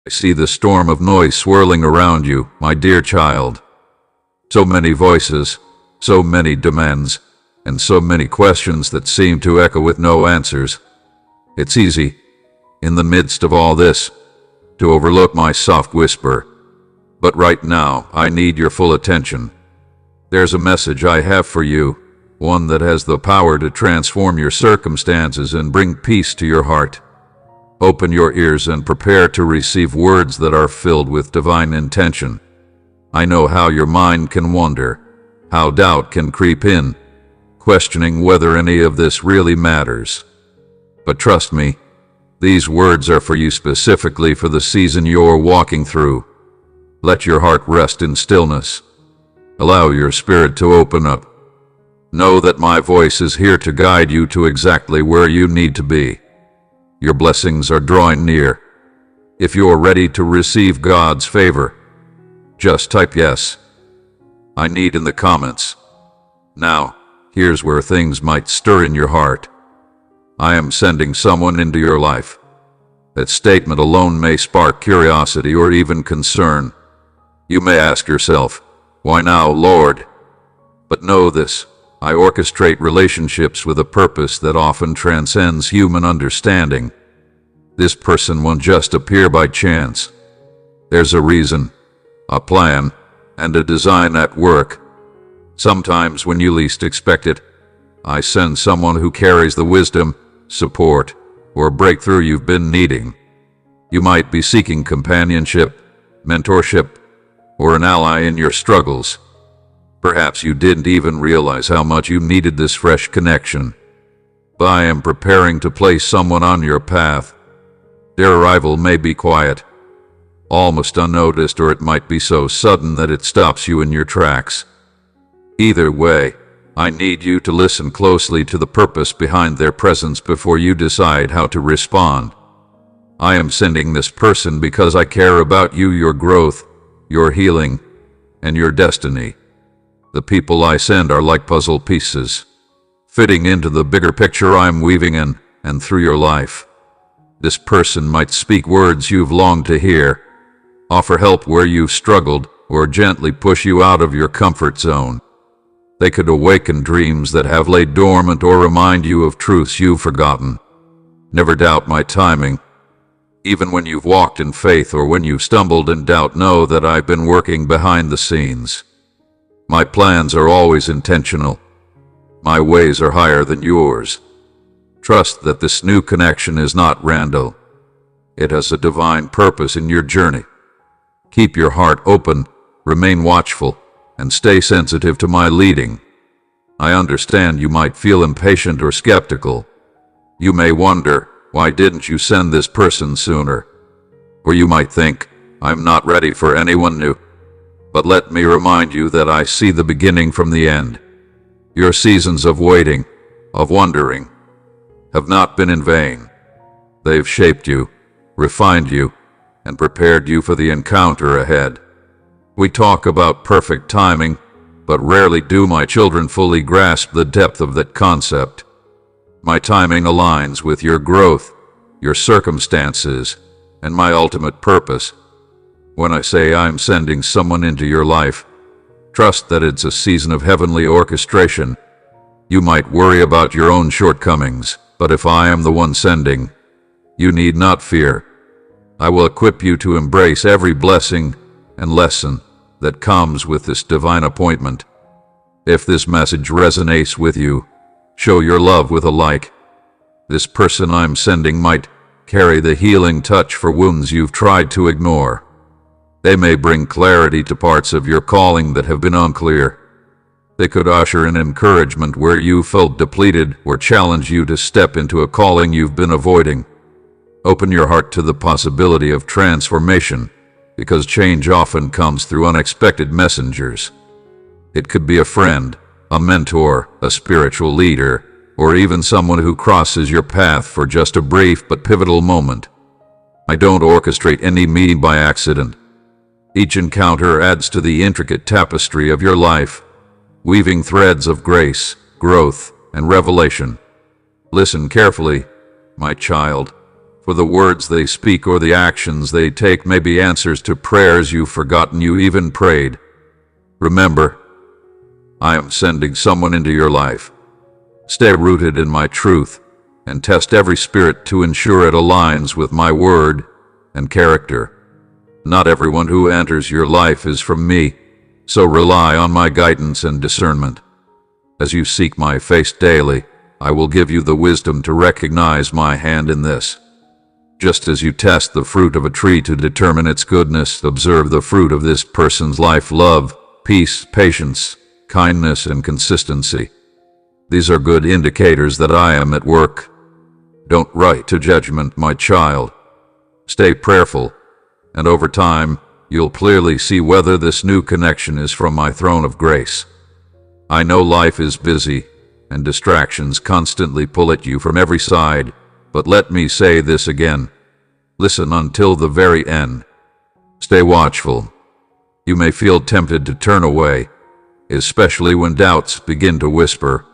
I see the storm of noise swirling around you, my dear child. So many voices, so many demands, and so many questions that seem to echo with no answers. It's easy, in the midst of all this, to overlook my soft whisper. But right now, I need your full attention. There's a message I have for you, one that has the power to transform your circumstances and bring peace to your heart. Open your ears and prepare to receive words that are filled with divine intention. I know how your mind can wander, how doubt can creep in, questioning whether any of this really matters. But trust me, these words are for you specifically for the season you're walking through. Let your heart rest in stillness. Allow your spirit to open up. Know that my voice is here to guide you to exactly where you need to be. Your blessings are drawing near. If you're ready to receive God's favor, just type yes. I need in the comments. Now, here's where things might stir in your heart. I am sending someone into your life. That statement alone may spark curiosity or even concern. You may ask yourself, why now, Lord? But know this, I orchestrate relationships with a purpose that often transcends human understanding. This person won't just appear by chance. There's a reason, a plan, and a design at work. Sometimes when you least expect it, I send someone who carries the wisdom, support, or breakthrough you've been needing. You might be seeking companionship, mentorship, or an ally in your struggles. Perhaps you didn't even realize how much you needed this fresh connection. But I am preparing to place someone on your path. Their arrival may be quiet, almost unnoticed, or it might be so sudden that it stops you in your tracks. Either way, I need you to listen closely to the purpose behind their presence before you decide how to respond. I am sending this person because I care about you, your growth, your healing, and your destiny. The people I send are like puzzle pieces, fitting into the bigger picture I'm weaving in and through your life. This person might speak words you've longed to hear, offer help where you've struggled, or gently push you out of your comfort zone. They could awaken dreams that have laid dormant or remind you of truths you've forgotten. Never doubt my timing. Even when you've walked in faith or when you've stumbled in doubt, know that I've been working behind the scenes. My plans are always intentional. My ways are higher than yours. Trust that this new connection is not random. It has a divine purpose in your journey. Keep your heart open, remain watchful, and stay sensitive to my leading. I understand you might feel impatient or skeptical. You may wonder, why didn't you send this person sooner? Or you might think, I'm not ready for anyone new. But let me remind you that I see the beginning from the end. Your seasons of waiting, of wondering, have not been in vain. They've shaped you, refined you, and prepared you for the encounter ahead. We talk about perfect timing, but rarely do my children fully grasp the depth of that concept. My timing aligns with your growth, your circumstances, and my ultimate purpose. When I say I'm sending someone into your life, trust that it's a season of heavenly orchestration. You might worry about your own shortcomings, but if I am the one sending, you need not fear. I will equip you to embrace every blessing and lesson that comes with this divine appointment. If this message resonates with you, show your love with a like. This person I'm sending might carry the healing touch for wounds you've tried to ignore. They may bring clarity to parts of your calling that have been unclear. They could usher in encouragement where you felt depleted, or challenge you to step into a calling you've been avoiding. Open your heart to the possibility of transformation, because change often comes through unexpected messengers. It could be a friend, a mentor, a spiritual leader, or even someone who crosses your path for just a brief but pivotal moment. I don't orchestrate any meeting by accident. Each encounter adds to the intricate tapestry of your life, weaving threads of grace, growth, and revelation. Listen carefully, my child, for the words they speak or the actions they take may be answers to prayers you've forgotten you even prayed. Remember, I am sending someone into your life. Stay rooted in my truth and test every spirit to ensure it aligns with my word and character. Not everyone who enters your life is from me, so rely on my guidance and discernment. As you seek my face daily, I will give you the wisdom to recognize my hand in this. Just as you test the fruit of a tree to determine its goodness, observe the fruit of this person's life: love, peace, patience, kindness, and consistency. These are good indicators that I am at work. Don't rush to judgment, my child. Stay prayerful, and over time, you'll clearly see whether this new connection is from my throne of grace. I know life is busy, and distractions constantly pull at you from every side, but let me say this again. Listen until the very end. Stay watchful. You may feel tempted to turn away, especially when doubts begin to whisper,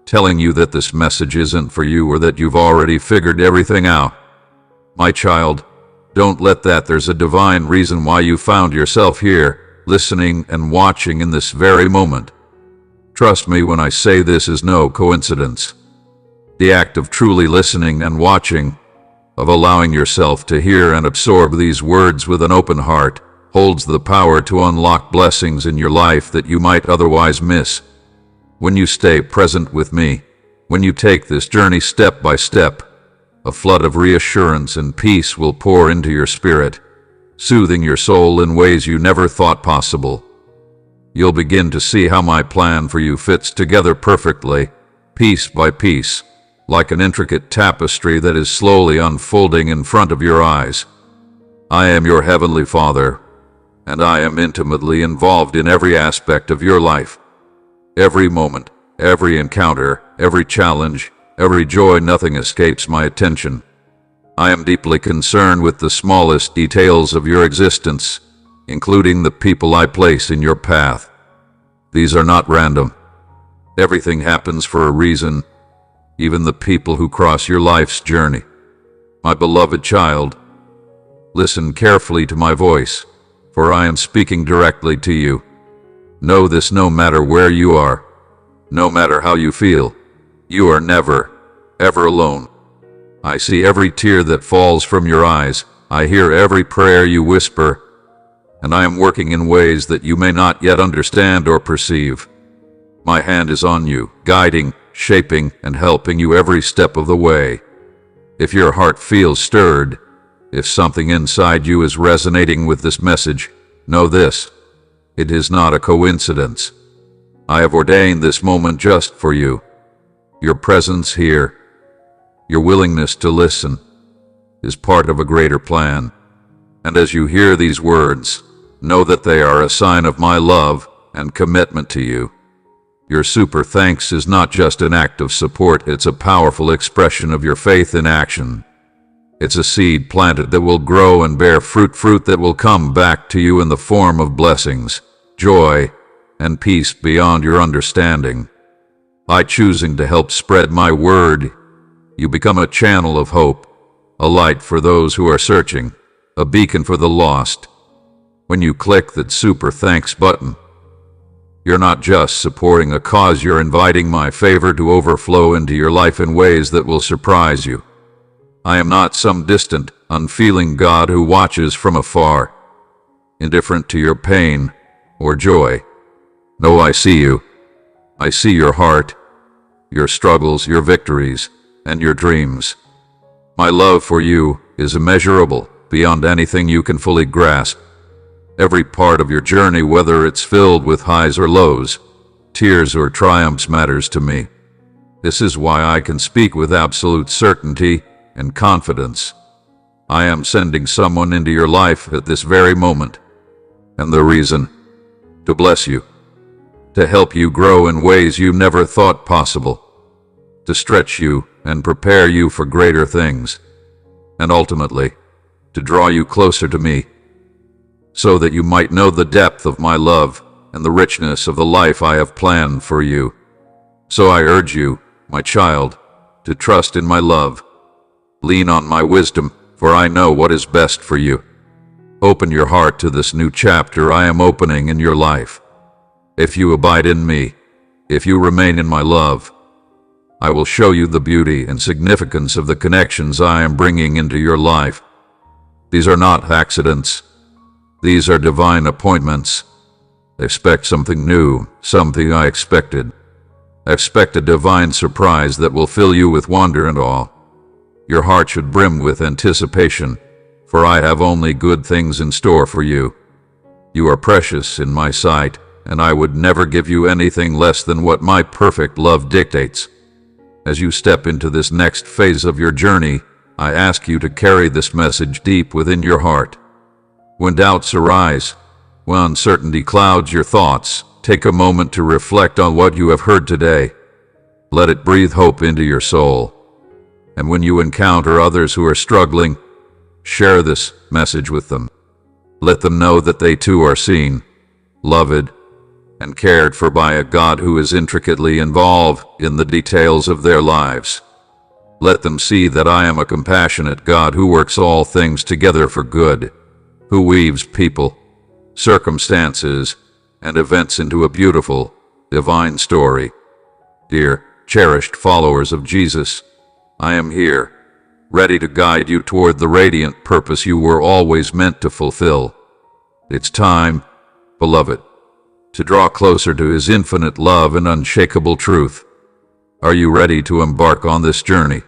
telling you that this message isn't for you or that you've already figured everything out. My child, don't let that. There's a divine reason why you found yourself here, listening and watching in this very moment. Trust me when I say this is no coincidence. The act of truly listening and watching, of allowing yourself to hear and absorb these words with an open heart, holds the power to unlock blessings in your life that you might otherwise miss. When you stay present with me, when you take this journey step by step, a flood of reassurance and peace will pour into your spirit, soothing your soul in ways you never thought possible. You'll begin to see how my plan for you fits together perfectly, piece by piece, like an intricate tapestry that is slowly unfolding in front of your eyes. I am your Heavenly Father, and I am intimately involved in every aspect of your life. Every moment, every encounter, every challenge, every joy, nothing escapes my attention. I am deeply concerned with the smallest details of your existence, including the people I place in your path. These are not random. Everything happens for a reason, even the people who cross your life's journey. My beloved child, listen carefully to my voice, for I am speaking directly to you. Know this: no matter where you are, no matter how you feel, you are never, ever alone. I see every tear that falls from your eyes. I hear every prayer you whisper, and I am working in ways that you may not yet understand or perceive. My hand is on you, guiding, shaping, and helping you every step of the way. If your heart feels stirred, if something inside you is resonating with this message, know this: it is not a coincidence. I have ordained this moment just for you. Your presence here, your willingness to listen, is part of a greater plan. And as you hear these words, know that they are a sign of my love and commitment to you. Your super thanks is not just an act of support, it's a powerful expression of your faith in action. It's a seed planted that will grow and bear fruit that will come back to you in the form of blessings, joy, and peace beyond your understanding. By choosing to help spread my word, you become a channel of hope, a light for those who are searching, a beacon for the lost. When you click that super thanks button, you're not just supporting a cause, you're inviting my favor to overflow into your life in ways that will surprise you. I am not some distant, unfeeling God who watches from afar, indifferent to your pain or joy. No, I see you. I see your heart, your struggles, your victories, and your dreams. My love for you is immeasurable, beyond anything you can fully grasp. Every part of your journey, whether it's filled with highs or lows, tears or triumphs, matters to me. This is why I can speak with absolute certainty and confidence. I am sending someone into your life at this very moment. And the reason? To bless you. To help you grow in ways you never thought possible. To stretch you and prepare you for greater things. And ultimately, to draw you closer to me, so that you might know the depth of my love and the richness of the life I have planned for you. So I urge you, my child, to trust in my love, lean on my wisdom, for I know what is best for you. Open your heart to this new chapter I am opening in your life. If you abide in me, if you remain in my love, I will show you the beauty and significance of the connections I am bringing into your life. These are not accidents. These are divine appointments. Expect something new, something I expected. Expect a divine surprise that will fill you with wonder and awe. Your heart should brim with anticipation, for I have only good things in store for you. You are precious in my sight, and I would never give you anything less than what my perfect love dictates. As you step into this next phase of your journey, I ask you to carry this message deep within your heart. When doubts arise, when uncertainty clouds your thoughts, take a moment to reflect on what you have heard today. Let it breathe hope into your soul. And when you encounter others who are struggling, share this message with them. Let them know that they too are seen, loved, and cared for by a God who is intricately involved in the details of their lives. Let them see that I am a compassionate God who works all things together for good, who weaves people, circumstances, and events into a beautiful, divine story. Dear, cherished followers of Jesus, I am here, ready to guide you toward the radiant purpose you were always meant to fulfill. It's time, beloved, to draw closer to His infinite love and unshakable truth. Are you ready to embark on this journey?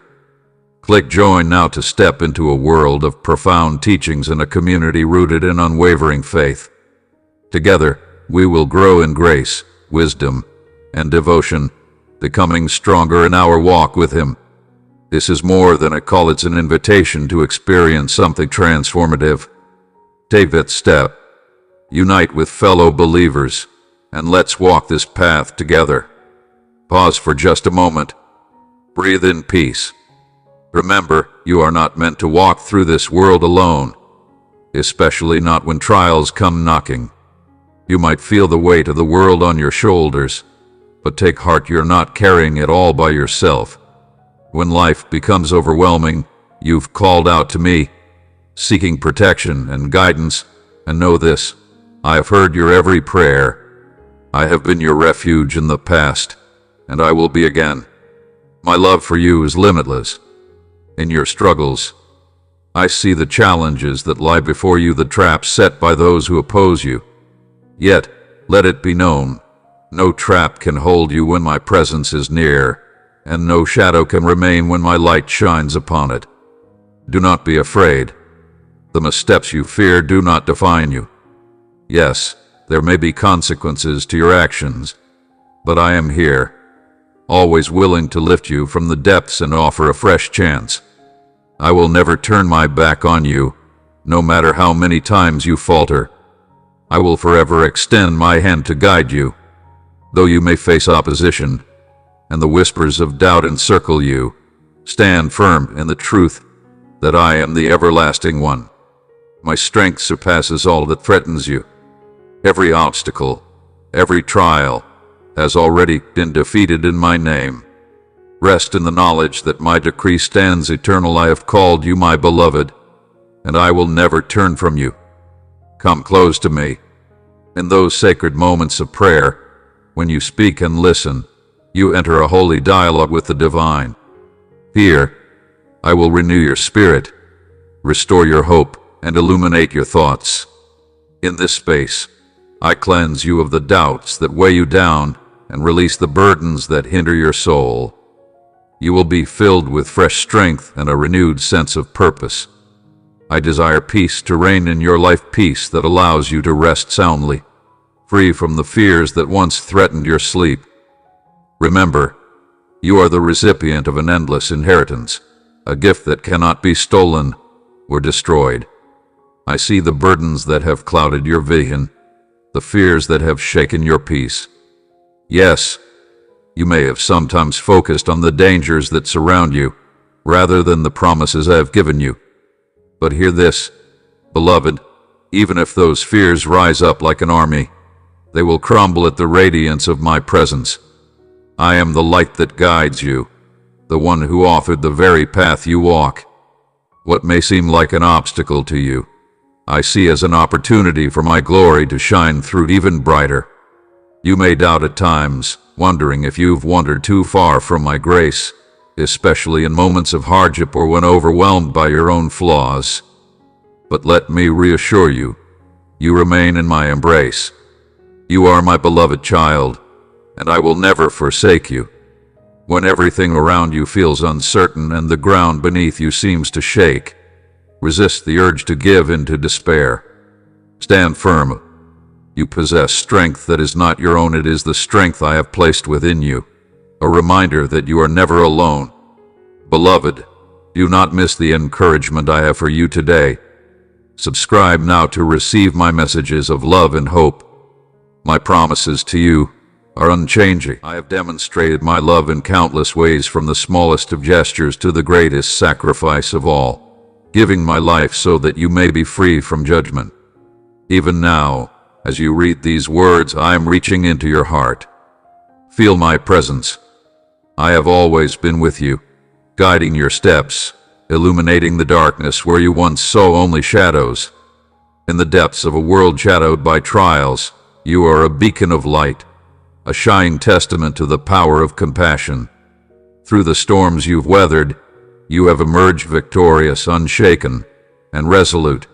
Click join now to step into a world of profound teachings and a community rooted in unwavering faith. Together, we will grow in grace, wisdom, and devotion, becoming stronger in our walk with Him. This is more than a call, it's an invitation to experience something transformative. Take that step. Unite with fellow believers, and let's walk this path together. Pause for just a moment. Breathe in peace. Remember, you are not meant to walk through this world alone, especially not when trials come knocking. You might feel the weight of the world on your shoulders, but take heart, you're not carrying it all by yourself. When life becomes overwhelming, you've called out to me, seeking protection and guidance, and know this, I have heard your every prayer. I have been your refuge in the past, and I will be again. My love for you is limitless. In your struggles, I see the challenges that lie before you, the traps set by those who oppose you. Yet, let it be known, no trap can hold you when my presence is near, and no shadow can remain when my light shines upon it. Do not be afraid. The missteps you fear do not define you. Yes, there may be consequences to your actions, but I am here, always willing to lift you from the depths and offer a fresh chance. I will never turn my back on you, no matter how many times you falter. I will forever extend my hand to guide you, though you may face opposition, and the whispers of doubt encircle you. Stand firm in the truth that I am the everlasting one. My strength surpasses all that threatens you. Every obstacle, every trial, has already been defeated in my name. Rest in the knowledge that my decree stands eternal. I have called you my beloved, and I will never turn from you. Come close to me. In those sacred moments of prayer, when you speak and listen, you enter a holy dialogue with the divine. Here, I will renew your spirit, restore your hope, and illuminate your thoughts. In this space, I cleanse you of the doubts that weigh you down and release the burdens that hinder your soul. You will be filled with fresh strength and a renewed sense of purpose. I desire peace to reign in your life, peace that allows you to rest soundly, free from the fears that once threatened your sleep. Remember, you are the recipient of an endless inheritance, a gift that cannot be stolen or destroyed. I see the burdens that have clouded your vision, the fears that have shaken your peace. Yes, you may have sometimes focused on the dangers that surround you, rather than the promises I have given you. But hear this, beloved, even if those fears rise up like an army, they will crumble at the radiance of my presence. I am the light that guides you, the one who authored the very path you walk. What may seem like an obstacle to you, I see as an opportunity for my glory to shine through even brighter. You may doubt at times, wondering if you've wandered too far from my grace, especially in moments of hardship or when overwhelmed by your own flaws. But let me reassure you, you remain in my embrace. You are my beloved child, and I will never forsake you. When everything around you feels uncertain and the ground beneath you seems to shake, resist the urge to give in to despair. Stand firm. You possess strength that is not your own. It is the strength I have placed within you, a reminder that you are never alone. Beloved, do not miss the encouragement I have for you today. Subscribe now to receive my messages of love and hope. My promises to you are unchanging. I have demonstrated my love in countless ways, from the smallest of gestures to the greatest sacrifice of all, giving my life so that you may be free from judgment. Even now, as you read these words, I am reaching into your heart. Feel my presence. I have always been with you, guiding your steps, illuminating the darkness where you once saw only shadows. In the depths of a world shadowed by trials, you are a beacon of light, a shining testament to the power of compassion. Through the storms you've weathered, you have emerged victorious, unshaken, and resolute.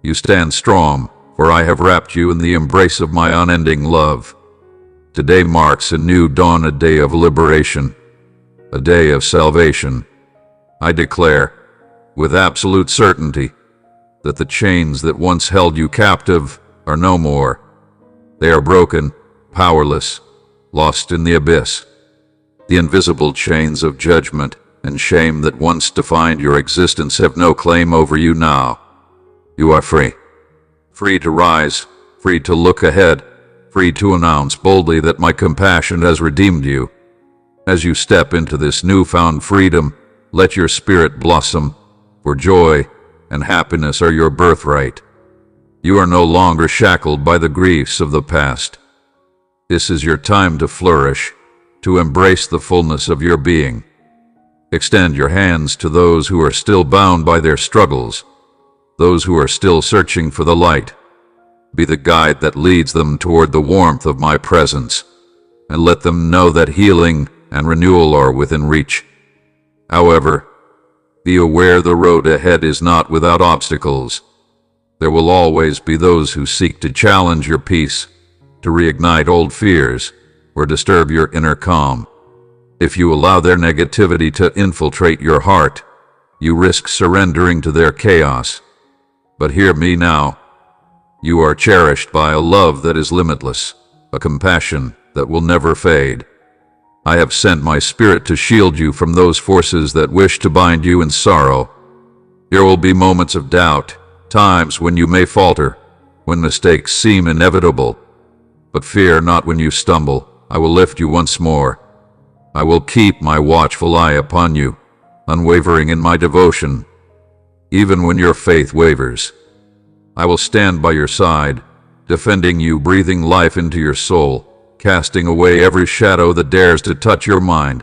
You stand strong, for I have wrapped you in the embrace of my unending love. Today marks a new dawn, a day of liberation, a day of salvation. I declare, with absolute certainty, that the chains that once held you captive are no more. They are broken, powerless, lost in the abyss. The invisible chains of judgment and shame that once defined your existence have no claim over you now. You are free. Free to rise, free to look ahead, free to announce boldly that my compassion has redeemed you. As you step into this newfound freedom, let your spirit blossom, for joy and happiness are your birthright. You are no longer shackled by the griefs of the past. This is your time to flourish, to embrace the fullness of your being. Extend your hands to those who are still bound by their struggles, those who are still searching for the light. Be the guide that leads them toward the warmth of my presence, and let them know that healing and renewal are within reach. However, be aware the road ahead is not without obstacles. There will always be those who seek to challenge your peace, to reignite old fears, or disturb your inner calm. If you allow their negativity to infiltrate your heart, you risk surrendering to their chaos. But hear me now. You are cherished by a love that is limitless, a compassion that will never fade. I have sent my spirit to shield you from those forces that wish to bind you in sorrow. There will be moments of doubt, times when you may falter, when mistakes seem inevitable. But fear not when you stumble. I will lift you once more. I will keep my watchful eye upon you, unwavering in my devotion. Even when your faith wavers, I will stand by your side, defending you, breathing life into your soul, casting away every shadow that dares to touch your mind.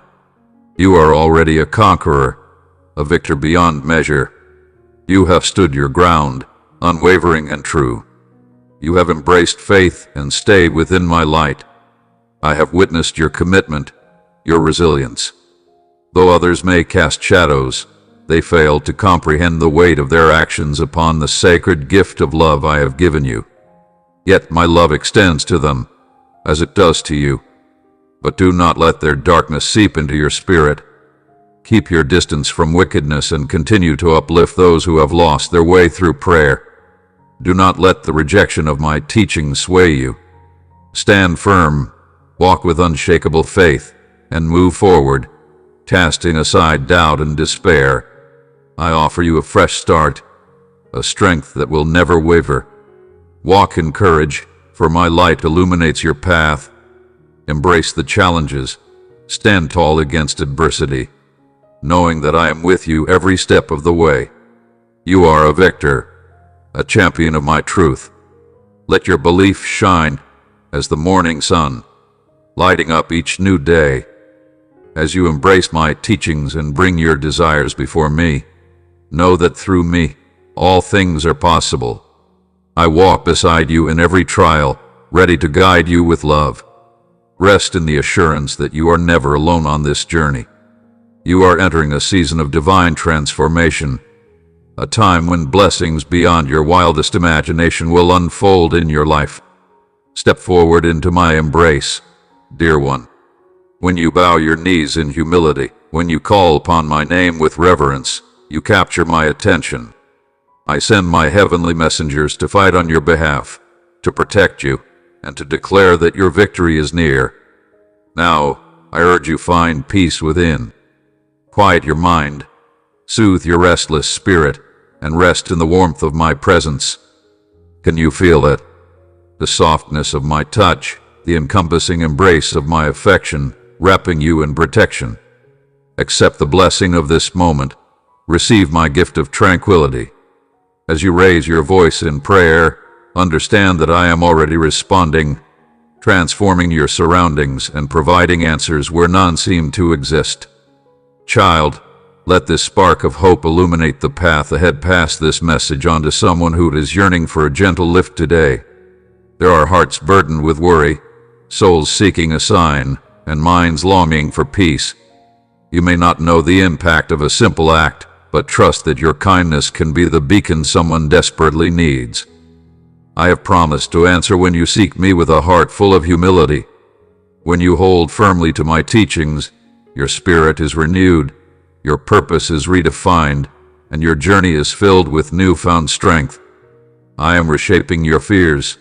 You are already a conqueror, a victor beyond measure. You have stood your ground, unwavering and true. You have embraced faith and stayed within my light. I have witnessed your commitment, your resilience. Though others may cast shadows, they fail to comprehend the weight of their actions upon the sacred gift of love I have given you. Yet my love extends to them, as it does to you. But do not let their darkness seep into your spirit. Keep your distance from wickedness and continue to uplift those who have lost their way through prayer. Do not let the rejection of my teaching sway you. Stand firm, walk with unshakable faith, and move forward, casting aside doubt and despair. I offer you a fresh start, a strength that will never waver. Walk in courage, for my light illuminates your path. Embrace the challenges, stand tall against adversity, knowing that I am with you every step of the way. You are a victor, a champion of my truth. Let your belief shine as the morning sun, lighting up each new day. As you embrace my teachings and bring your desires before me, Know that through me, all things are possible. I walk beside you in every trial, ready to guide you with love. Rest in the assurance that you are never alone on this journey. You are entering a season of divine transformation, a time when blessings beyond your wildest imagination will unfold in your life. Step forward into my embrace, dear one. When you bow your knees in humility, when you call upon my name with reverence, you capture my attention. I send my heavenly messengers to fight on your behalf, to protect you, and to declare that your victory is near. Now, I urge you find peace within. Quiet your mind, soothe your restless spirit, and rest in the warmth of my presence. Can you feel it? The softness of my touch, the encompassing embrace of my affection, wrapping you in protection. Accept the blessing of this moment. Receive my gift of tranquility. As you raise your voice in prayer, understand that I am already responding, transforming your surroundings and providing answers where none seem to exist. Child, let this spark of hope illuminate the path ahead. Pass this message on to someone who is yearning for a gentle lift today. There are hearts burdened with worry, souls seeking a sign, and minds longing for peace. You may not know the impact of a simple act, but trust that your kindness can be the beacon someone desperately needs. I have promised to answer when you seek me with a heart full of humility. When you hold firmly to my teachings, your spirit is renewed, your purpose is redefined, and your journey is filled with newfound strength. I am reshaping your fears,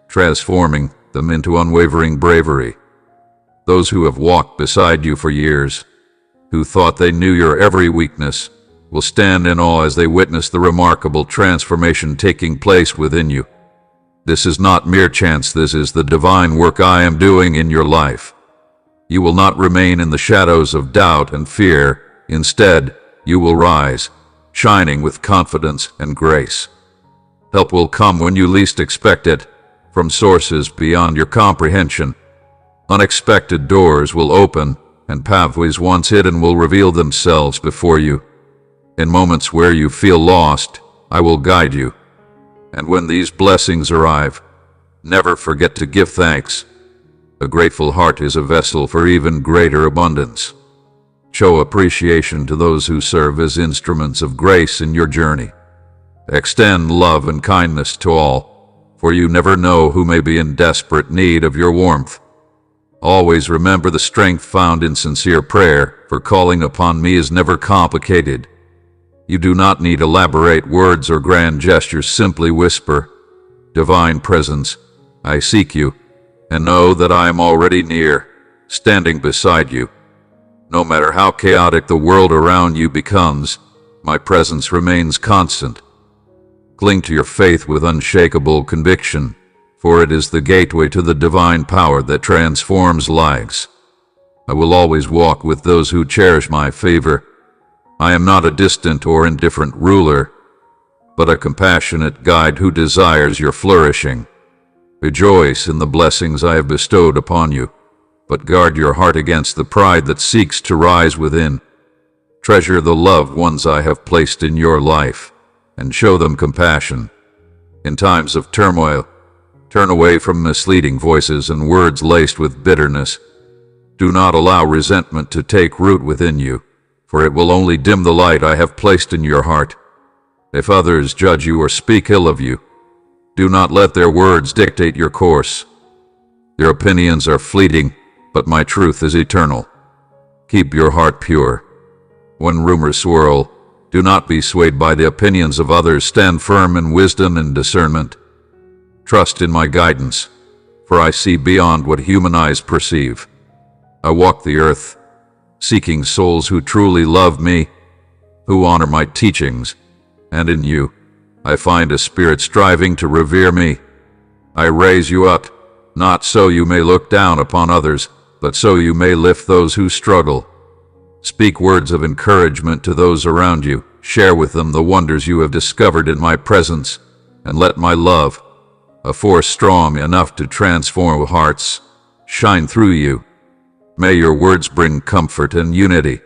transforming them into unwavering bravery. Those who have walked beside you for years, who thought they knew your every weakness, will stand in awe as they witness the remarkable transformation taking place within you. This is not mere chance, this is the divine work I am doing in your life. You will not remain in the shadows of doubt and fear. Instead, you will rise, shining with confidence and grace. Help will come when you least expect it, from sources beyond your comprehension. Unexpected doors will open, and pathways once hidden will reveal themselves before you. In moments where you feel lost, I will guide you. And when these blessings arrive, never forget to give thanks. A grateful heart is a vessel for even greater abundance. Show appreciation to those who serve as instruments of grace in your journey. Extend love and kindness to all, for you never know who may be in desperate need of your warmth. Always remember the strength found in sincere prayer, for calling upon me is never complicated. You do not need elaborate words or grand gestures, simply whisper, "Divine Presence, I seek you," and know that I am already near, standing beside you. No matter how chaotic the world around you becomes, my presence remains constant. Cling to your faith with unshakable conviction, for it is the gateway to the divine power that transforms lives. I will always walk with those who cherish my favor. I am not a distant or indifferent ruler, but a compassionate guide who desires your flourishing. Rejoice in the blessings I have bestowed upon you, but guard your heart against the pride that seeks to rise within. Treasure the loved ones I have placed in your life, and show them compassion. In times of turmoil, turn away from misleading voices and words laced with bitterness. Do not allow resentment to take root within you, for it will only dim the light I have placed in your heart. If others judge you or speak ill of you, do not let their words dictate your course. Their opinions are fleeting, but my truth is eternal. Keep your heart pure. When rumors swirl, do not be swayed by the opinions of others. Stand firm in wisdom and discernment. Trust in my guidance, for I see beyond what human eyes perceive. I walk the earth, seeking souls who truly love me, who honor my teachings, and in you, I find a spirit striving to revere me. I raise you up, not so you may look down upon others, but so you may lift those who struggle. Speak words of encouragement to those around you. Share with them the wonders you have discovered in my presence, and let my love, a force strong enough to transform hearts, shine through you. May your words bring comfort and unity,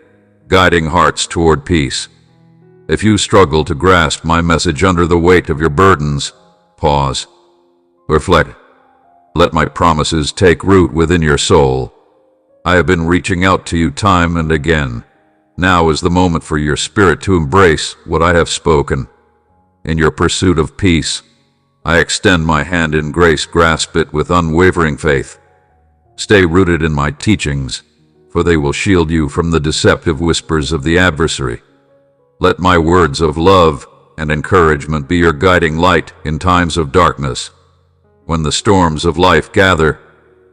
guiding hearts toward peace. If you struggle to grasp my message under the weight of your burdens, pause. Reflect. Let my promises take root within your soul. I have been reaching out to you time and again. Now is the moment for your spirit to embrace what I have spoken. In your pursuit of peace, I extend my hand in grace. Grasp it with unwavering faith. Stay rooted in my teachings, for they will shield you from the deceptive whispers of the adversary. Let my words of love and encouragement be your guiding light in times of darkness. When the storms of life gather,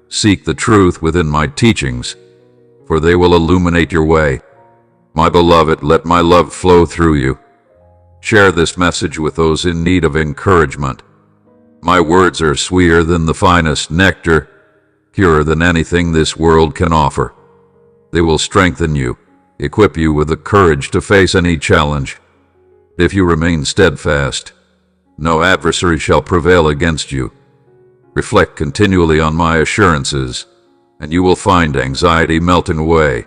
seek the truth within my teachings, for they will illuminate your way. My beloved, let my love flow through you. Share this message with those in need of encouragement. My words are sweeter than the finest nectar, purer than anything this world can offer. They will strengthen you, equip you with the courage to face any challenge. If you remain steadfast, no adversary shall prevail against you. Reflect continually on my assurances, and you will find anxiety melting away.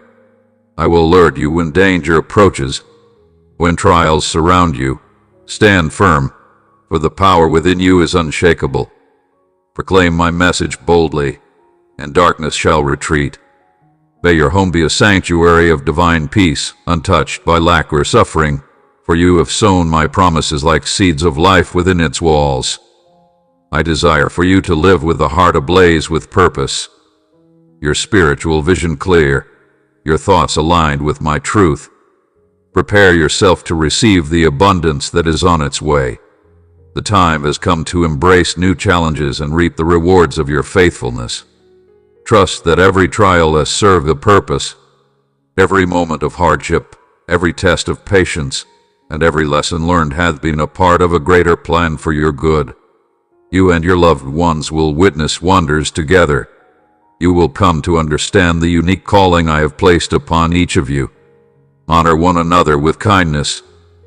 I will alert you when danger approaches. When trials surround you, stand firm, for the power within you is unshakable. Proclaim my message boldly, and darkness shall retreat. May your home be a sanctuary of divine peace, untouched by lack or suffering, for you have sown my promises like seeds of life within its walls. I desire for you to live with the heart ablaze with purpose, your spiritual vision clear, your thoughts aligned with my truth. Prepare yourself to receive the abundance that is on its way. The time has come to embrace new challenges and reap the rewards of your faithfulness. Trust that every trial has served a purpose. Every moment of hardship, every test of patience, and every lesson learned hath been a part of a greater plan for your good. You and your loved ones will witness wonders together. You will come to understand the unique calling I have placed upon each of you. Honor one another with kindness,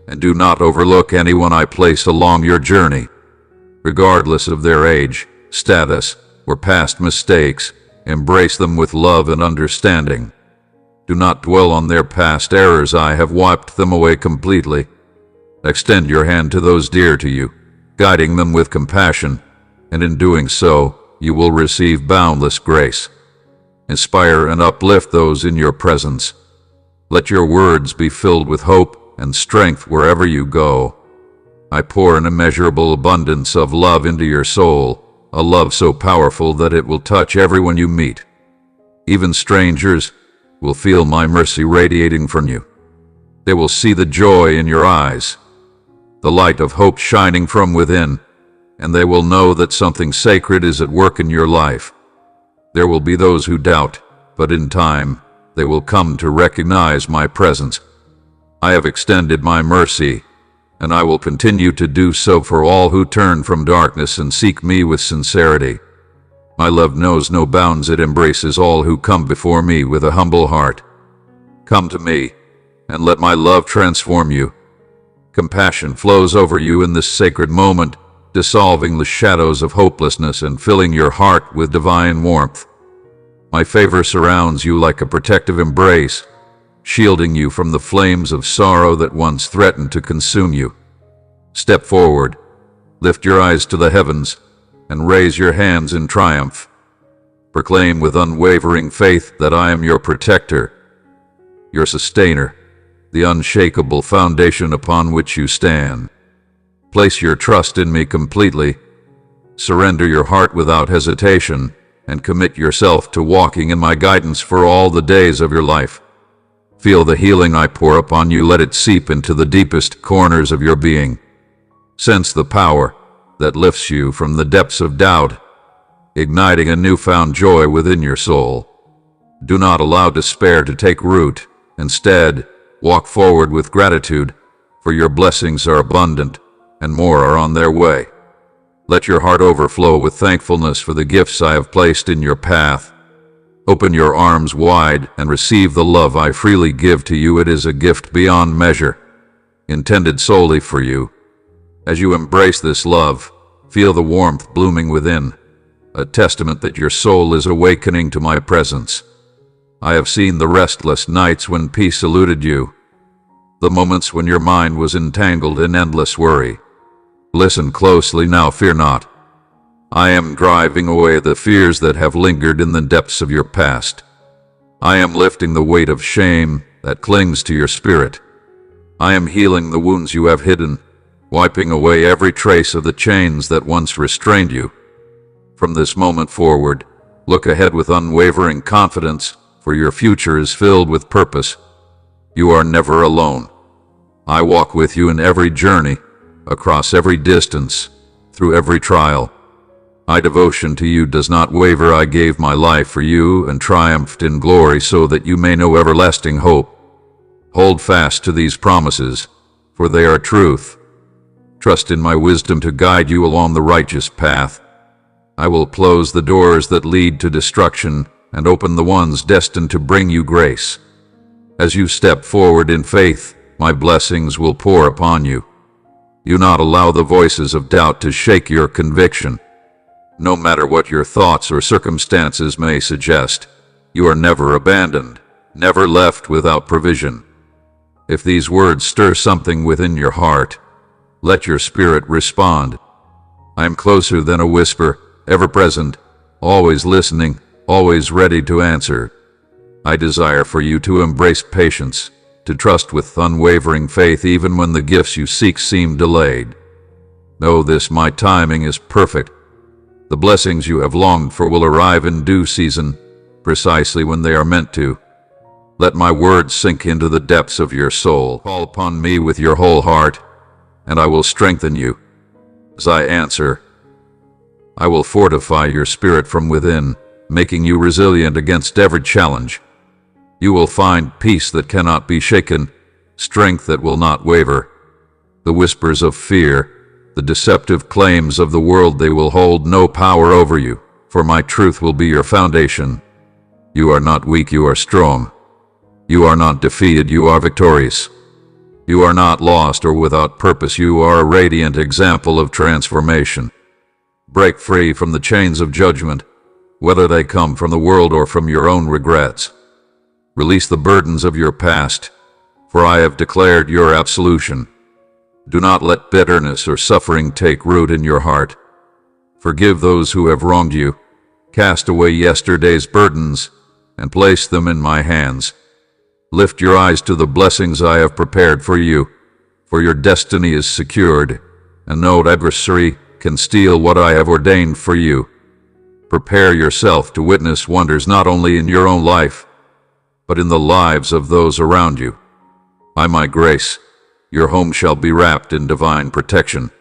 and do not overlook anyone I place along your journey. Regardless of their age, status, or past mistakes, embrace them with love and understanding. Do not dwell on their past errors. I have wiped them away completely. Extend your hand to those dear to you, guiding them with compassion, and in doing so, you will receive boundless grace. Inspire and uplift those in your presence. Let your words be filled with hope and strength wherever you go. I pour an immeasurable abundance of love into your soul, a love so powerful that it will touch everyone you meet. Even strangers will feel my mercy radiating from you. They will see the joy in your eyes, the light of hope shining from within, and they will know that something sacred is at work in your life. There will be those who doubt, but in time, they will come to recognize my presence. I have extended my mercy, and I will continue to do so for all who turn from darkness and seek me with sincerity. My love knows no bounds. It embraces all who come before me with a humble heart. Come to me, and let my love transform you. Compassion flows over you in this sacred moment, dissolving the shadows of hopelessness and filling your heart with divine warmth. My favor surrounds you like a protective embrace, shielding you from the flames of sorrow that once threatened to consume you. Step forward, lift your eyes to the heavens, and raise your hands in triumph. Proclaim with unwavering faith that I am your protector, your sustainer, the unshakable foundation upon which you stand. Place your trust in me completely. Surrender your heart without hesitation, and commit yourself to walking in my guidance for all the days of your life. Feel the healing I pour upon you. Let it seep into the deepest corners of your being. Sense the power that lifts you from the depths of doubt, igniting a newfound joy within your soul. Do not allow despair to take root. Instead, walk forward with gratitude, for your blessings are abundant, and more are on their way. Let your heart overflow with thankfulness for the gifts I have placed in your path. Open your arms wide and receive the love I freely give to you. It is a gift beyond measure, intended solely for you. As you embrace this love, feel the warmth blooming within, a testament that your soul is awakening to my presence. I have seen the restless nights when peace eluded you, the moments when your mind was entangled in endless worry. Listen closely now, fear not. I am driving away the fears that have lingered in the depths of your past. I am lifting the weight of shame that clings to your spirit. I am healing the wounds you have hidden, wiping away every trace of the chains that once restrained you. From this moment forward, look ahead with unwavering confidence, for your future is filled with purpose. You are never alone. I walk with you in every journey, across every distance, through every trial. My devotion to you does not waver. I gave my life for you and triumphed in glory so that you may know everlasting hope. Hold fast to these promises, for they are truth. Trust in my wisdom to guide you along the righteous path. I will close the doors that lead to destruction and open the ones destined to bring you grace. As you step forward in faith, my blessings will pour upon you. Do not allow the voices of doubt to shake your conviction. No matter what your thoughts or circumstances may suggest, you are never abandoned, never left without provision. If these words stir something within your heart, let your spirit respond. I am closer than a whisper, ever present, always listening, always ready to answer. I desire for you to embrace patience, to trust with unwavering faith even when the gifts you seek seem delayed. Know this, my timing is perfect. The blessings you have longed for will arrive in due season, precisely when they are meant to. Let my words sink into the depths of your soul. Call upon me with your whole heart, and I will strengthen you. As I answer, I will fortify your spirit from within, making you resilient against every challenge. You will find peace that cannot be shaken, strength that will not waver. The whispers of fear, the deceptive claims of the world, they will hold no power over you, for my truth will be your foundation. You are not weak, you are strong. You are not defeated, you are victorious. You are not lost or without purpose, you are a radiant example of transformation. Break free from the chains of judgment, whether they come from the world or from your own regrets. Release the burdens of your past, for I have declared your absolution. Do not let bitterness or suffering take root in your heart. Forgive those who have wronged you. Cast away yesterday's burdens and place them in my hands. Lift your eyes to the blessings I have prepared for you, for your destiny is secured, and no adversary can steal what I have ordained for you. Prepare yourself to witness wonders not only in your own life, but in the lives of those around you. By my grace, your home shall be wrapped in divine protection,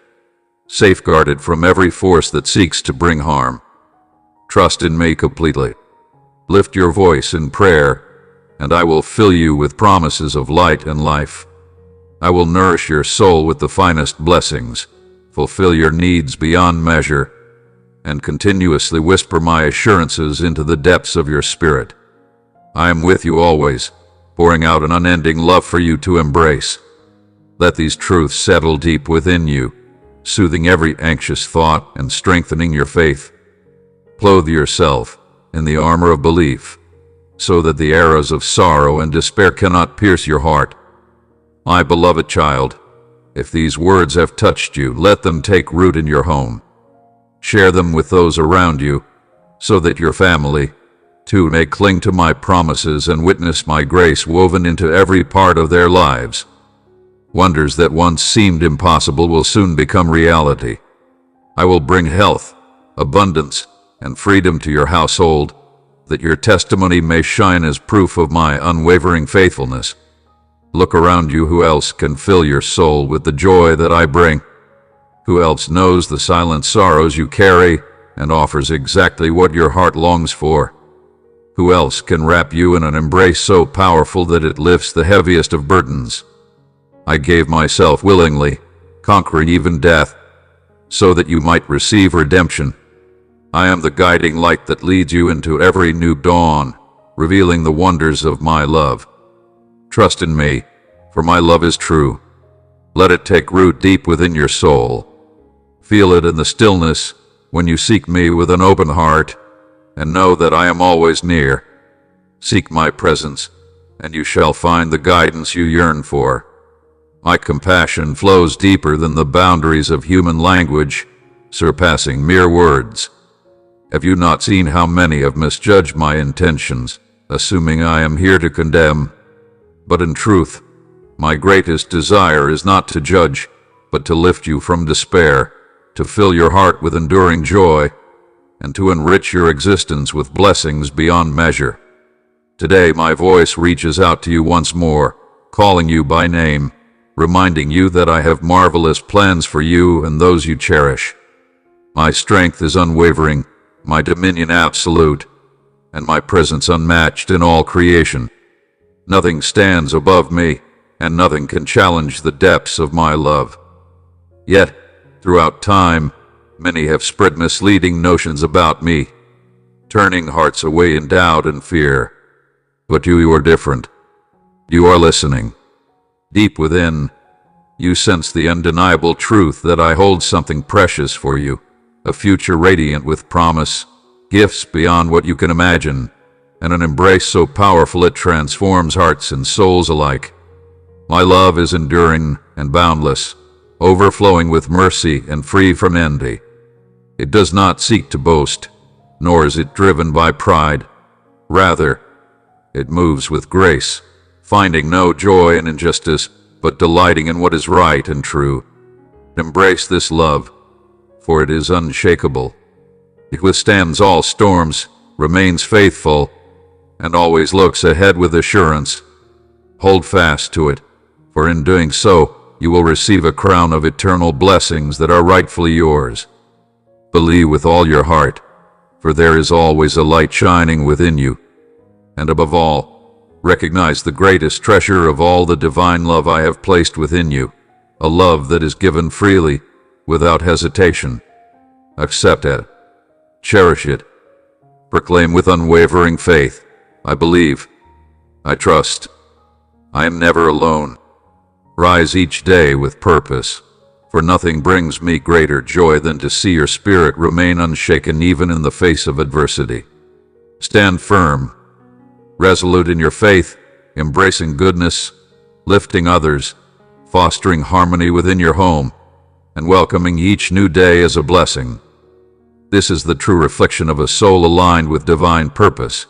safeguarded from every force that seeks to bring harm. Trust in me completely. Lift your voice in prayer, and I will fill you with promises of light and life. I will nourish your soul with the finest blessings, fulfill your needs beyond measure, and continuously whisper my assurances into the depths of your spirit. I am with you always, pouring out an unending love for you to embrace. Let these truths settle deep within you, soothing every anxious thought and strengthening your faith. Clothe yourself in the armor of belief, so that the arrows of sorrow and despair cannot pierce your heart. My beloved child, if these words have touched you, let them take root in your home. Share them with those around you, so that your family, too, may cling to my promises and witness my grace woven into every part of their lives. Wonders that once seemed impossible will soon become reality. I will bring health, abundance, and freedom to your household, that your testimony may shine as proof of my unwavering faithfulness. Look around you. Who else can fill your soul with the joy that I bring? Who else knows the silent sorrows you carry and offers exactly what your heart longs for? Who else can wrap you in an embrace so powerful that it lifts the heaviest of burdens? I gave myself willingly, conquering even death, so that you might receive redemption. I am the guiding light that leads you into every new dawn, revealing the wonders of my love. Trust in me, for my love is true. Let it take root deep within your soul. Feel it in the stillness when you seek me with an open heart, and know that I am always near. Seek my presence, and you shall find the guidance you yearn for. My compassion flows deeper than the boundaries of human language, surpassing mere words. Have you not seen how many have misjudged my intentions, assuming I am here to condemn? But in truth, my greatest desire is not to judge, but to lift you from despair, to fill your heart with enduring joy, and to enrich your existence with blessings beyond measure. Today my voice reaches out to you once more, calling you by name, reminding you that I have marvelous plans for you and those you cherish. My strength is unwavering, my dominion absolute, and my presence unmatched in all creation. Nothing stands above me, and nothing can challenge the depths of my love. Yet, throughout time, many have spread misleading notions about me, turning hearts away in doubt and fear. But you are different. You are listening. Deep within, you sense the undeniable truth that I hold something precious for you, a future radiant with promise, gifts beyond what you can imagine, and an embrace so powerful it transforms hearts and souls alike. My love is enduring and boundless, overflowing with mercy and free from envy. It does not seek to boast, nor is it driven by pride. Rather, it moves with grace, finding no joy in injustice, but delighting in what is right and true. Embrace this love, for it is unshakable. It withstands all storms, remains faithful, and always looks ahead with assurance. Hold fast to it, for in doing so, you will receive a crown of eternal blessings that are rightfully yours. Believe with all your heart, for there is always a light shining within you. And above all, recognize the greatest treasure of all the divine love I have placed within you, a love that is given freely, without hesitation. Accept it. Cherish it. Proclaim with unwavering faith, I believe. I trust. I am never alone. Rise each day with purpose, for nothing brings me greater joy than to see your spirit remain unshaken even in the face of adversity. Stand firm, resolute in your faith, embracing goodness, lifting others, fostering harmony within your home, and welcoming each new day as a blessing. This is the true reflection of a soul aligned with divine purpose.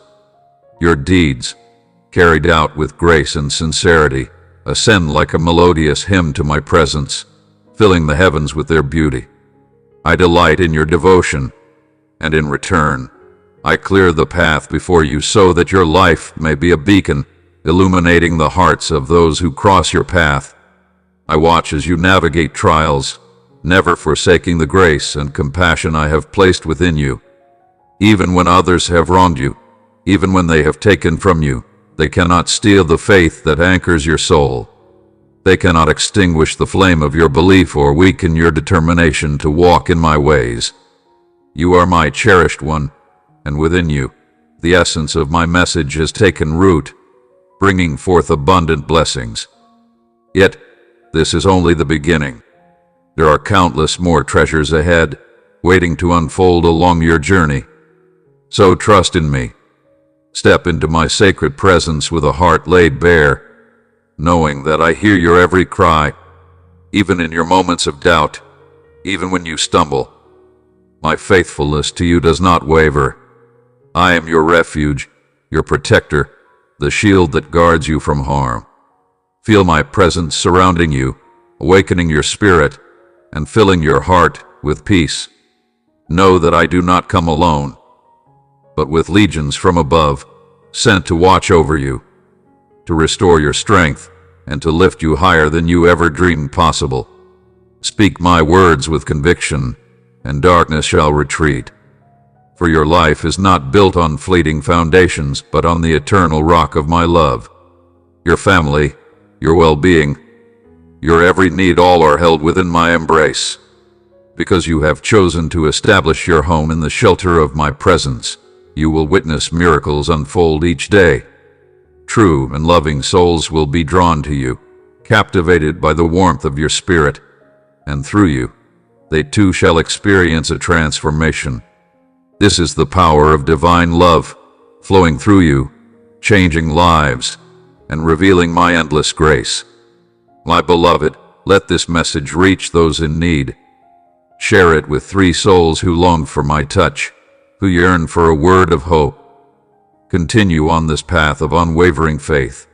Your deeds, carried out with grace and sincerity, ascend like a melodious hymn to my presence, filling the heavens with their beauty. I delight in your devotion, and in return, I clear the path before you so that your life may be a beacon, illuminating the hearts of those who cross your path. I watch as you navigate trials, never forsaking the grace and compassion I have placed within you. Even when others have wronged you, even when they have taken from you, they cannot steal the faith that anchors your soul. They cannot extinguish the flame of your belief or weaken your determination to walk in my ways. You are my cherished one, and within you, the essence of my message has taken root, bringing forth abundant blessings. Yet, this is only the beginning. There are countless more treasures ahead, waiting to unfold along your journey. So trust in me. Step into my sacred presence with a heart laid bare, knowing that I hear your every cry, even in your moments of doubt, even when you stumble. My faithfulness to you does not waver. I am your refuge, your protector, the shield that guards you from harm. Feel my presence surrounding you, awakening your spirit, and filling your heart with peace. Know that I do not come alone, but with legions from above, sent to watch over you, to restore your strength, and to lift you higher than you ever dreamed possible. Speak my words with conviction, and darkness shall retreat. For your life is not built on fleeting foundations, but on the eternal rock of my love. Your family, your well-being, your every need, all are held within my embrace. Because you have chosen to establish your home in the shelter of my presence, you will witness miracles unfold each day. True and loving souls will be drawn to you, captivated by the warmth of your spirit, and through you, they too shall experience a transformation. This is the power of divine love, flowing through you, changing lives, and revealing my endless grace. My beloved, let this message reach those in need. Share it with 3 souls who long for my touch, who yearn for a word of hope. Continue on this path of unwavering faith,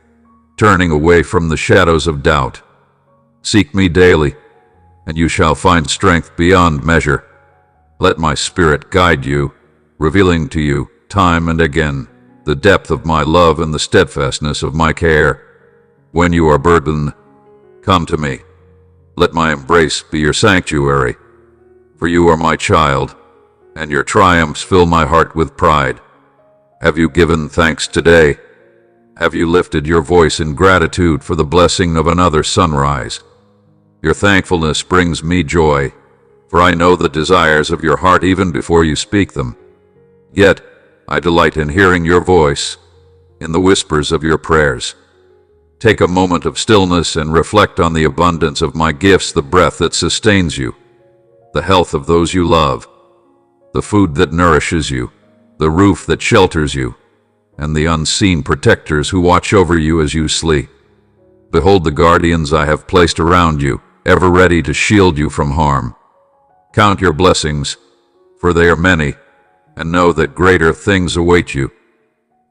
turning away from the shadows of doubt. Seek me daily, and you shall find strength beyond measure. Let my Spirit guide you, revealing to you, time and again, the depth of my love and the steadfastness of my care. When you are burdened, come to me. Let my embrace be your sanctuary, for you are my child, and your triumphs fill my heart with pride. Have you given thanks today? Have you lifted your voice in gratitude for the blessing of another sunrise? Your thankfulness brings me joy, for I know the desires of your heart even before you speak them. Yet, I delight in hearing your voice, in the whispers of your prayers. Take a moment of stillness and reflect on the abundance of my gifts, the breath that sustains you, the health of those you love, the food that nourishes you, the roof that shelters you, and the unseen protectors who watch over you as you sleep. Behold the guardians I have placed around you, ever ready to shield you from harm. Count your blessings, for they are many, and know that greater things await you.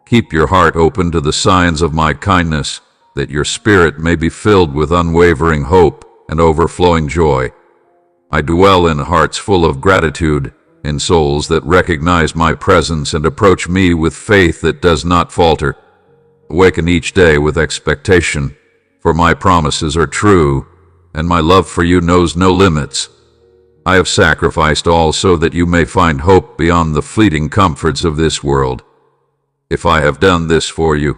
Keep your heart open to the signs of my kindness, that your spirit may be filled with unwavering hope and overflowing joy. I dwell in hearts full of gratitude, in souls that recognize my presence and approach me with faith that does not falter. Awaken each day with expectation, for my promises are true, and my love for you knows no limits. I have sacrificed all so that you may find hope beyond the fleeting comforts of this world. If I have done this for you,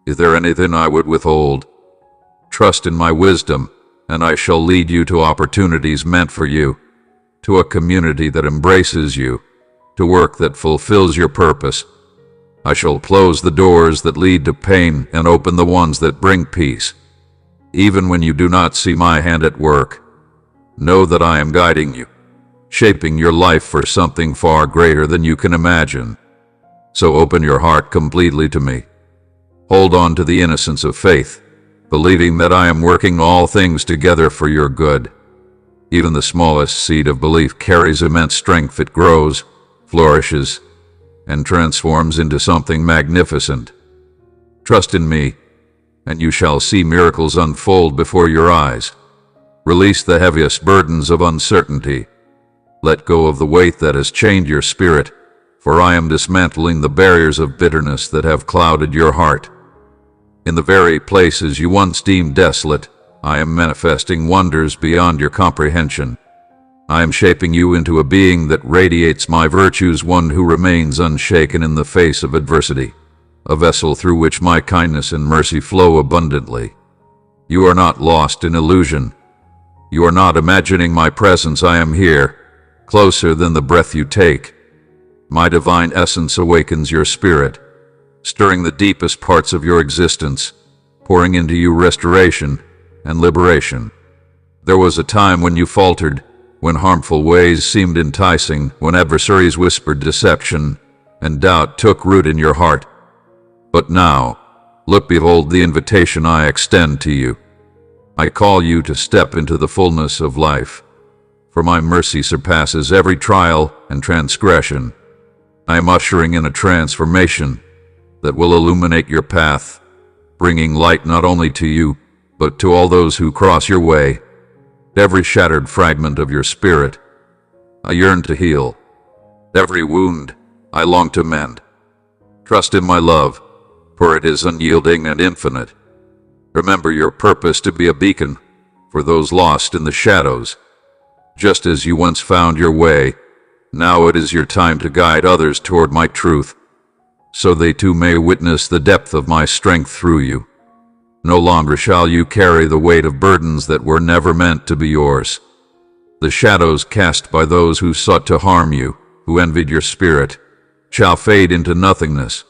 is there anything I would withhold? Trust in my wisdom, and I shall lead you to opportunities meant for you, to a community that embraces you, to work that fulfills your purpose. I shall close the doors that lead to pain and open the ones that bring peace. Even when you do not see my hand at work, know that I am guiding you, shaping your life for something far greater than you can imagine. So open your heart completely to me. Hold on to the innocence of faith, believing that I am working all things together for your good. Even the smallest seed of belief carries immense strength. It grows, flourishes, and transforms into something magnificent. Trust in me, and you shall see miracles unfold before your eyes. Release the heaviest burdens of uncertainty. Let go of the weight that has chained your spirit, for I am dismantling the barriers of bitterness that have clouded your heart. In the very places you once deemed desolate, I am manifesting wonders beyond your comprehension. I am shaping you into a being that radiates my virtues, one who remains unshaken in the face of adversity, a vessel through which my kindness and mercy flow abundantly. You are not lost in illusion. You are not imagining my presence. I am here, closer than the breath you take. My divine essence awakens your spirit, stirring the deepest parts of your existence, pouring into you restoration and liberation. There was a time when you faltered, when harmful ways seemed enticing, when adversaries whispered deception, and doubt took root in your heart. But now, look, behold the invitation I extend to you. I call you to step into the fullness of life, for my mercy surpasses every trial and transgression. I am ushering in a transformation that will illuminate your path, bringing light not only to you, but to all those who cross your way. Every shattered fragment of your spirit, I yearn to heal. Every wound, I long to mend. Trust in my love, for it is unyielding and infinite. Remember your purpose to be a beacon for those lost in the shadows. Just as you once found your way, now it is your time to guide others toward my truth, so they too may witness the depth of my strength through you. No longer shall you carry the weight of burdens that were never meant to be yours. The shadows cast by those who sought to harm you, who envied your spirit, shall fade into nothingness.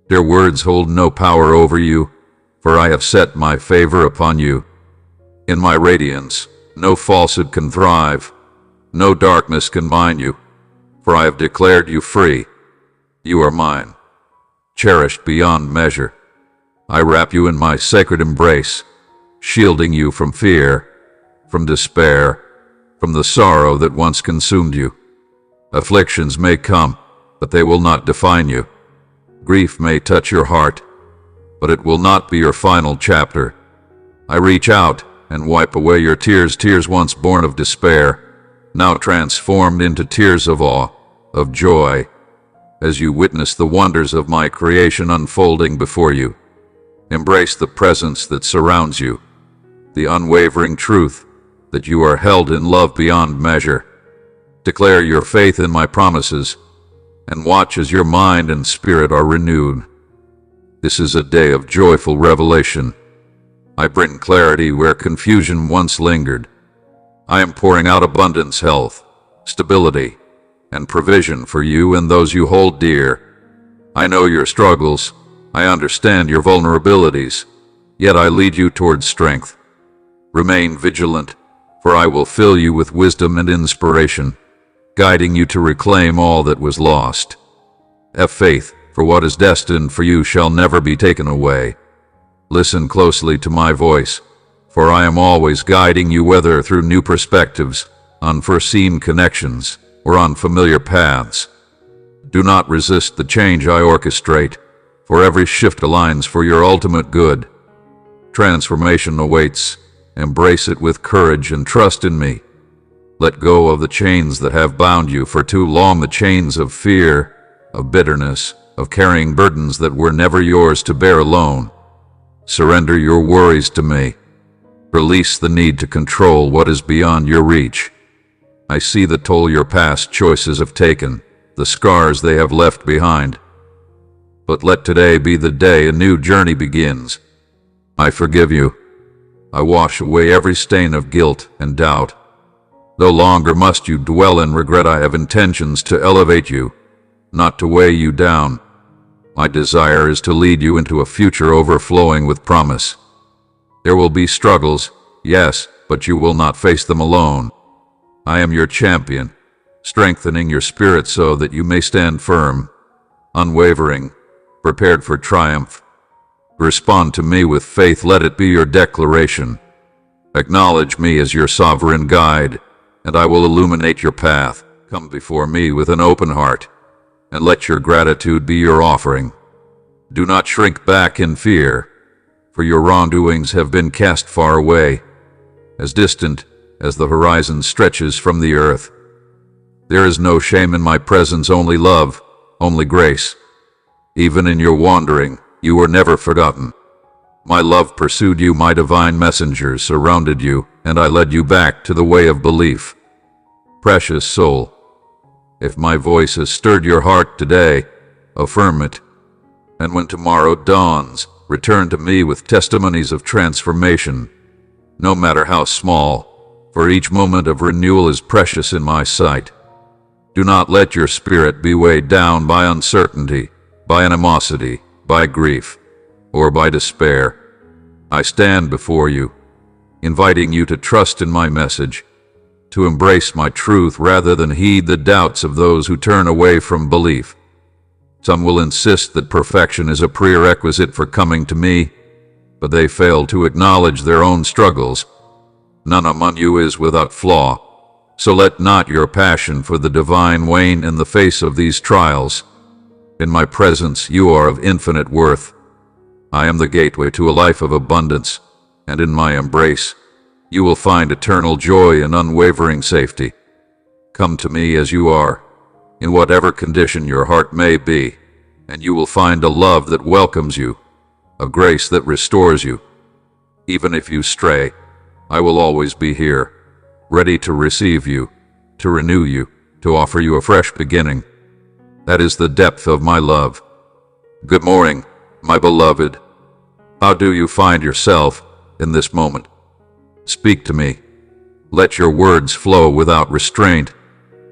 Their words hold no power over you, for I have set my favor upon you. In my radiance, no falsehood can thrive, no darkness can bind you, for I have declared you free. You are mine, cherished beyond measure. I wrap you in my sacred embrace, shielding you from fear, from despair, from the sorrow that once consumed you. Afflictions may come, but they will not define you. Grief may touch your heart, but it will not be your final chapter. I reach out and wipe away your tears, tears once born of despair, now transformed into tears of awe, of joy, as you witness the wonders of my creation unfolding before you. Embrace the presence that surrounds you, the unwavering truth that you are held in love beyond measure. Declare your faith in my promises, and watch as your mind and spirit are renewed. This is a day of joyful revelation. I bring clarity where confusion once lingered. I am pouring out abundance, health, stability, and provision for you and those you hold dear. I know your struggles. I understand your vulnerabilities, yet I lead you towards strength. Remain vigilant, for I will fill you with wisdom and inspiration, guiding you to reclaim all that was lost. Have faith, for what is destined for you shall never be taken away. Listen closely to my voice, for I am always guiding you, whether through new perspectives, unforeseen connections, or unfamiliar paths. Do not resist the change I orchestrate, for every shift aligns for your ultimate good. Transformation awaits. Embrace it with courage and trust in me. Let go of the chains that have bound you for too long, the chains of fear, of bitterness, of carrying burdens that were never yours to bear alone. Surrender your worries to me. Release the need to control what is beyond your reach. I see the toll your past choices have taken, the scars they have left behind. But let today be the day a new journey begins. I forgive you. I wash away every stain of guilt and doubt. No longer must you dwell in regret. I have intentions to elevate you, not to weigh you down. My desire is to lead you into a future overflowing with promise. There will be struggles, yes, but you will not face them alone. I am your champion, strengthening your spirit so that you may stand firm, unwavering, prepared for triumph. Respond to me with faith, let it be your declaration. Acknowledge me as your sovereign guide, and I will illuminate your path. Come before me with an open heart, and let your gratitude be your offering. Do not shrink back in fear, for your wrongdoings have been cast far away, as distant as the horizon stretches from the earth. There is no shame in my presence, only love, only grace. Even in your wandering, you were never forgotten. My love pursued you, my divine messengers surrounded you, and I led you back to the way of belief. Precious soul, if my voice has stirred your heart today, affirm it. And when tomorrow dawns, return to me with testimonies of transformation, no matter how small, for each moment of renewal is precious in my sight. Do not let your spirit be weighed down by uncertainty, by animosity, by grief, or by despair. I stand before you, inviting you to trust in my message, to embrace my truth rather than heed the doubts of those who turn away from belief. Some will insist that perfection is a prerequisite for coming to me, but they fail to acknowledge their own struggles. None among you is without flaw, so let not your passion for the divine wane in the face of these trials. In my presence you are of infinite worth. I am the gateway to a life of abundance, and in my embrace you will find eternal joy and unwavering safety. Come to me as you are, in whatever condition your heart may be, and you will find a love that welcomes you, a grace that restores you. Even if you stray, I will always be here, ready to receive you, to renew you, to offer you a fresh beginning. That is the depth of my love. Good morning, my beloved. How do you find yourself in this moment? Speak to me. Let your words flow without restraint,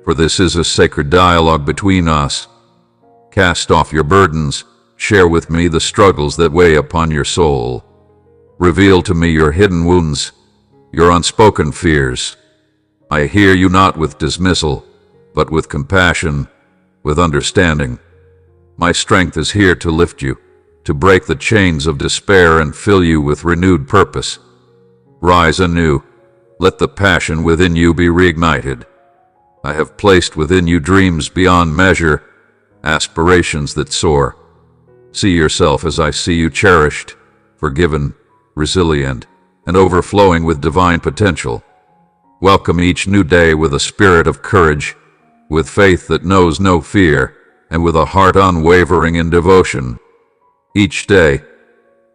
for this is a sacred dialogue between us. Cast off your burdens, share with me the struggles that weigh upon your soul. Reveal to me your hidden wounds, your unspoken fears. I hear you not with dismissal, but with compassion, with understanding. My strength is here to lift you, to break the chains of despair and fill you with renewed purpose. Rise anew. Let the passion within you be reignited. I have placed within you dreams beyond measure, aspirations that soar. See yourself as I see you, cherished, forgiven, resilient, and overflowing with divine potential. Welcome each new day with a spirit of courage, with faith that knows no fear, and with a heart unwavering in devotion. Each day,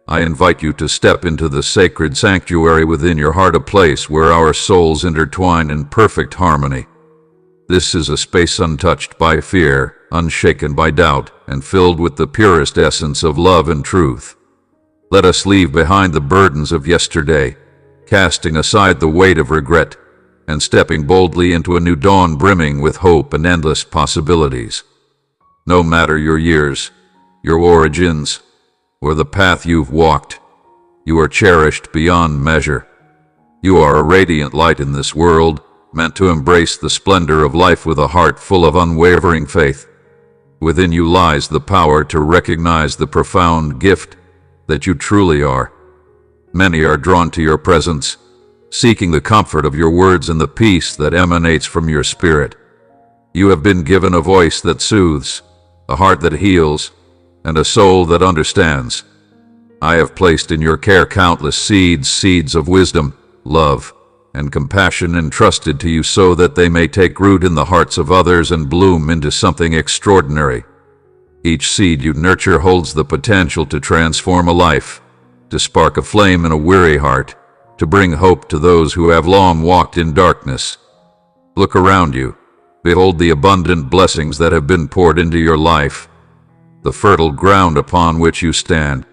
I invite you to step into the sacred sanctuary within your heart, a place where our souls intertwine in perfect harmony. This is a space untouched by fear, unshaken by doubt, and filled with the purest essence of love and truth. Let us leave behind the burdens of yesterday, casting aside the weight of regret, and stepping boldly into a new dawn brimming with hope and endless possibilities. No matter your years, your origins, or the path you've walked, you are cherished beyond measure. You are a radiant light in this world, meant to embrace the splendor of life with a heart full of unwavering faith. Within you lies the power to recognize the profound gift that you truly are. Many are drawn to your presence, seeking the comfort of your words and the peace that emanates from your spirit. You have been given a voice that soothes, a heart that heals, and a soul that understands. I have placed in your care countless seeds of wisdom, love, and compassion entrusted to you so that they may take root in the hearts of others and bloom into something extraordinary. Each seed you nurture holds the potential to transform a life, to spark a flame in a weary heart, to bring hope to those who have long walked in darkness. Look around you. Behold the abundant blessings that have been poured into your life, the fertile ground upon which you stand.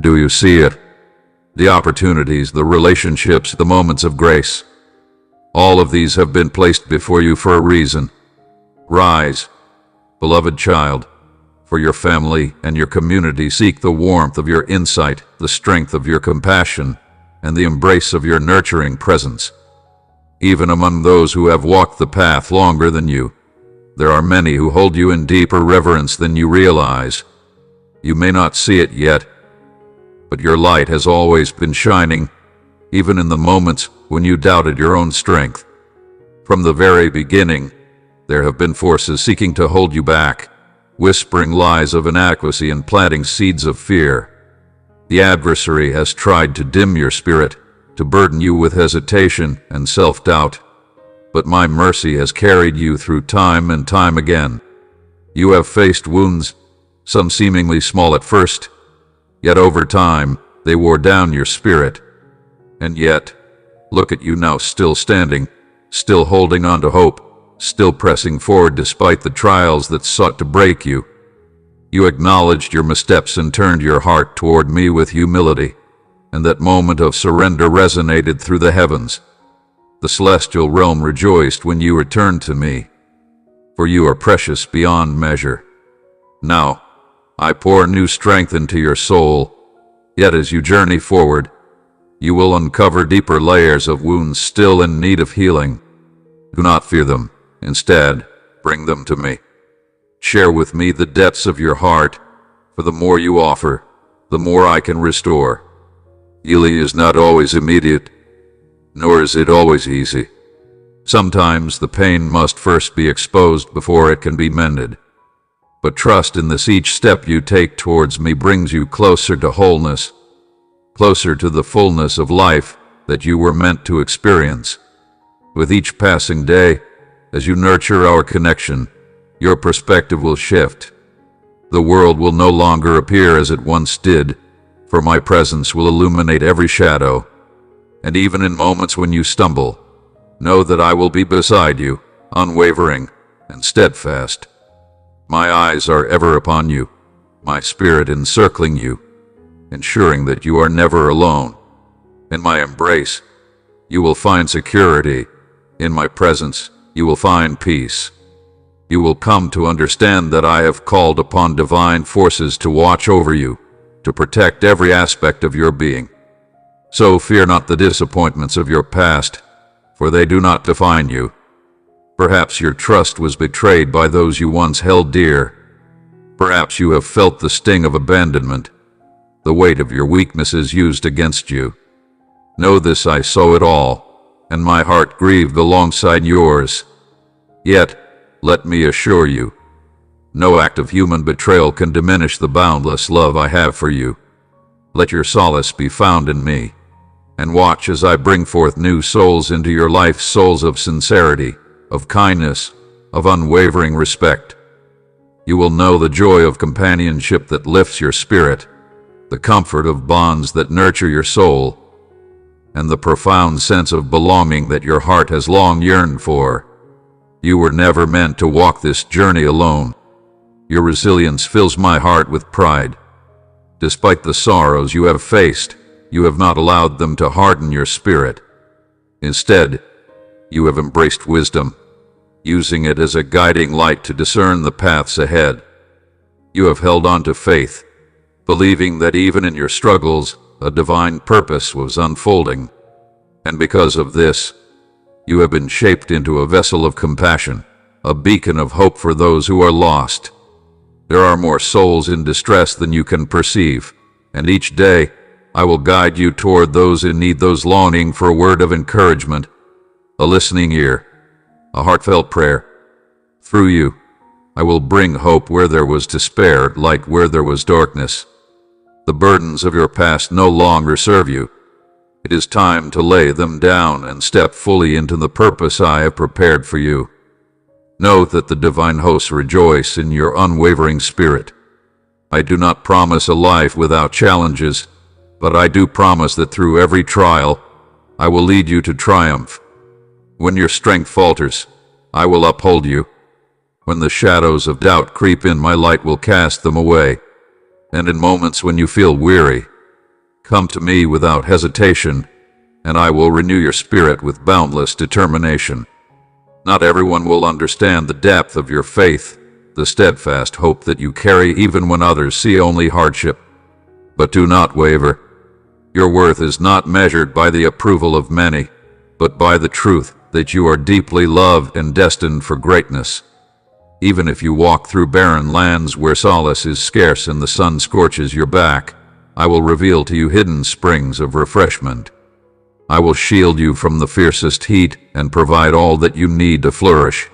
Do you see it? The opportunities, the relationships, the moments of grace. All of these have been placed before you for a reason. Rise, beloved child. For your family and your community, seek the warmth of your insight, the strength of your compassion, and the embrace of your nurturing presence. Even among those who have walked the path longer than you, there are many who hold you in deeper reverence than you realize. You may not see it yet, but your light has always been shining, even in the moments when you doubted your own strength. From the very beginning, there have been forces seeking to hold you back, whispering lies of inadequacy and planting seeds of fear. The adversary has tried to dim your spirit, to burden you with hesitation and self-doubt. But my mercy has carried you through time and time again. You have faced wounds, some seemingly small at first, yet over time they wore down your spirit. And yet, look at you now, still standing, still holding on to hope, still pressing forward despite the trials that sought to break you. You acknowledged your missteps and turned your heart toward me with humility, and that moment of surrender resonated through the heavens. The celestial realm rejoiced when you returned to me, for you are precious beyond measure. Now, I pour new strength into your soul, yet as you journey forward, you will uncover deeper layers of wounds still in need of healing. Do not fear them. Instead, bring them to me. Share with me the depths of your heart, for the more you offer, the more I can restore. Healing is not always immediate, nor is it always easy. Sometimes the pain must first be exposed before it can be mended. But trust in this, each step you take towards me brings you closer to wholeness, closer to the fullness of life that you were meant to experience. With each passing day, as you nurture our connection, your perspective will shift. The world will no longer appear as it once did, for my presence will illuminate every shadow. And even in moments when you stumble, know that I will be beside you, unwavering and steadfast. My eyes are ever upon you, my spirit encircling you, ensuring that you are never alone. In my embrace, you will find security. In my presence, you will find peace. You will come to understand that I have called upon divine forces to watch over you, to protect every aspect of your being. So fear not the disappointments of your past, for they do not define you. Perhaps your trust was betrayed by those you once held dear. Perhaps you have felt the sting of abandonment, the weight of your weaknesses used against you. Know this, I saw it all, and my heart grieved alongside yours. Yet, let me assure you, no act of human betrayal can diminish the boundless love I have for you. Let your solace be found in me, and watch as I bring forth new souls into your life, souls of sincerity, of kindness, of unwavering respect. You will know the joy of companionship that lifts your spirit, the comfort of bonds that nurture your soul, and the profound sense of belonging that your heart has long yearned for. You were never meant to walk this journey alone. Your resilience fills my heart with pride. Despite the sorrows you have faced, you have not allowed them to harden your spirit. Instead, you have embraced wisdom, using it as a guiding light to discern the paths ahead. You have held on to faith, believing that even in your struggles, a divine purpose was unfolding. And because of this, you have been shaped into a vessel of compassion, a beacon of hope for those who are lost. There are more souls in distress than you can perceive, and each day I will guide you toward those in need, those longing for a word of encouragement, a listening ear, a heartfelt prayer. Through you, I will bring hope where there was despair, light where there was darkness. The burdens of your past no longer serve you. It is time to lay them down and step fully into the purpose I have prepared for you. Know that the divine hosts rejoice in your unwavering spirit. I do not promise a life without challenges, but I do promise that through every trial, I will lead you to triumph. When your strength falters, I will uphold you. When the shadows of doubt creep in, my light will cast them away. And in moments when you feel weary, come to me without hesitation, and I will renew your spirit with boundless determination. Not everyone will understand the depth of your faith, the steadfast hope that you carry even when others see only hardship. But do not waver. Your worth is not measured by the approval of many, but by the truth that you are deeply loved and destined for greatness. Even if you walk through barren lands where solace is scarce and the sun scorches your back, I will reveal to you hidden springs of refreshment. I will shield you from the fiercest heat and provide all that you need to flourish.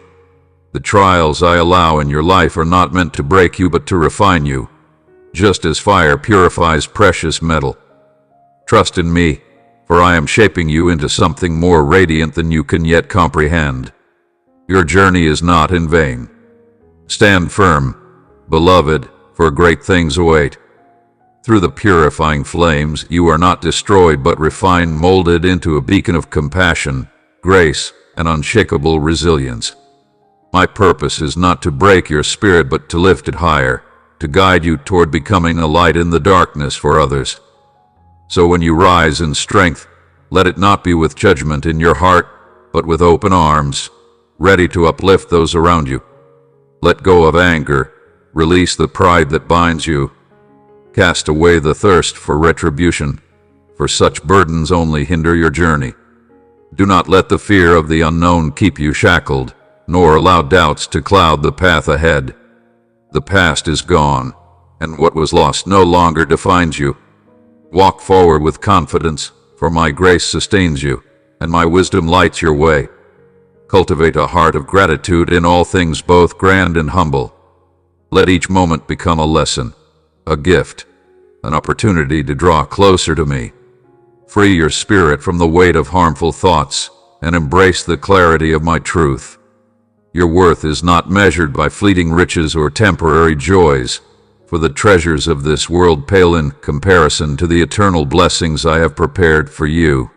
The trials I allow in your life are not meant to break you but to refine you, just as fire purifies precious metal. Trust in me, for I am shaping you into something more radiant than you can yet comprehend. Your journey is not in vain. Stand firm, beloved, for great things await. Through the purifying flames, you are not destroyed but refined, molded into a beacon of compassion, grace, and unshakable resilience. My purpose is not to break your spirit but to lift it higher, to guide you toward becoming a light in the darkness for others. So when you rise in strength, let it not be with judgment in your heart, but with open arms, ready to uplift those around you. Let go of anger, release the pride that binds you. Cast away the thirst for retribution, for such burdens only hinder your journey. Do not let the fear of the unknown keep you shackled, nor allow doubts to cloud the path ahead. The past is gone, and what was lost no longer defines you. Walk forward with confidence, for my grace sustains you, and my wisdom lights your way. Cultivate a heart of gratitude in all things, both grand and humble. Let each moment become a lesson, a gift, an opportunity to draw closer to me. Free your spirit from the weight of harmful thoughts and embrace the clarity of my truth. Your worth is not measured by fleeting riches or temporary joys, for the treasures of this world pale in comparison to the eternal blessings I have prepared for you.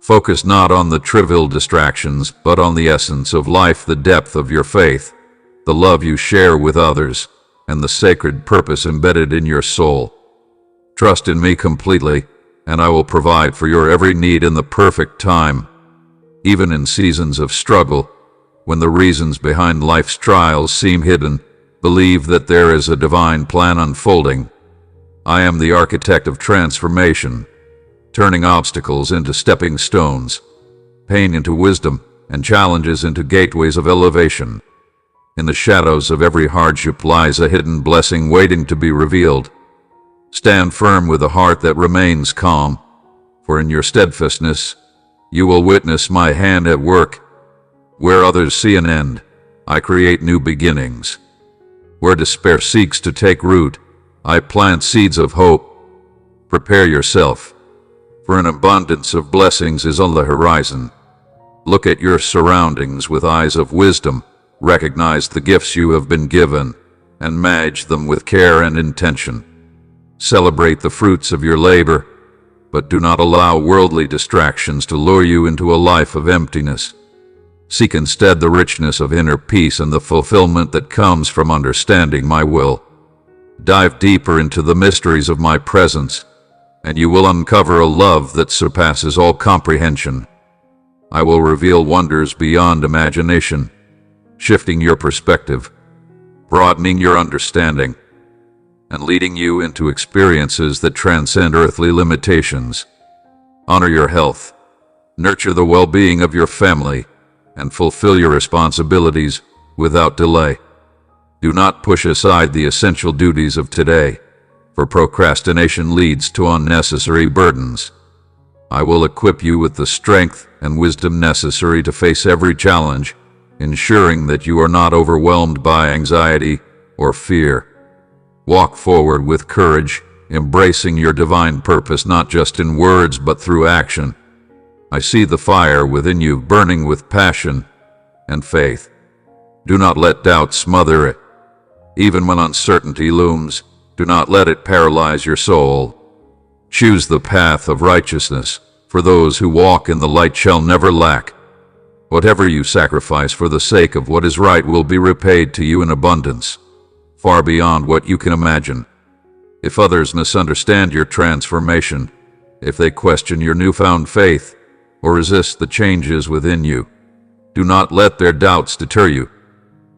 Focus not on the trivial distractions, but on the essence of life, the depth of your faith, the love you share with others, and the sacred purpose embedded in your soul. Trust in me completely, and I will provide for your every need in the perfect time. Even in seasons of struggle, when the reasons behind life's trials seem hidden, believe that there is a divine plan unfolding. I am the architect of transformation, turning obstacles into stepping stones, pain into wisdom, and challenges into gateways of elevation. In the shadows of every hardship lies a hidden blessing waiting to be revealed. Stand firm with a heart that remains calm, For in your steadfastness, you will witness my hand at work. Where others see an end, I create new beginnings. Where despair seeks to take root, I plant seeds of hope. Prepare yourself, for an abundance of blessings is on the horizon. Look at your surroundings with eyes of wisdom, recognize the gifts you have been given, and manage them with care and intention. Celebrate the fruits of your labor, but do not allow worldly distractions to lure you into a life of emptiness. Seek instead the richness of inner peace and the fulfillment that comes from understanding my will. Dive deeper into the mysteries of my presence, and you will uncover a love that surpasses all comprehension. I will reveal wonders beyond imagination, shifting your perspective, broadening your understanding, and leading you into experiences that transcend earthly limitations. Honor your health, nurture the well-being of your family, and fulfill your responsibilities without delay. Do not push aside the essential duties of today, for procrastination leads to unnecessary burdens. I will equip you with the strength and wisdom necessary to face every challenge, ensuring that you are not overwhelmed by anxiety or fear. Walk forward with courage, embracing your divine purpose not just in words but through action. I see the fire within you burning with passion and faith. Do not let doubt smother it. Even when uncertainty looms, do not let it paralyze your soul. Choose the path of righteousness, for those who walk in the light shall never lack. Whatever you sacrifice for the sake of what is right will be repaid to you in abundance, far beyond what you can imagine. If others misunderstand your transformation, if they question your newfound faith, or resist the changes within you, do not let their doubts deter you.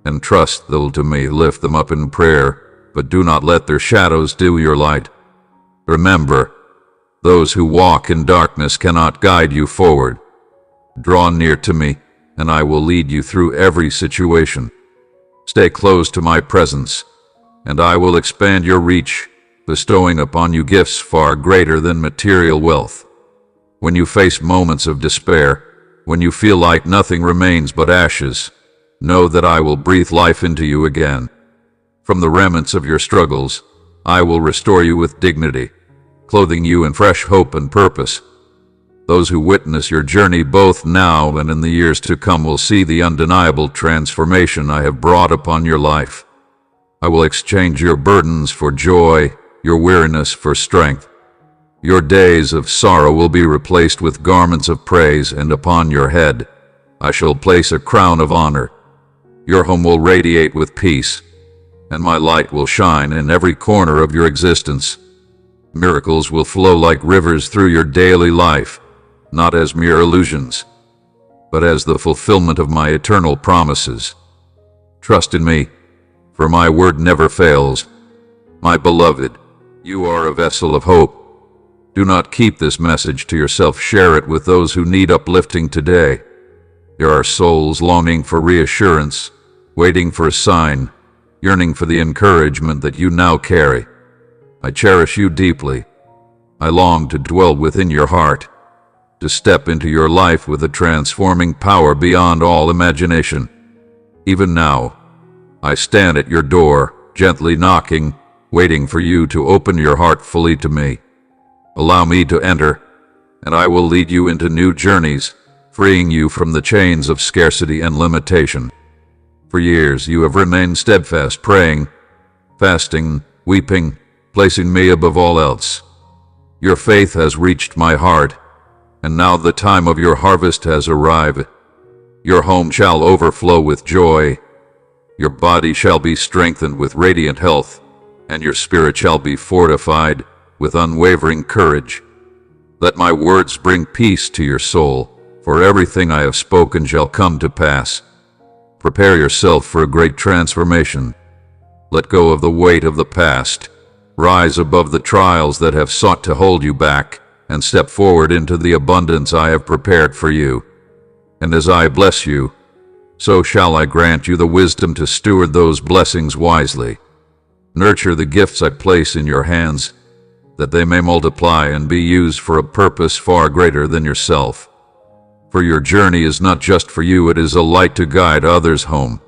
Entrust them to me, lift them up in prayer, but do not let their shadows dim your light. Remember, those who walk in darkness cannot guide you forward. Draw near to me, and I will lead you through every situation. Stay close to my presence, and I will expand your reach, bestowing upon you gifts far greater than material wealth. When you face moments of despair, when you feel like nothing remains but ashes, know that I will breathe life into you again. From the remnants of your struggles, I will restore you with dignity, clothing you in fresh hope and purpose. Those who witness your journey both now and in the years to come will see the undeniable transformation I have brought upon your life. I will exchange your burdens for joy, your weariness for strength. Your days of sorrow will be replaced with garments of praise, and upon your head I shall place a crown of honor. Your home will radiate with peace, and my light will shine in every corner of your existence. Miracles will flow like rivers through your daily life, not as mere illusions, but as the fulfillment of my eternal promises. Trust in me, for my word never fails. My beloved, you are a vessel of hope. Do not keep this message to yourself. Share it with those who need uplifting today. There are souls longing for reassurance, waiting for a sign, yearning for the encouragement that you now carry. I cherish you deeply. I long to dwell within your heart, to step into your life with a transforming power beyond all imagination. Even now, I stand at your door, gently knocking, waiting for you to open your heart fully to me. Allow me to enter, and I will lead you into new journeys, freeing you from the chains of scarcity and limitation. For years you have remained steadfast, praying, fasting, weeping, placing me above all else. Your faith has reached my heart, and now the time of your harvest has arrived. Your home shall overflow with joy, your body shall be strengthened with radiant health, and your spirit shall be fortified with unwavering courage. Let my words bring peace to your soul, for everything I have spoken shall come to pass. Prepare yourself for a great transformation. Let go of the weight of the past. Rise above the trials that have sought to hold you back, and step forward into the abundance I have prepared for you. And as I bless you, so shall I grant you the wisdom to steward those blessings wisely. Nurture the gifts I place in your hands, that they may multiply and be used for a purpose far greater than yourself. For your journey is not just for you, it is a light to guide others home.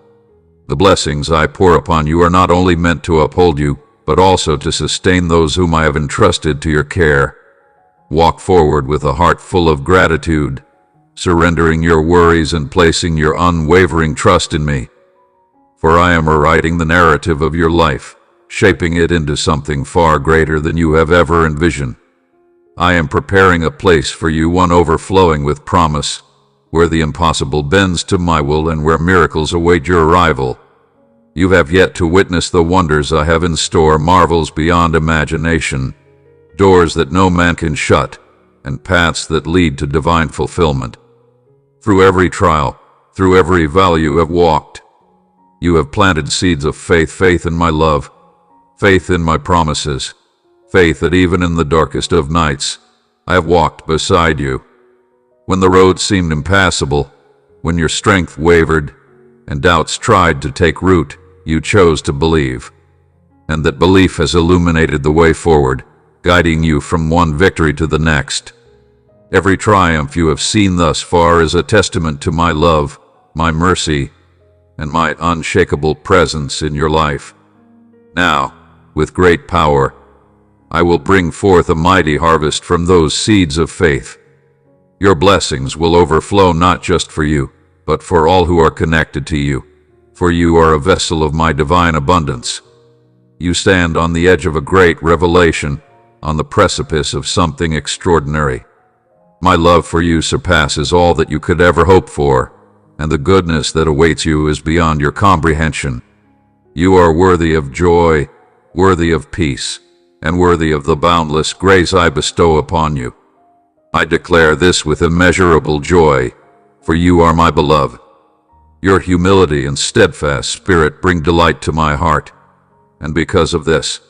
The blessings I pour upon you are not only meant to uphold you, but also to sustain those whom I have entrusted to your care. Walk forward with a heart full of gratitude, surrendering your worries and placing your unwavering trust in me. For I am rewriting the narrative of your life, shaping it into something far greater than you have ever envisioned. I am preparing a place for you, one overflowing with promise, where the impossible bends to my will and where miracles await your arrival. You have yet to witness the wonders I have in store, marvels beyond imagination, doors that no man can shut, and paths that lead to divine fulfillment. Through every trial, through every valley you have walked, you have planted seeds of faith, faith in my love, faith in my promises, faith that even in the darkest of nights, I have walked beside you. When the road seemed impassable, when your strength wavered, and doubts tried to take root, you chose to believe. And that belief has illuminated the way forward, guiding you from one victory to the next. Every triumph you have seen thus far is a testament to my love, my mercy, and my unshakable presence in your life. Now, with great power, I will bring forth a mighty harvest from those seeds of faith. Your blessings will overflow not just for you, but for all who are connected to you, for you are a vessel of my divine abundance. You stand on the edge of a great revelation, on the precipice of something extraordinary. My love for you surpasses all that you could ever hope for, and the goodness that awaits you is beyond your comprehension. You are worthy of joy, worthy of peace, and worthy of the boundless grace I bestow upon you. I declare this with immeasurable joy, for you are my beloved. Your humility and steadfast spirit bring delight to my heart, and because of this,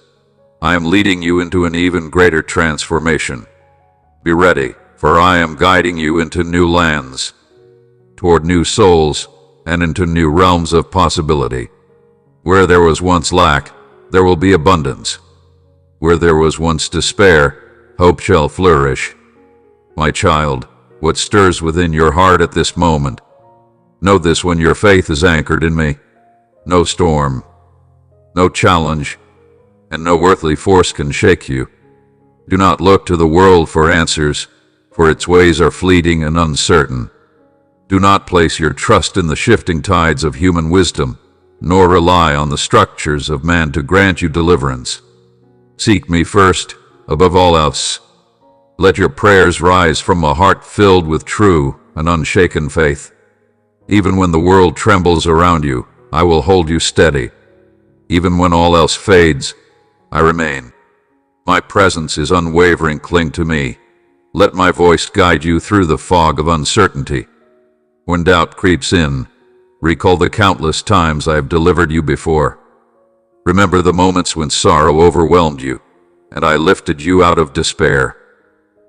I am leading you into an even greater transformation. Be ready, for I am guiding you into new lands, toward new souls, and into new realms of possibility. Where there was once lack, there will be abundance. Where there was once despair, hope shall flourish. My child, what stirs within your heart at this moment? Know this: when your faith is anchored in me, no storm, no challenge, and no earthly force can shake you. Do not look to the world for answers, for its ways are fleeting and uncertain. Do not place your trust in the shifting tides of human wisdom, nor rely on the structures of man to grant you deliverance. Seek me first, above all else. Let your prayers rise from a heart filled with true and unshaken faith. Even when the world trembles around you, I will hold you steady. Even when all else fades, I remain. My presence is unwavering. Cling to me. Let my voice guide you through the fog of uncertainty. When doubt creeps in, recall the countless times I have delivered you before. Remember the moments when sorrow overwhelmed you, and I lifted you out of despair.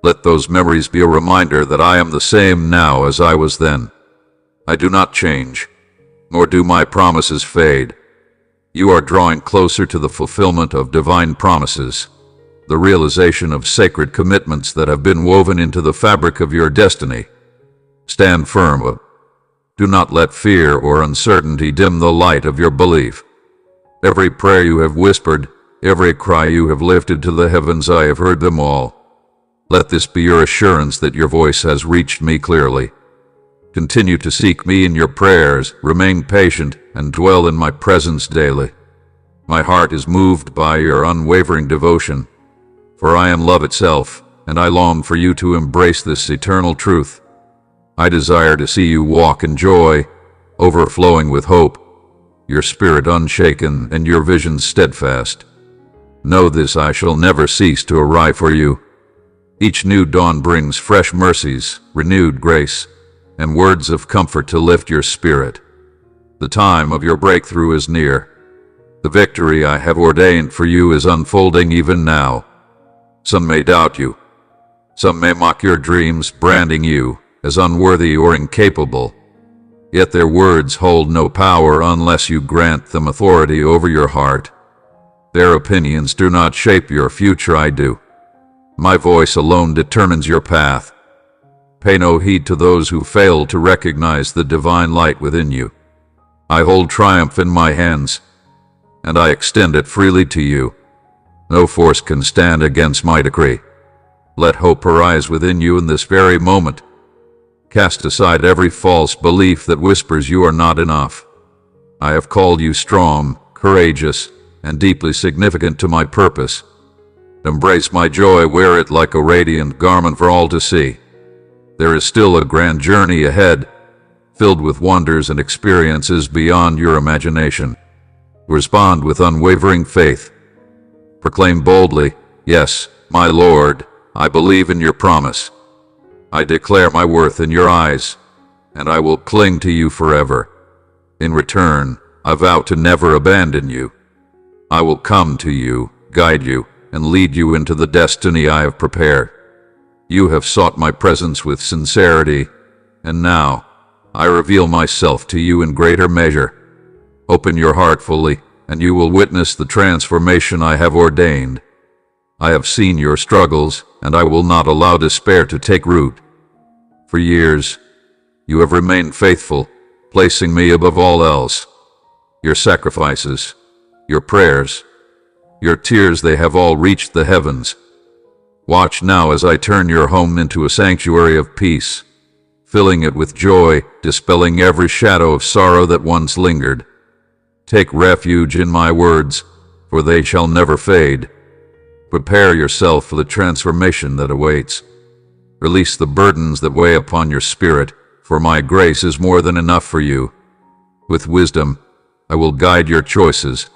Let those memories be a reminder that I am the same now as I was then. I do not change, nor do my promises fade. You are drawing closer to the fulfillment of divine promises, the realization of sacred commitments that have been woven into the fabric of your destiny. Stand firm. Do not let fear or uncertainty dim the light of your belief. Every prayer you have whispered, every cry you have lifted to the heavens, I have heard them all. Let this be your assurance that your voice has reached me clearly. Continue to seek me in your prayers, remain patient, and dwell in my presence daily. My heart is moved by your unwavering devotion, for I am love itself, and I long for you to embrace this eternal truth. I desire to see you walk in joy, overflowing with hope, your spirit unshaken and your vision steadfast. Know this: I shall never cease to arrive for you. Each new dawn brings fresh mercies, renewed grace, and words of comfort to lift your spirit. The time of your breakthrough is near. The victory I have ordained for you is unfolding even now. Some may doubt you. Some may mock your dreams, branding you as unworthy or incapable. Yet their words hold no power unless you grant them authority over your heart. Their opinions do not shape your future, I do. My voice alone determines your path. Pay no heed to those who fail to recognize the divine light within you. I hold triumph in my hands, and I extend it freely to you. No force can stand against my decree. Let hope arise within you in this very moment. Cast aside every false belief that whispers you are not enough. I have called you strong, courageous, and deeply significant to my purpose. Embrace my joy, wear it like a radiant garment for all to see. There is still a grand journey ahead, filled with wonders and experiences beyond your imagination. Respond with unwavering faith. Proclaim boldly, "Yes, my Lord, I believe in your promise. I declare my worth in your eyes, and I will cling to you forever. In return, I vow to never abandon you. I will come to you, guide you, and lead you into the destiny I have prepared. You have sought my presence with sincerity, and now I reveal myself to you in greater measure. Open your heart fully, and you will witness the transformation I have ordained. I have seen your struggles, and I will not allow despair to take root. For years, you have remained faithful, placing me above all else. Your sacrifices, your prayers, your tears, they have all reached the heavens. Watch now as I turn your home into a sanctuary of peace, filling it with joy, dispelling every shadow of sorrow that once lingered. Take refuge in my words, for they shall never fade. Prepare yourself for the transformation that awaits. Release the burdens that weigh upon your spirit, for my grace is more than enough for you. With wisdom, I will guide your choices,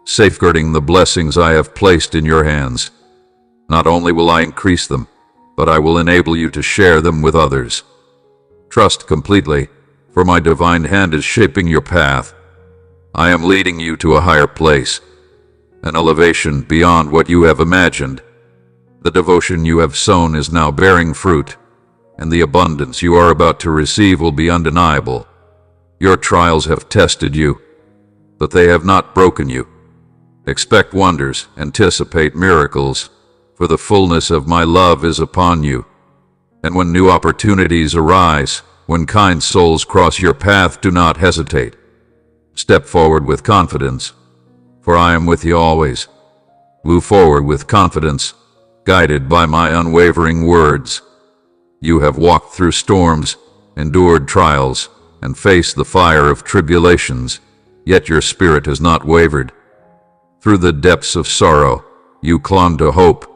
safeguarding the blessings I have placed in your hands. Not only will I increase them, but I will enable you to share them with others. Trust completely, for my divine hand is shaping your path. I am leading you to a higher place, an elevation beyond what you have imagined. The devotion you have sown is now bearing fruit, and the abundance you are about to receive will be undeniable. Your trials have tested you, but they have not broken you. Expect wonders, anticipate miracles, for the fullness of my love is upon you. And when new opportunities arise, when kind souls cross your path, do not hesitate. Step forward with confidence, for I am with you always. Move forward with confidence, guided by my unwavering words. You have walked through storms, endured trials, and faced the fire of tribulations, yet your spirit has not wavered. Through the depths of sorrow, you clung to hope,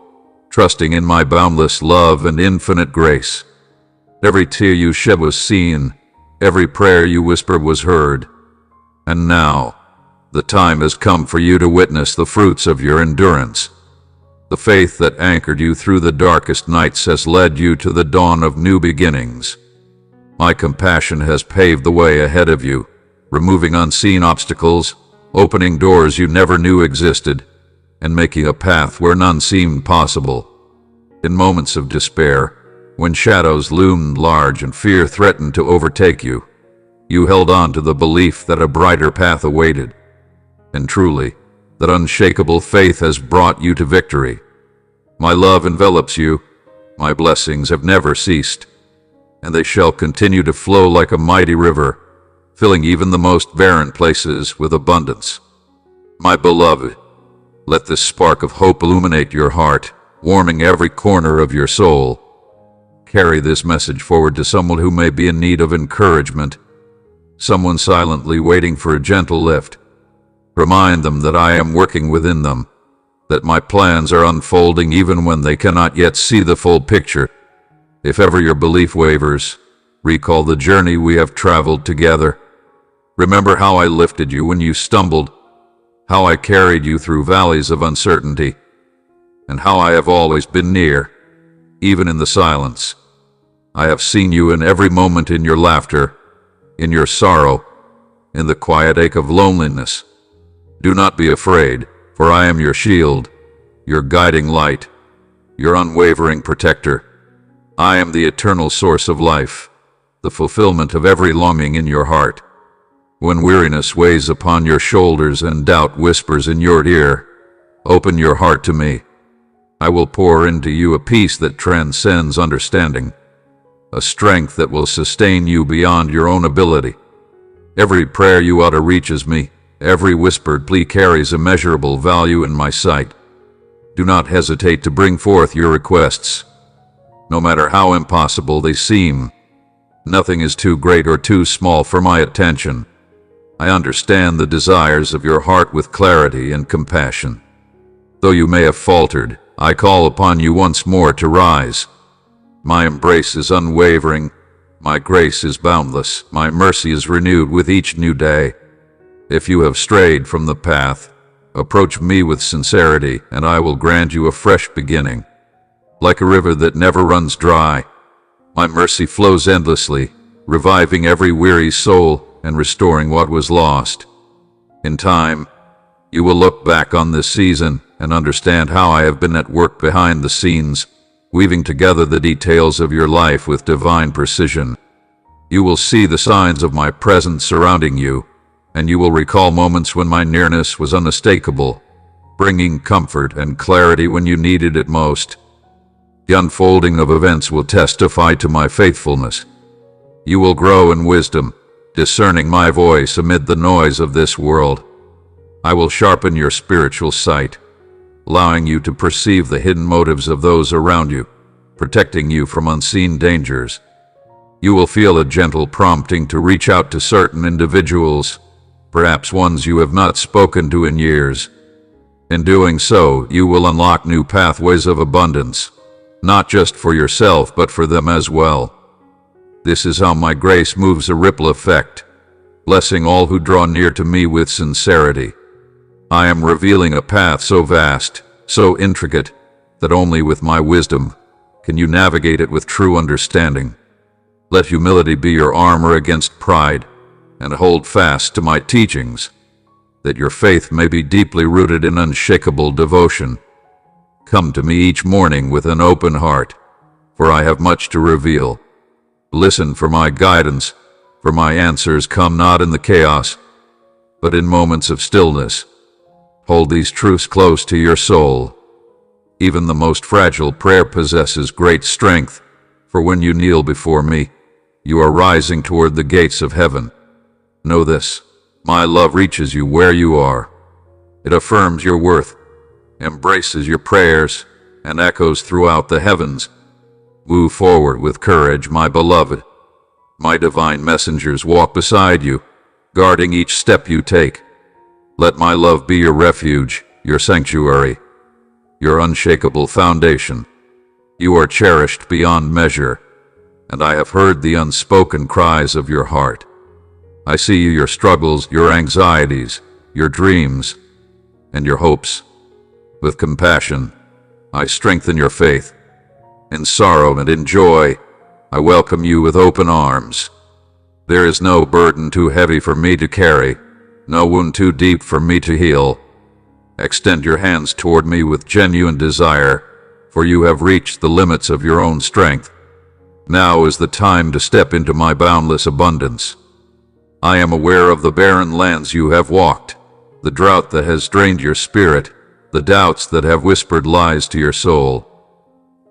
trusting in my boundless love and infinite grace. Every tear you shed was seen, every prayer you whispered was heard. And now, the time has come for you to witness the fruits of your endurance. The faith that anchored you through the darkest nights has led you to the dawn of new beginnings. My compassion has paved the way ahead of you, removing unseen obstacles, opening doors you never knew existed, and making a path where none seemed possible. In moments of despair, when shadows loomed large and fear threatened to overtake you, you held on to the belief that a brighter path awaited. And truly, that unshakable faith has brought you to victory. My love envelops you, my blessings have never ceased, and they shall continue to flow like a mighty river, filling even the most barren places with abundance. My beloved, let this spark of hope illuminate your heart, warming every corner of your soul. Carry this message forward to someone who may be in need of encouragement, someone silently waiting for a gentle lift. Remind them that I am working within them, that my plans are unfolding even when they cannot yet see the full picture. If ever your belief wavers, recall the journey we have traveled together. Remember how I lifted you when you stumbled, how I carried you through valleys of uncertainty, and how I have always been near, even in the silence. I have seen you in every moment, in your laughter, in your sorrow, in the quiet ache of loneliness. Do not be afraid, for I am your shield, your guiding light, your unwavering protector. I am the eternal source of life, the fulfillment of every longing in your heart. When weariness weighs upon your shoulders and doubt whispers in your ear, open your heart to me. I will pour into you a peace that transcends understanding, a strength that will sustain you beyond your own ability. Every prayer you utter reaches me. Every whispered plea carries immeasurable value in my sight. Do not hesitate to bring forth your requests, no matter how impossible they seem. Nothing is too great or too small for my attention. I understand the desires of your heart with clarity and compassion. Though you may have faltered, I call upon you once more to rise. My embrace is unwavering. My grace is boundless. My mercy is renewed with each new day. If you have strayed from the path, approach me with sincerity, and I will grant you a fresh beginning. Like a river that never runs dry, my mercy flows endlessly, reviving every weary soul and restoring what was lost. In time, you will look back on this season and understand how I have been at work behind the scenes, weaving together the details of your life with divine precision. You will see the signs of my presence surrounding you, and you will recall moments when my nearness was unmistakable, bringing comfort and clarity when you needed it most. The unfolding of events will testify to my faithfulness. You will grow in wisdom, discerning my voice amid the noise of this world. I will sharpen your spiritual sight, allowing you to perceive the hidden motives of those around you, protecting you from unseen dangers. You will feel a gentle prompting to reach out to certain individuals, perhaps ones you have not spoken to in years. In doing so, you will unlock new pathways of abundance, not just for yourself but for them as well. This is how my grace moves a ripple effect, blessing all who draw near to me with sincerity. I am revealing a path so vast, so intricate, that only with my wisdom can you navigate it with true understanding. Let humility be your armor against pride, and hold fast to my teachings, that your faith may be deeply rooted in unshakable devotion. Come to me each morning with an open heart, for I have much to reveal. Listen for my guidance, for my answers come not in the chaos, but in moments of stillness. Hold these truths close to your soul. Even the most fragile prayer possesses great strength, for when you kneel before me, you are rising toward the gates of heaven. Know this, my love reaches you where you are. It affirms your worth, embraces your prayers, and echoes throughout the heavens. Move forward with courage, my beloved. My divine messengers walk beside you, guarding each step you take. Let my love be your refuge, your sanctuary, your unshakable foundation. You are cherished beyond measure, and I have heard the unspoken cries of your heart. I see your struggles, your anxieties, your dreams, and your hopes. With compassion, I strengthen your faith. In sorrow and in joy, I welcome you with open arms. There is no burden too heavy for me to carry, no wound too deep for me to heal. Extend your hands toward me with genuine desire, for you have reached the limits of your own strength. Now is the time to step into my boundless abundance. I am aware of the barren lands you have walked, the drought that has drained your spirit, the doubts that have whispered lies to your soul.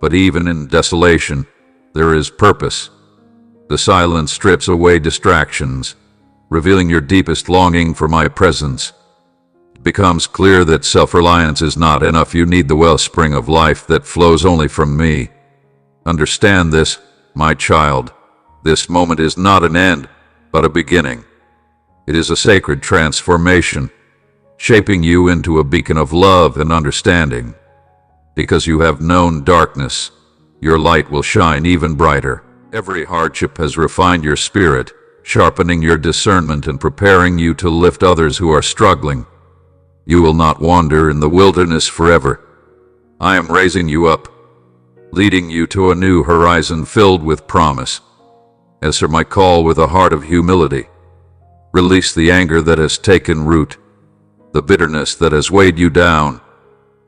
But even in desolation, there is purpose. The silence strips away distractions, revealing your deepest longing for my presence. It becomes clear that self-reliance is not enough. You need the wellspring of life that flows only from me. Understand this, my child. This moment is not an end, but a beginning. It is a sacred transformation, shaping you into a beacon of love and understanding. Because you have known darkness, your light will shine even brighter. Every hardship has refined your spirit, sharpening your discernment and preparing you to lift others who are struggling. You will not wander in the wilderness forever. I am raising you up, leading you to a new horizon filled with promise. Answer my call with a heart of humility. Release the anger that has taken root, the bitterness that has weighed you down.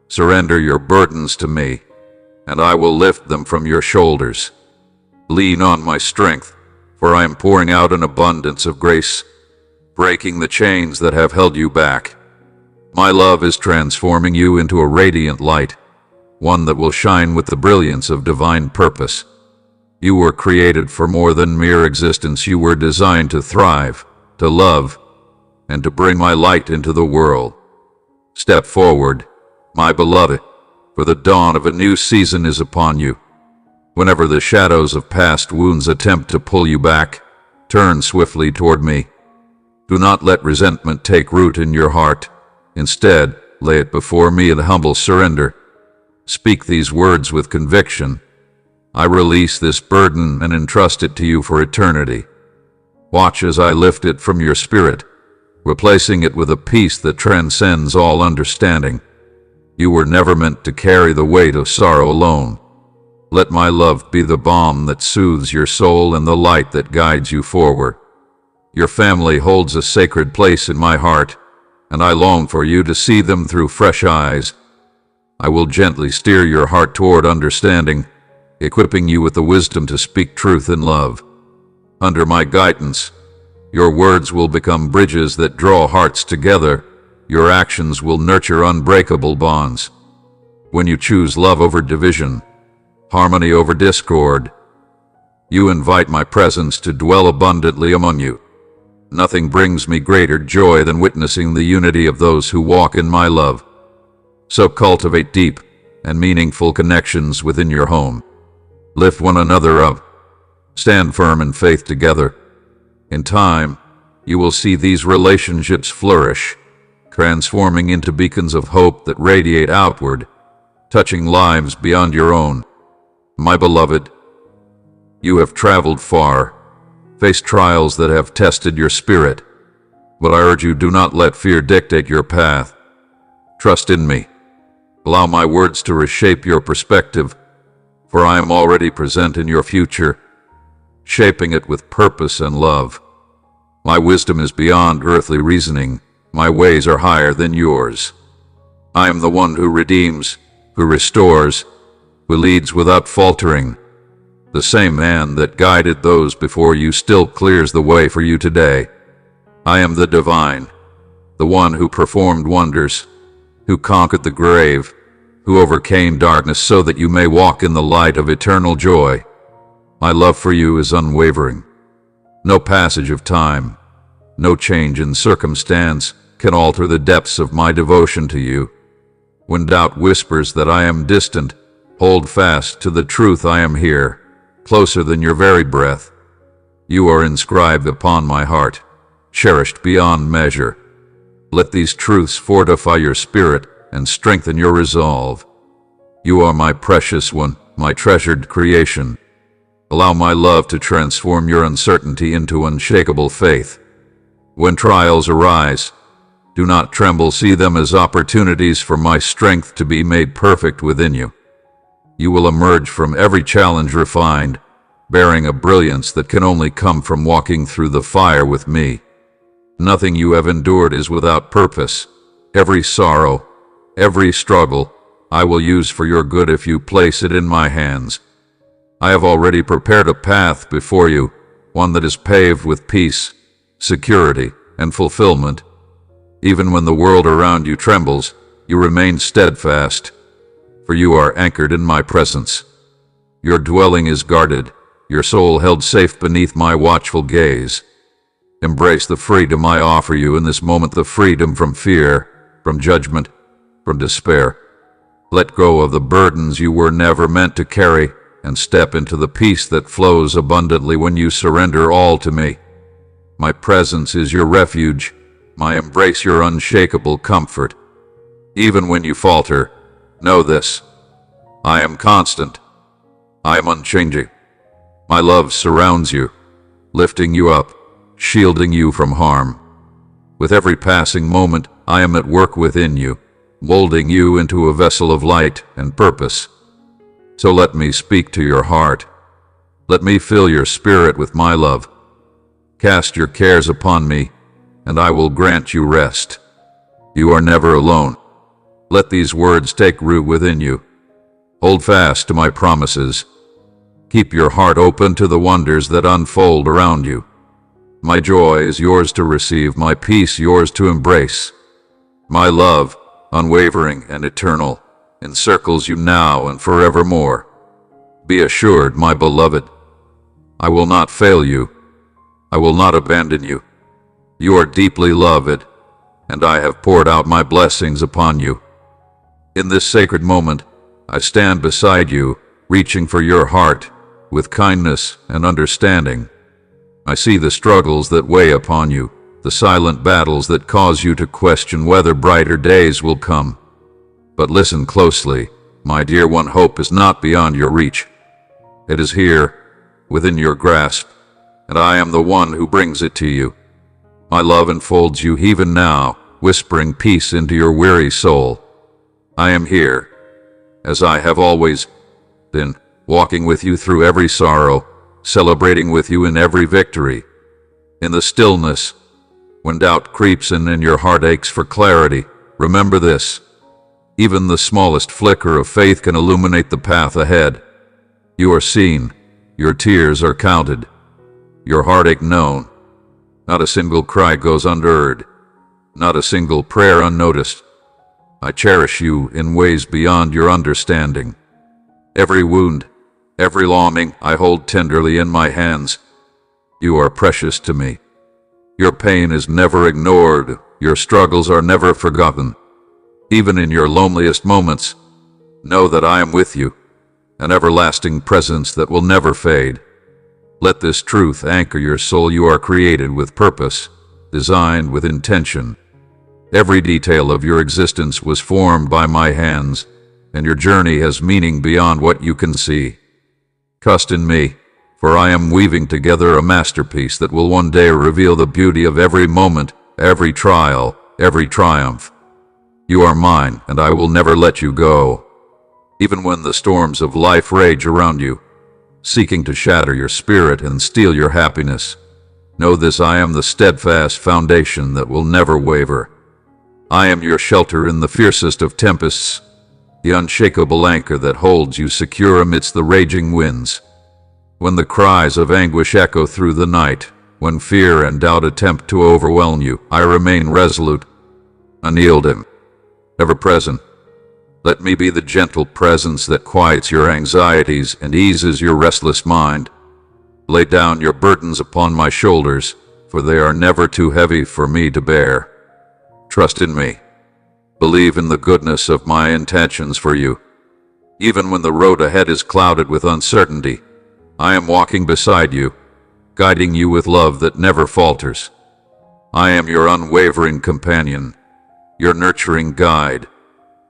Surrender your burdens to me, and I will lift them from your shoulders. Lean on my strength, for I am pouring out an abundance of grace, breaking the chains that have held you back. My love is transforming you into a radiant light, one that will shine with the brilliance of divine purpose. You were created for more than mere existence. You were designed to thrive, to love, and to bring my light into the world. Step forward, my beloved, for the dawn of a new season is upon you. Whenever the shadows of past wounds attempt to pull you back, turn swiftly toward me. Do not let resentment take root in your heart. Instead, lay it before me in humble surrender. Speak these words with conviction. I release this burden and entrust it to you for eternity. Watch as I lift it from your spirit, replacing it with a peace that transcends all understanding. You were never meant to carry the weight of sorrow alone. Let my love be the balm that soothes your soul and the light that guides you forward. Your family holds a sacred place in my heart, and I long for you to see them through fresh eyes. I will gently steer your heart toward understanding, equipping you with the wisdom to speak truth in love. Under my guidance, your words will become bridges that draw hearts together. Your actions will nurture unbreakable bonds. When you choose love over division, harmony over discord, you invite my presence to dwell abundantly among you. Nothing brings me greater joy than witnessing the unity of those who walk in my love. So cultivate deep and meaningful connections within your home. Lift one another up. Stand firm in faith together. In time, you will see these relationships flourish, transforming into beacons of hope that radiate outward, touching lives beyond your own. My beloved, you have traveled far, faced trials that have tested your spirit, but I urge you, do not let fear dictate your path. Trust in me. Allow my words to reshape your perspective, for I am already present in your future, shaping it with purpose and love. My wisdom is beyond earthly reasoning. My ways are higher than yours. I am the one who redeems, who restores, who leads without faltering. The same man that guided those before you still clears the way for you today. I am the divine, the one who performed wonders, who conquered the grave, who overcame darkness so that you may walk in the light of eternal joy. My love for you is unwavering. No passage of time, no change in circumstance can alter the depths of my devotion to you. When doubt whispers that I am distant, hold fast to the truth. I am here, closer than your very breath. You are inscribed upon my heart, cherished beyond measure. Let these truths fortify your spirit and strengthen your resolve. You are my precious one, my treasured creation. Allow my love to transform your uncertainty into unshakable faith. When trials arise, do not tremble. See them as opportunities for my strength to be made perfect within you. You will emerge from every challenge refined, bearing a brilliance that can only come from walking through the fire with me. Nothing you have endured is without purpose. Every sorrow, every struggle, I will use for your good if you place it in my hands. I have already prepared a path before you, one that is paved with peace, security, and fulfillment. Even when the world around you trembles, you remain steadfast, for you are anchored in my presence. Your dwelling is guarded, your soul held safe beneath my watchful gaze. Embrace the freedom I offer you in this moment, the freedom from fear, from judgment, from despair. Let go of the burdens you were never meant to carry, and step into the peace that flows abundantly when you surrender all to me. My presence is your refuge, my embrace your unshakable comfort. Even when you falter, know this: I am constant. I am unchanging. My love surrounds you, lifting you up, shielding you from harm. With every passing moment, I am at work within you, molding you into a vessel of light and purpose. So let me speak to your heart. Let me fill your spirit with my love. Cast your cares upon me, and I will grant you rest. You are never alone. Let these words take root within you. Hold fast to my promises. Keep your heart open to the wonders that unfold around you. My joy is yours to receive, my peace yours to embrace. My love, unwavering and eternal, encircles you now and forevermore. Be assured, my beloved, I will not fail you. I will not abandon you. You are deeply loved, and I have poured out my blessings upon you. In this sacred moment, I stand beside you, reaching for your heart with kindness and understanding. I see the struggles that weigh upon you, the silent battles that cause you to question whether brighter days will come. But listen closely, my dear one, hope is not beyond your reach. It is here, within your grasp, and I am the one who brings it to you. My love enfolds you even now, whispering peace into your weary soul. I am here, as I have always been, walking with you through every sorrow, celebrating with you in every victory. In the stillness, when doubt creeps in and your heart aches for clarity, remember this: even the smallest flicker of faith can illuminate the path ahead. You are seen, your tears are counted, your heartache known. Not a single cry goes unheard, not a single prayer unnoticed. I cherish you in ways beyond your understanding. Every wound, every longing I hold tenderly in my hands. You are precious to me. Your pain is never ignored, your struggles are never forgotten. Even in your loneliest moments, know that I am with you, an everlasting presence that will never fade. Let this truth anchor your soul. You are created with purpose, designed with intention. Every detail of your existence was formed by my hands, and your journey has meaning beyond what you can see. Trust in me, for I am weaving together a masterpiece that will one day reveal the beauty of every moment, every trial, every triumph. You are mine, and I will never let you go. Even when the storms of life rage around you, seeking to shatter your spirit and steal your happiness, know this: I am the steadfast foundation that will never waver. I am your shelter in the fiercest of tempests, the unshakable anchor that holds you secure amidst the raging winds. When the cries of anguish echo through the night, when fear and doubt attempt to overwhelm you, I remain resolute, unyielding, ever present. Let me be the gentle presence that quiets your anxieties and eases your restless mind. Lay down your burdens upon my shoulders, for they are never too heavy for me to bear. Trust in me. Believe in the goodness of my intentions for you. Even when the road ahead is clouded with uncertainty, I am walking beside you, guiding you with love that never falters. I am your unwavering companion, your nurturing guide,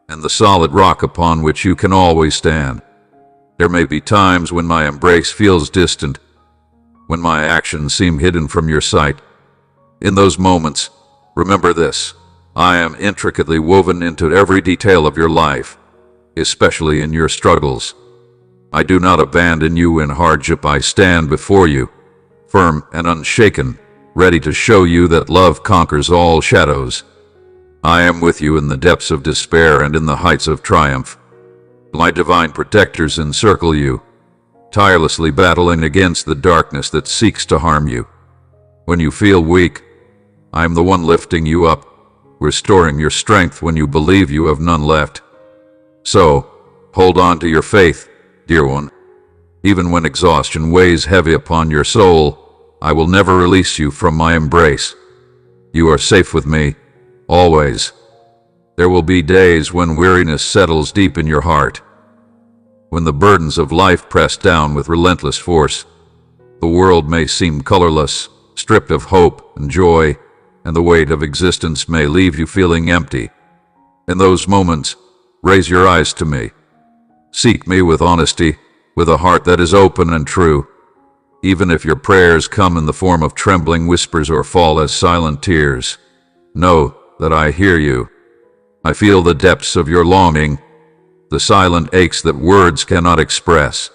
and the solid rock upon which you can always stand. There may be times when my embrace feels distant, when my actions seem hidden from your sight. In those moments, remember this: I am intricately woven into every detail of your life, especially in your struggles. I do not abandon you in hardship. I stand before you, firm and unshaken, ready to show you that love conquers all shadows. I am with you in the depths of despair and in the heights of triumph. My divine protectors encircle you, tirelessly battling against the darkness that seeks to harm you. When you feel weak, I am the one lifting you up, restoring your strength when you believe you have none left. So, hold on to your faith, dear one. Even when exhaustion weighs heavy upon your soul, I will never release you from my embrace. You are safe with me, always. There will be days when weariness settles deep in your heart, when the burdens of life press down with relentless force. The world may seem colorless, stripped of hope and joy, and the weight of existence may leave you feeling empty. In those moments, raise your eyes to me. Seek me with honesty, with a heart that is open and true. Even if your prayers come in the form of trembling whispers or fall as silent tears, know that I hear you. I feel the depths of your longing, the silent aches that words cannot express.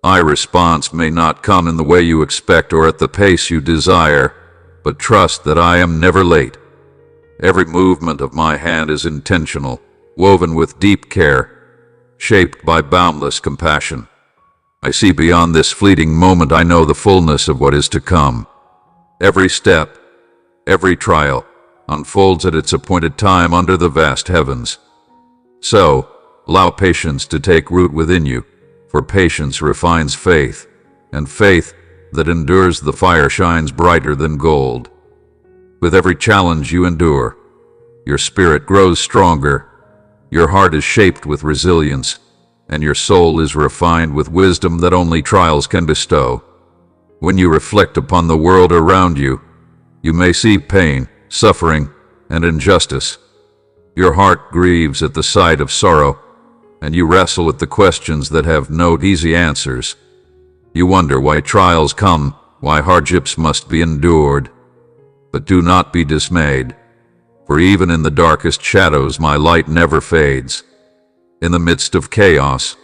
My response may not come in the way you expect or at the pace you desire, but trust that I am never late. Every movement of my hand is intentional, woven with deep care, shaped by boundless compassion. I see beyond this fleeting moment. I know the fullness of what is to come. Every step, every trial, unfolds at its appointed time under the vast heavens. So, allow patience to take root within you, for patience refines faith, and faith that endures the fire shines brighter than gold. With every challenge you endure, your spirit grows stronger, your heart is shaped with resilience, and your soul is refined with wisdom that only trials can bestow. When you reflect upon the world around you, you may see pain, suffering, and injustice. Your heart grieves at the sight of sorrow, and you wrestle with the questions that have no easy answers. You wonder why trials come, why hardships must be endured. But do not be dismayed, for even in the darkest shadows my light never fades. In the midst of chaos,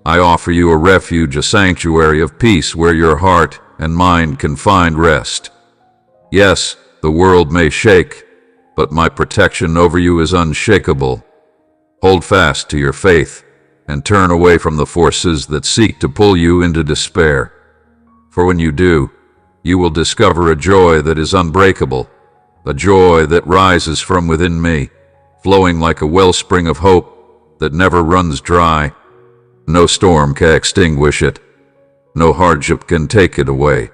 I offer you a refuge, a sanctuary of peace where your heart and mind can find rest. Yes, the world may shake, but my protection over you is unshakable. Hold fast to your faith and turn away from the forces that seek to pull you into despair. For when you do, you will discover a joy that is unbreakable, a joy that rises from within me, flowing like a wellspring of hope that never runs dry. No storm can extinguish it. No hardship can take it away.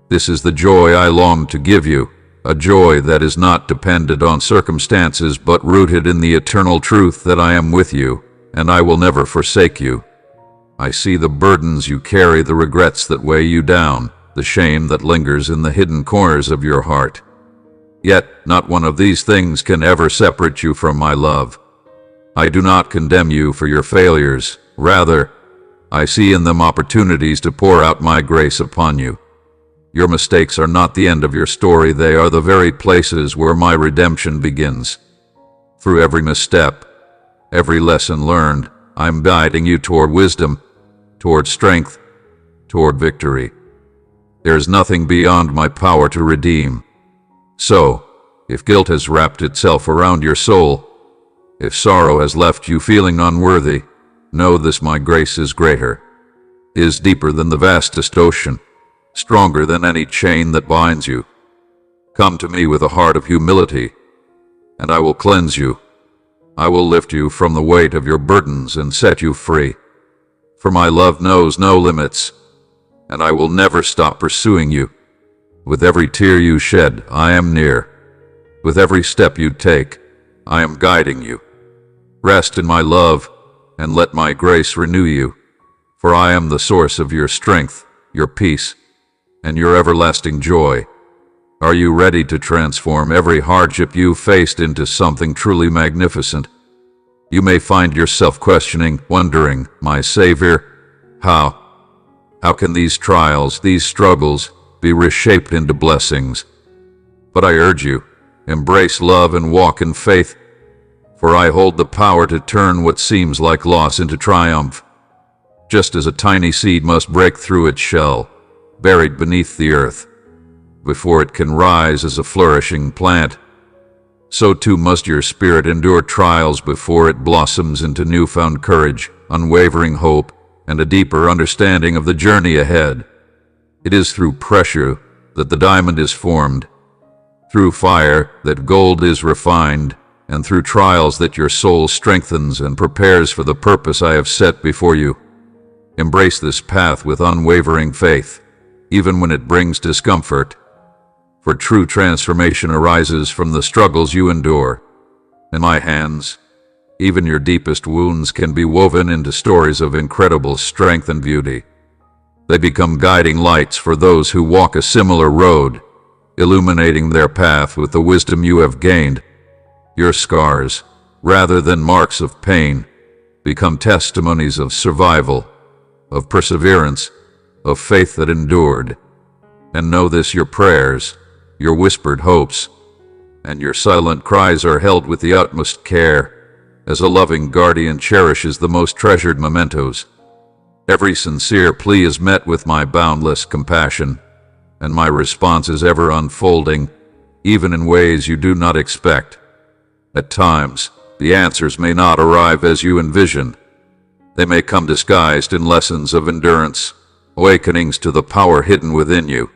This is the joy I long to give you, a joy that is not dependent on circumstances but rooted in the eternal truth that I am with you, and I will never forsake you. I see the burdens you carry, the regrets that weigh you down, the shame that lingers in the hidden corners of your heart. Yet not one of these things can ever separate you from my love. I do not condemn you for your failures. Rather, I see in them opportunities to pour out my grace upon you. Your mistakes are not the end of your story, they are the very places where my redemption begins. Through every misstep, every lesson learned, I'm guiding you toward wisdom, toward strength, toward victory. There is nothing beyond my power to redeem. So, if guilt has wrapped itself around your soul, if sorrow has left you feeling unworthy, know this: my grace is greater, is deeper than the vastest ocean, stronger than any chain that binds you. Come to me with a heart of humility, and I will cleanse you. I will lift you from the weight of your burdens and set you free. For my love knows no limits, and I will never stop pursuing you. With every tear you shed, I am near. With every step you take, I am guiding you. Rest in my love, and let my grace renew you, for I am the source of your strength, your peace, and your everlasting joy. Are you ready to transform every hardship you faced into something truly magnificent? You may find yourself questioning, wondering, my Savior, how can these trials, these struggles, be reshaped into blessings? But I urge you, embrace love and walk in faith, for I hold the power to turn what seems like loss into triumph. Just as a tiny seed must break through its shell, buried beneath the earth, before it can rise as a flourishing plant, so too must your spirit endure trials before it blossoms into newfound courage, unwavering hope, and a deeper understanding of the journey ahead. It is through pressure that the diamond is formed, through fire that gold is refined, and through trials that your soul strengthens and prepares for the purpose I have set before you. Embrace this path with unwavering faith, even when it brings discomfort, for true transformation arises from the struggles you endure. In my hands, even your deepest wounds can be woven into stories of incredible strength and beauty. They become guiding lights for those who walk a similar road, illuminating their path with the wisdom you have gained. Your scars, rather than marks of pain, become testimonies of survival, of perseverance, of faith that endured. And know this: your prayers, your whispered hopes, and your silent cries are held with the utmost care, as a loving guardian cherishes the most treasured mementos. Every sincere plea is met with my boundless compassion, and my response is ever unfolding, even in ways you do not expect. At times, the answers may not arrive as you envision. They may come disguised in lessons of endurance, awakenings to the power hidden within you,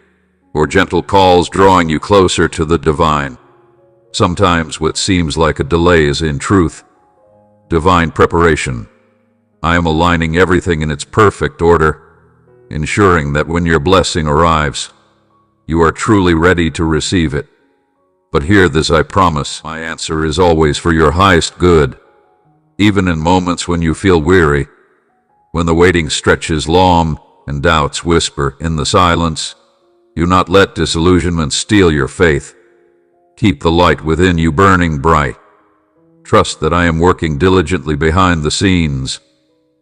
or gentle calls drawing you closer to the divine. Sometimes what seems like a delay is in truth divine preparation. I am aligning everything in its perfect order, ensuring that when your blessing arrives, you are truly ready to receive it. But hear this, I promise, my answer is always for your highest good. Even in moments when you feel weary, when the waiting stretches long and doubts whisper in the silence, do not let disillusionment steal your faith. Keep the light within you burning bright. Trust that I am working diligently behind the scenes,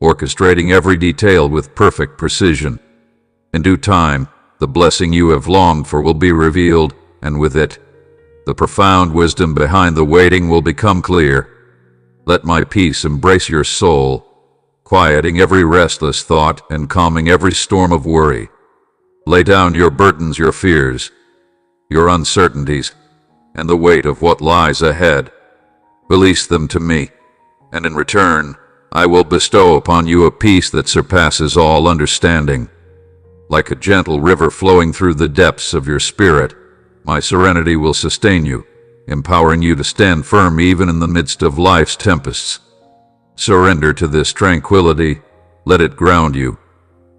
orchestrating every detail with perfect precision. In due time, the blessing you have longed for will be revealed, and with it, the profound wisdom behind the waiting will become clear. Let my peace embrace your soul, quieting every restless thought and calming every storm of worry. Lay down your burdens, your fears, your uncertainties, and the weight of what lies ahead. Release them to me, and in return, I will bestow upon you a peace that surpasses all understanding. Like a gentle river flowing through the depths of your spirit, my serenity will sustain you, empowering you to stand firm even in the midst of life's tempests. Surrender to this tranquility, let it ground you,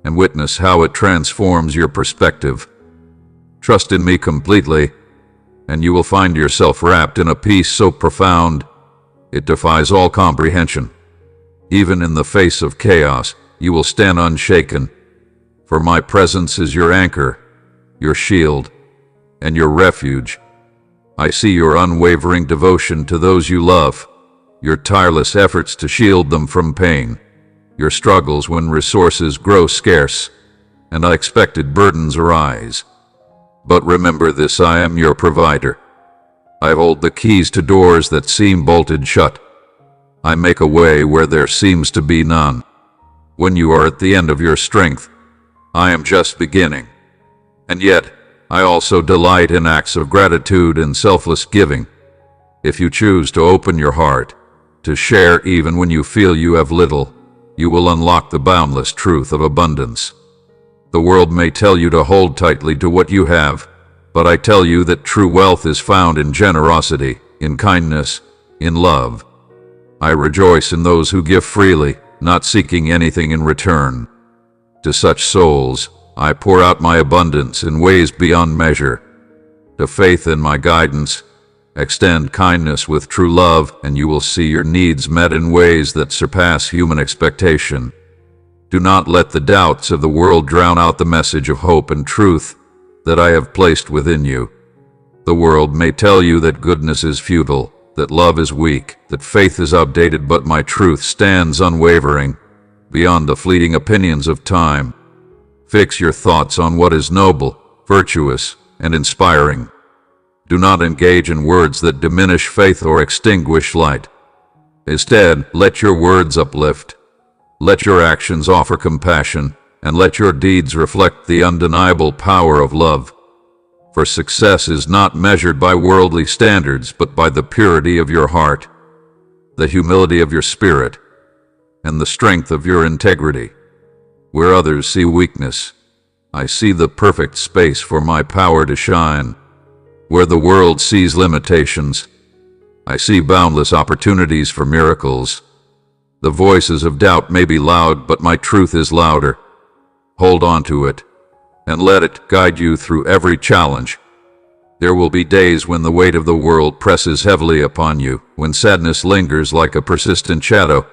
and witness how it transforms your perspective. Trust in me completely, and you will find yourself wrapped in a peace so profound, it defies all comprehension. Even in the face of chaos, you will stand unshaken, for my presence is your anchor, your shield, and your refuge. I see your unwavering devotion to those you love, your tireless efforts to shield them from pain, your struggles when resources grow scarce and unexpected burdens arise. But remember this, I am your provider. I hold the keys to doors that seem bolted shut. I make a way where there seems to be none. When you are at the end of your strength, I am just beginning. And yet, I also delight in acts of gratitude and selfless giving. If you choose to open your heart, to share even when you feel you have little, you will unlock the boundless truth of abundance. The world may tell you to hold tightly to what you have, but I tell you that true wealth is found in generosity, in kindness, in love. I rejoice in those who give freely, not seeking anything in return. To such souls, I pour out my abundance in ways beyond measure. To faith in my guidance, extend kindness with true love, and you will see your needs met in ways that surpass human expectation. Do not let the doubts of the world drown out the message of hope and truth that I have placed within you. The world may tell you that goodness is futile, that love is weak, that faith is outdated, but my truth stands unwavering, beyond the fleeting opinions of time. Fix your thoughts on what is noble, virtuous, and inspiring. Do not engage in words that diminish faith or extinguish light. Instead, let your words uplift. Let your actions offer compassion, and let your deeds reflect the undeniable power of love. For success is not measured by worldly standards, but by the purity of your heart, the humility of your spirit, and the strength of your integrity. Where others see weakness, I see the perfect space for my power to shine. Where the world sees limitations, I see boundless opportunities for miracles. The voices of doubt may be loud, but my truth is louder. Hold on to it, and let it guide you through every challenge. There will be days when the weight of the world presses heavily upon you, when sadness lingers like a persistent shadow,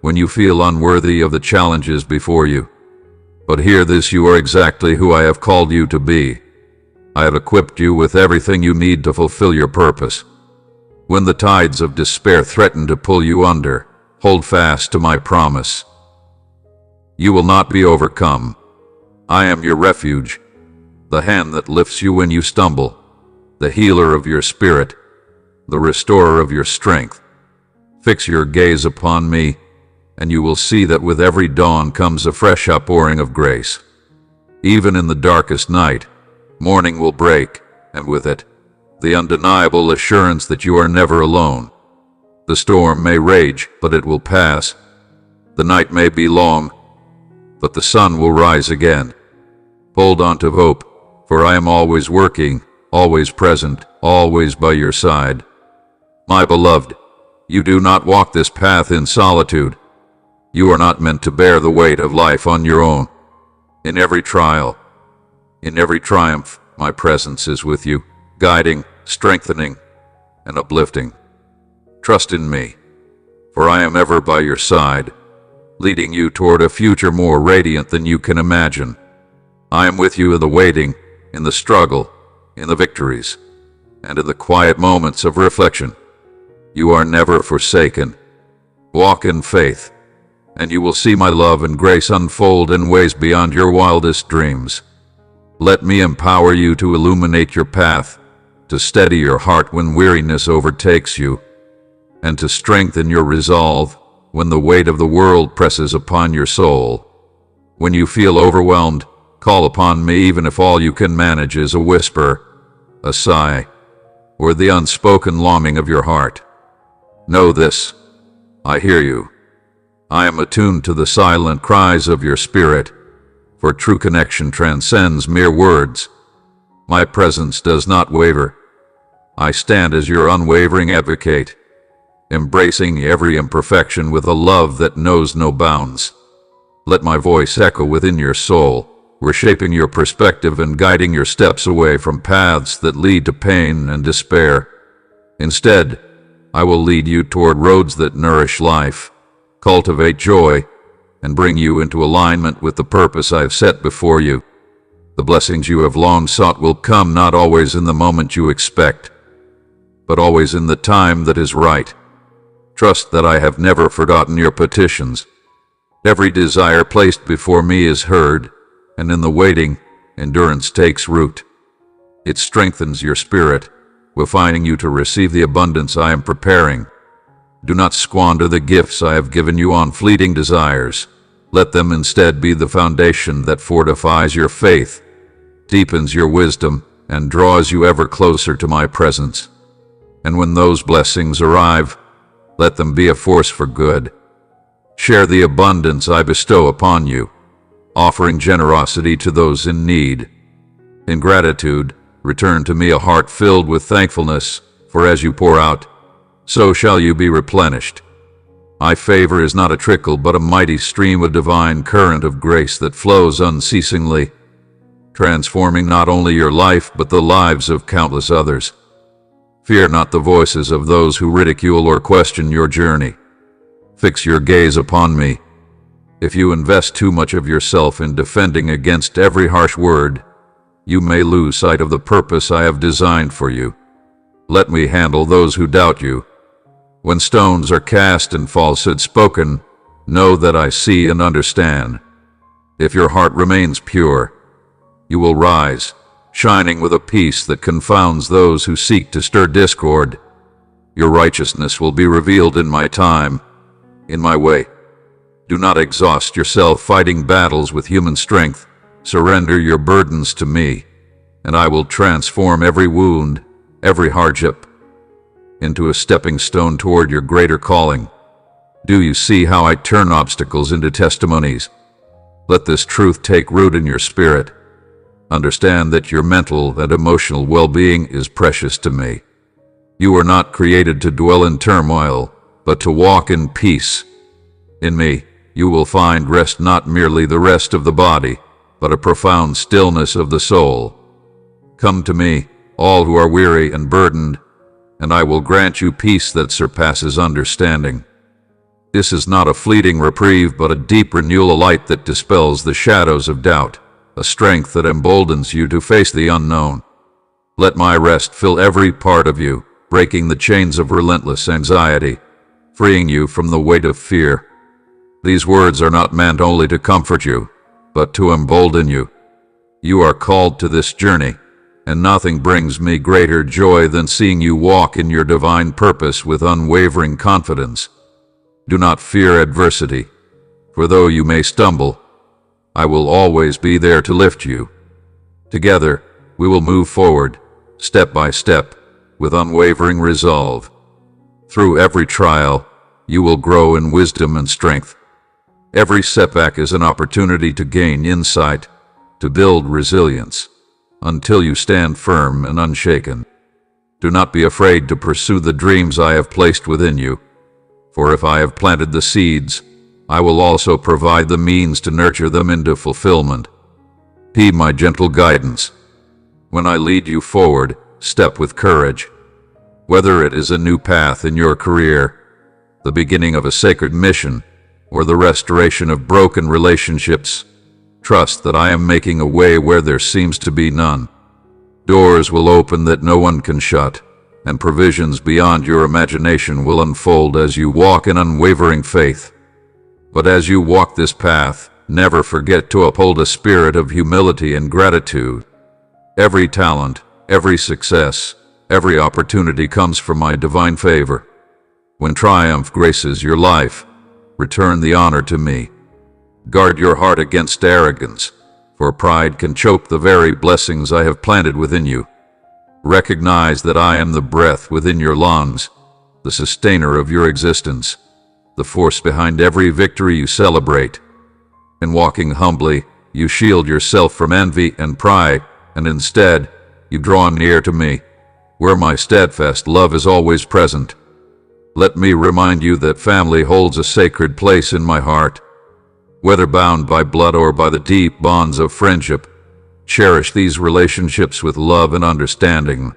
when you feel unworthy of the challenges before you. But hear this, you are exactly who I have called you to be. I have equipped you with everything you need to fulfill your purpose. When the tides of despair threaten to pull you under, hold fast to my promise. You will not be overcome. I am your refuge, the hand that lifts you when you stumble, the healer of your spirit, the restorer of your strength. Fix your gaze upon me, and you will see that with every dawn comes a fresh outpouring of grace. Even in the darkest night, morning will break, and with it, the undeniable assurance that you are never alone. The storm may rage, but it will pass. The night may be long, but the sun will rise again. Hold on to hope, for I am always working, always present, always by your side. My beloved, You do not walk this path in solitude. You are not meant to bear the weight of life on your own. In every trial, in every triumph, my presence is with you, guiding, strengthening, and uplifting. Trust in me, for I am ever by your side, leading you toward a future more radiant than you can imagine. I am with you in the waiting, in the struggle, in the victories, and in the quiet moments of reflection. You are never forsaken. Walk in faith, and you will see my love and grace unfold in ways beyond your wildest dreams. Let me empower you to illuminate your path, to steady your heart when weariness overtakes you, and to strengthen your resolve when the weight of the world presses upon your soul. When you feel overwhelmed, call upon me even if all you can manage is a whisper, a sigh, or the unspoken longing of your heart. Know this, I hear you. I am attuned to the silent cries of your spirit, for true connection transcends mere words. My presence does not waver. I stand as your unwavering advocate, embracing every imperfection with a love that knows no bounds. Let my voice echo within your soul, reshaping your perspective and guiding your steps away from paths that lead to pain and despair. Instead, I will lead you toward roads that nourish life, cultivate joy, and bring you into alignment with the purpose I have set before you. The blessings you have long sought will come not always in the moment you expect, but always in the time that is right. Trust that I have never forgotten your petitions. Every desire placed before me is heard, and in the waiting, endurance takes root. It strengthens your spirit, refining you to receive the abundance I am preparing. Do not squander the gifts I have given you on fleeting desires. Let them instead be the foundation that fortifies your faith, deepens your wisdom, and draws you ever closer to my presence. And when those blessings arrive, let them be a force for good. Share the abundance I bestow upon you, offering generosity to those in need. In gratitude, return to me a heart filled with thankfulness, for as you pour out, so shall you be replenished. My favor is not a trickle, but a mighty stream, a divine current of grace that flows unceasingly, transforming not only your life, but the lives of countless others. Fear not the voices of those who ridicule or question your journey. Fix your gaze upon me. If you invest too much of yourself in defending against every harsh word, you may lose sight of the purpose I have designed for you. Let me handle those who doubt you. When stones are cast and falsehood spoken, know that I see and understand. If your heart remains pure, you will rise, shining with a peace that confounds those who seek to stir discord. Your righteousness will be revealed in my time, in my way. Do not exhaust yourself fighting battles with human strength. Surrender your burdens to me, and I will transform every wound, every hardship, into a stepping stone toward your greater calling. Do you see how I turn obstacles into testimonies? Let this truth take root in your spirit. Understand that your mental and emotional well-being is precious to me. You are not created to dwell in turmoil, but to walk in peace. In me, you will find rest, not merely the rest of the body, but a profound stillness of the soul. Come to me, all who are weary and burdened, and I will grant you peace that surpasses understanding. This is not a fleeting reprieve, but a deep renewal, a light that dispels the shadows of doubt, a strength that emboldens you to face the unknown. Let my rest fill every part of you, breaking the chains of relentless anxiety, freeing you from the weight of fear. These words are not meant only to comfort you, but to embolden you. You are called to this journey, and nothing brings me greater joy than seeing you walk in your divine purpose with unwavering confidence. Do not fear adversity, for though you may stumble, I will always be there to lift you. Together, we will move forward, step by step, with unwavering resolve. Through every trial, you will grow in wisdom and strength. Every setback is an opportunity to gain insight, to build resilience, until you stand firm and unshaken. Do not be afraid to pursue the dreams I have placed within you, For if I have planted the seeds, I will also provide the means to nurture them into fulfillment. Be my gentle guidance. When I lead you forward, step with courage. Whether it is a new path in your career, the beginning of a sacred mission, or the restoration of broken relationships, trust that I am making a way where there seems to be none. Doors will open that no one can shut, and provisions beyond your imagination will unfold as you walk in unwavering faith. But as you walk this path, never forget to uphold a spirit of humility and gratitude. Every talent, every success, every opportunity comes from my divine favor. When triumph graces your life, return the honor to me. Guard your heart against arrogance, for pride can choke the very blessings I have planted within you. Recognize that I am the breath within your lungs, the sustainer of your existence, the force behind every victory you celebrate. In walking humbly, you shield yourself from envy and pride, and instead, you draw near to me, where my steadfast love is always present. Let me remind you that family holds a sacred place in my heart. Whether bound by blood or by the deep bonds of friendship, cherish these relationships with love and understanding.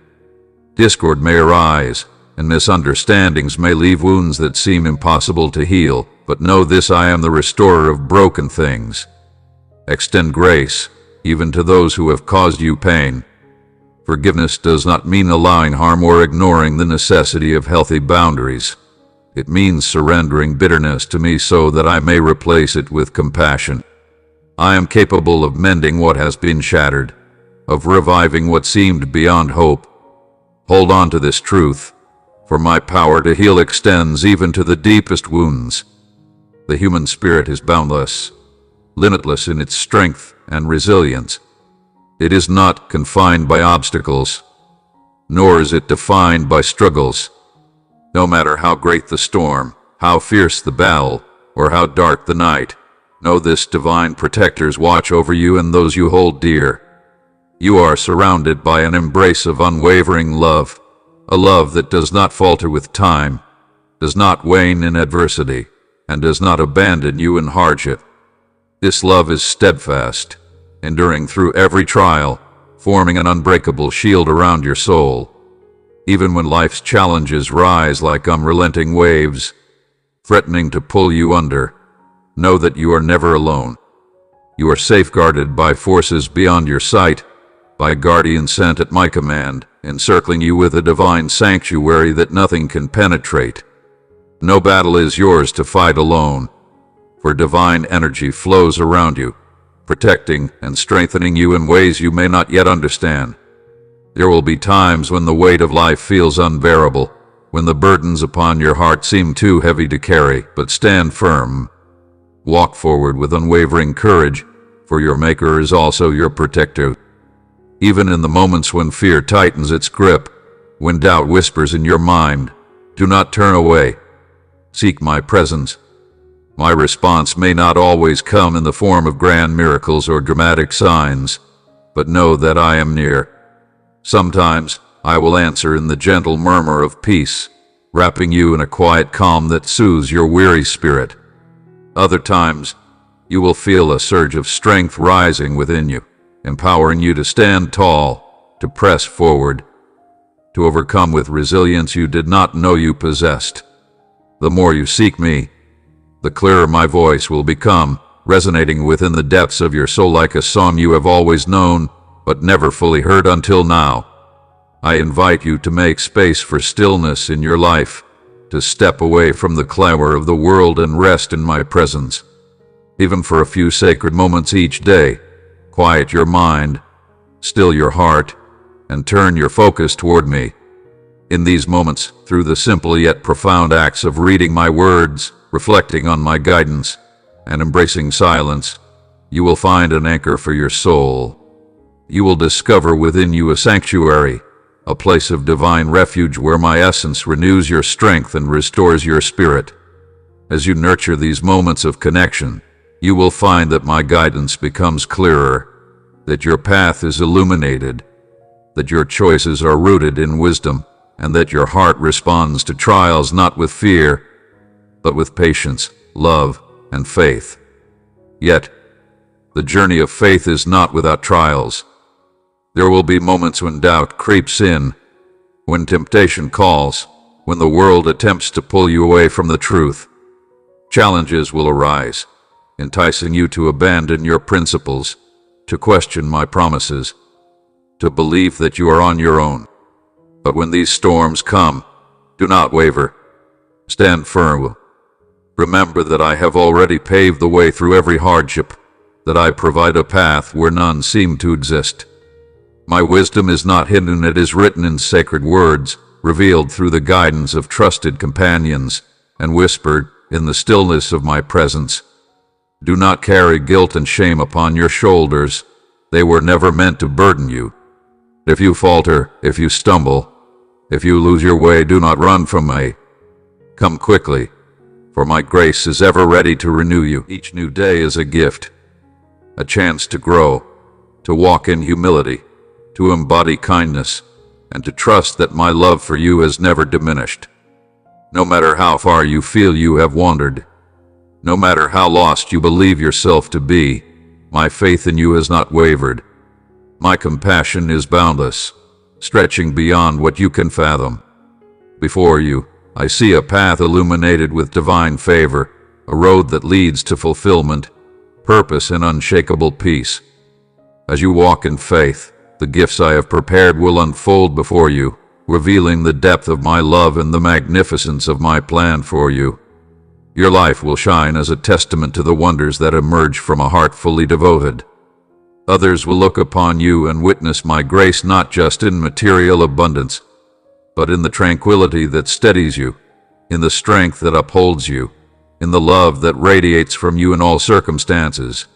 Discord may arise, and misunderstandings may leave wounds that seem impossible to heal, but know this: I am the restorer of broken things. Extend grace, even to those who have caused you pain. Forgiveness does not mean allowing harm or ignoring the necessity of healthy boundaries. It means surrendering bitterness to me so that I may replace it with compassion. I am capable of mending what has been shattered, of reviving what seemed beyond hope. Hold on to this truth, for my power to heal extends even to the deepest wounds. The human spirit is boundless, limitless in its strength and resilience. It is not confined by obstacles, nor is it defined by struggles. No matter how great the storm, how fierce the battle, or how dark the night, know this: divine protectors watch over you and those you hold dear. You are surrounded by an embrace of unwavering love, a love that does not falter with time, does not wane in adversity, and does not abandon you in hardship. This love is steadfast, enduring through every trial, forming an unbreakable shield around your soul. Even when life's challenges rise like unrelenting waves, threatening to pull you under, know that you are never alone. You are safeguarded by forces beyond your sight, by a guardian sent at my command, encircling you with a divine sanctuary that nothing can penetrate. No battle is yours to fight alone, for divine energy flows around you, protecting and strengthening you in ways you may not yet understand. There will be times when the weight of life feels unbearable, when the burdens upon your heart seem too heavy to carry, but stand firm. Walk forward with unwavering courage, for your Maker is also your protector. Even in the moments when fear tightens its grip, when doubt whispers in your mind, do not turn away. Seek my presence. My response may not always come in the form of grand miracles or dramatic signs, but know that I am near. Sometimes I will answer in the gentle murmur of peace, wrapping you in a quiet calm that soothes your weary spirit. Other times, you will feel a surge of strength rising within you, empowering you to stand tall, to press forward, to overcome with resilience you did not know you possessed. The more you seek me, the clearer my voice will become, resonating within the depths of your soul like a song you have always known, but never fully heard until now. I invite you to make space for stillness in your life, to step away from the clamor of the world and rest in my presence. Even for a few sacred moments each day, quiet your mind, still your heart, and turn your focus toward me. In these moments, through the simple yet profound acts of reading my words, reflecting on my guidance, and embracing silence, you will find an anchor for your soul. You will discover within you a sanctuary, a place of divine refuge where my essence renews your strength and restores your spirit. As you nurture these moments of connection, you will find that my guidance becomes clearer, that your path is illuminated, that your choices are rooted in wisdom, and that your heart responds to trials not with fear, but with patience, love, and faith. Yet, the journey of faith is not without trials. There will be moments when doubt creeps in, when temptation calls, when the world attempts to pull you away from the truth. Challenges will arise, enticing you to abandon your principles, to question my promises, to believe that you are on your own. But when these storms come, do not waver. Stand firm. Remember that I have already paved the way through every hardship, that I provide a path where none seem to exist. My wisdom is not hidden, it is written in sacred words, revealed through the guidance of trusted companions, and whispered in the stillness of my presence. Do not carry guilt and shame upon your shoulders. They were never meant to burden you. If you falter, if you stumble, if you lose your way, do not run from me. Come quickly, for my grace is ever ready to renew you. Each new day is a gift, a chance to grow, to walk in humility, to embody kindness, and to trust that my love for you has never diminished. No matter how far you feel you have wandered, no matter how lost you believe yourself to be, my faith in you has not wavered. My compassion is boundless, stretching beyond what you can fathom. Before you, I see a path illuminated with divine favor, a road that leads to fulfillment, purpose, and unshakable peace. As you walk in faith, the gifts I have prepared will unfold before you, revealing the depth of my love and the magnificence of my plan for you. Your life will shine as a testament to the wonders that emerge from a heart fully devoted. Others will look upon you and witness my grace not just in material abundance, but in the tranquility that steadies you, in the strength that upholds you, in the love that radiates from you in all circumstances.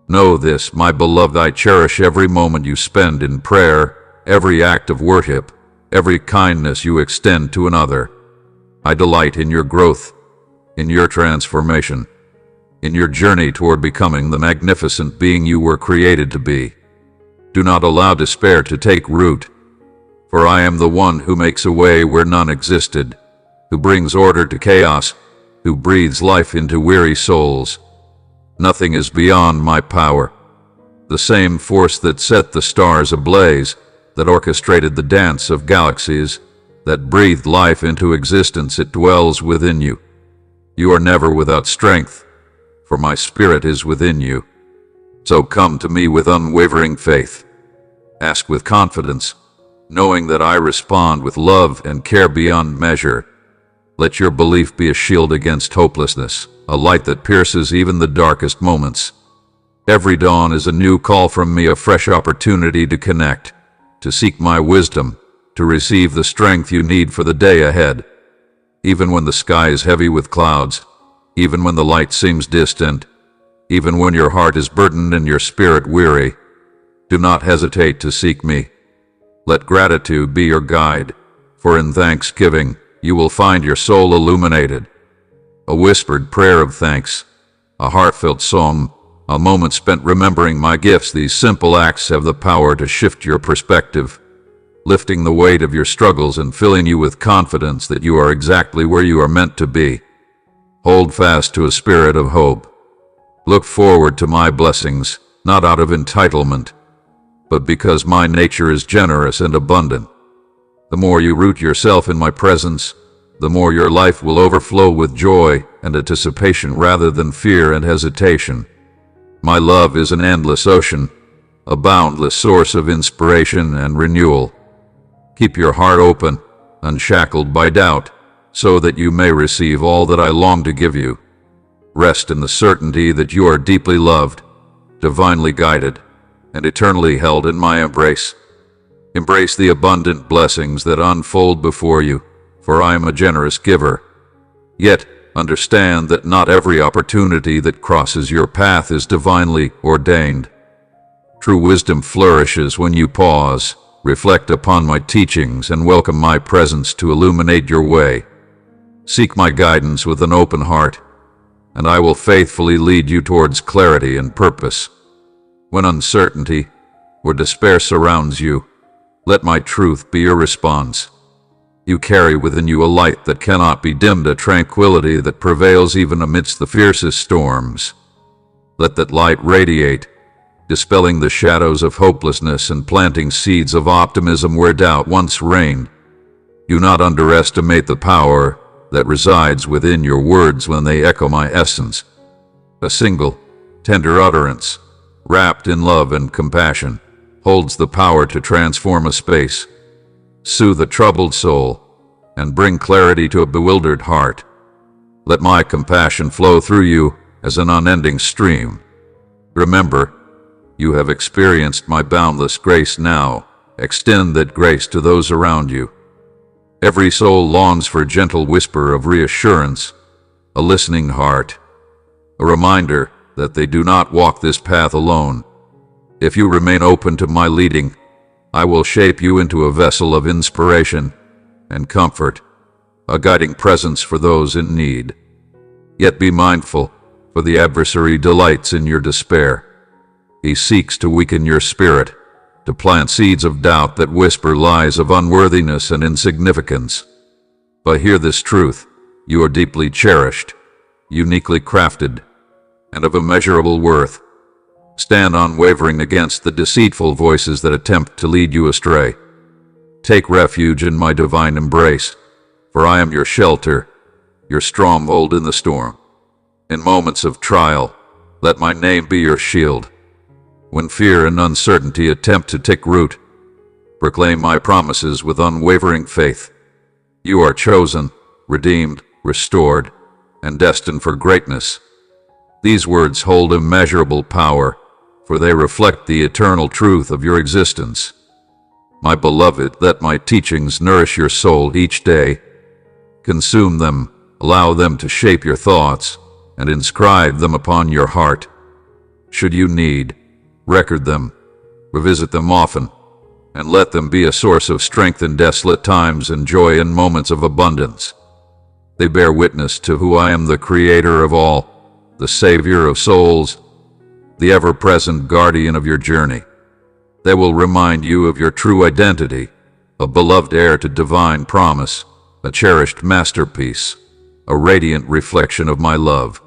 Know this, my beloved, I cherish every moment you spend in prayer, every act of worship, every kindness you extend to another. I delight in your growth, in your transformation, in your journey toward becoming the magnificent being you were created to be. Do not allow despair to take root, for I am the one who makes a way where none existed, who brings order to chaos, who breathes life into weary souls. Nothing is beyond my power. The same force that set the stars ablaze, that orchestrated the dance of galaxies, that breathed life into existence, it dwells within you. You are never without strength, for my spirit is within you. So come to me with unwavering faith. Ask with confidence, knowing that I respond with love and care beyond measure. Let your belief be a shield against hopelessness, a light that pierces even the darkest moments. Every dawn is a new call from me, a fresh opportunity to connect, to seek my wisdom, to receive the strength you need for the day ahead. Even when the sky is heavy with clouds, even when the light seems distant, even when your heart is burdened and your spirit weary, do not hesitate to seek me. Let gratitude be your guide, for in thanksgiving, you will find your soul illuminated. A whispered prayer of thanks, a heartfelt song, a moment spent remembering my gifts. These simple acts have the power to shift your perspective, lifting the weight of your struggles and filling you with confidence that you are exactly where you are meant to be. Hold fast to a spirit of hope. Look forward to my blessings, not out of entitlement, but because my nature is generous and abundant. The more you root yourself in my presence, the more your life will overflow with joy and anticipation rather than fear and hesitation. My love is an endless ocean, a boundless source of inspiration and renewal. Keep your heart open, unshackled by doubt, so that you may receive all that I long to give you. Rest in the certainty that you are deeply loved, divinely guided, and eternally held in my embrace. Embrace the abundant blessings that unfold before you, for I am a generous giver. Yet, understand that not every opportunity that crosses your path is divinely ordained. True wisdom flourishes when you pause, reflect upon my teachings, and welcome my presence to illuminate your way. Seek my guidance with an open heart, and I will faithfully lead you towards clarity and purpose. When uncertainty or despair surrounds you, let my truth be your response. You carry within you a light that cannot be dimmed, a tranquility that prevails even amidst the fiercest storms. Let that light radiate, dispelling the shadows of hopelessness and planting seeds of optimism where doubt once reigned. Do not underestimate the power that resides within your words when they echo my essence. A single, tender utterance, wrapped in love and compassion, holds the power to transform a space, soothe a troubled soul, and bring clarity to a bewildered heart. Let my compassion flow through you as an unending stream. Remember, you have experienced my boundless grace now. Extend that grace to those around you. Every soul longs for a gentle whisper of reassurance, a listening heart, a reminder that they do not walk this path alone. If you remain open to my leading, I will shape you into a vessel of inspiration and comfort, a guiding presence for those in need. Yet be mindful, for the adversary delights in your despair. He seeks to weaken your spirit, to plant seeds of doubt that whisper lies of unworthiness and insignificance. But hear this truth: you are deeply cherished, uniquely crafted, and of immeasurable worth. Stand unwavering against the deceitful voices that attempt to lead you astray. Take refuge in my divine embrace, for I am your shelter, your stronghold in the storm. In moments of trial, let my name be your shield. When fear and uncertainty attempt to take root, proclaim my promises with unwavering faith. You are chosen, redeemed, restored, and destined for greatness. These words hold immeasurable power, for they reflect the eternal truth of your existence. My beloved, let my teachings nourish your soul each day. Consume them, allow them to shape your thoughts, and inscribe them upon your heart. Should you need, record them, revisit them often, and let them be a source of strength in desolate times and joy in moments of abundance. They bear witness to who I am, the Creator of all, the Savior of souls, the ever-present guardian of your journey. They will remind you of your true identity, a beloved heir to divine promise, a cherished masterpiece, a radiant reflection of my love.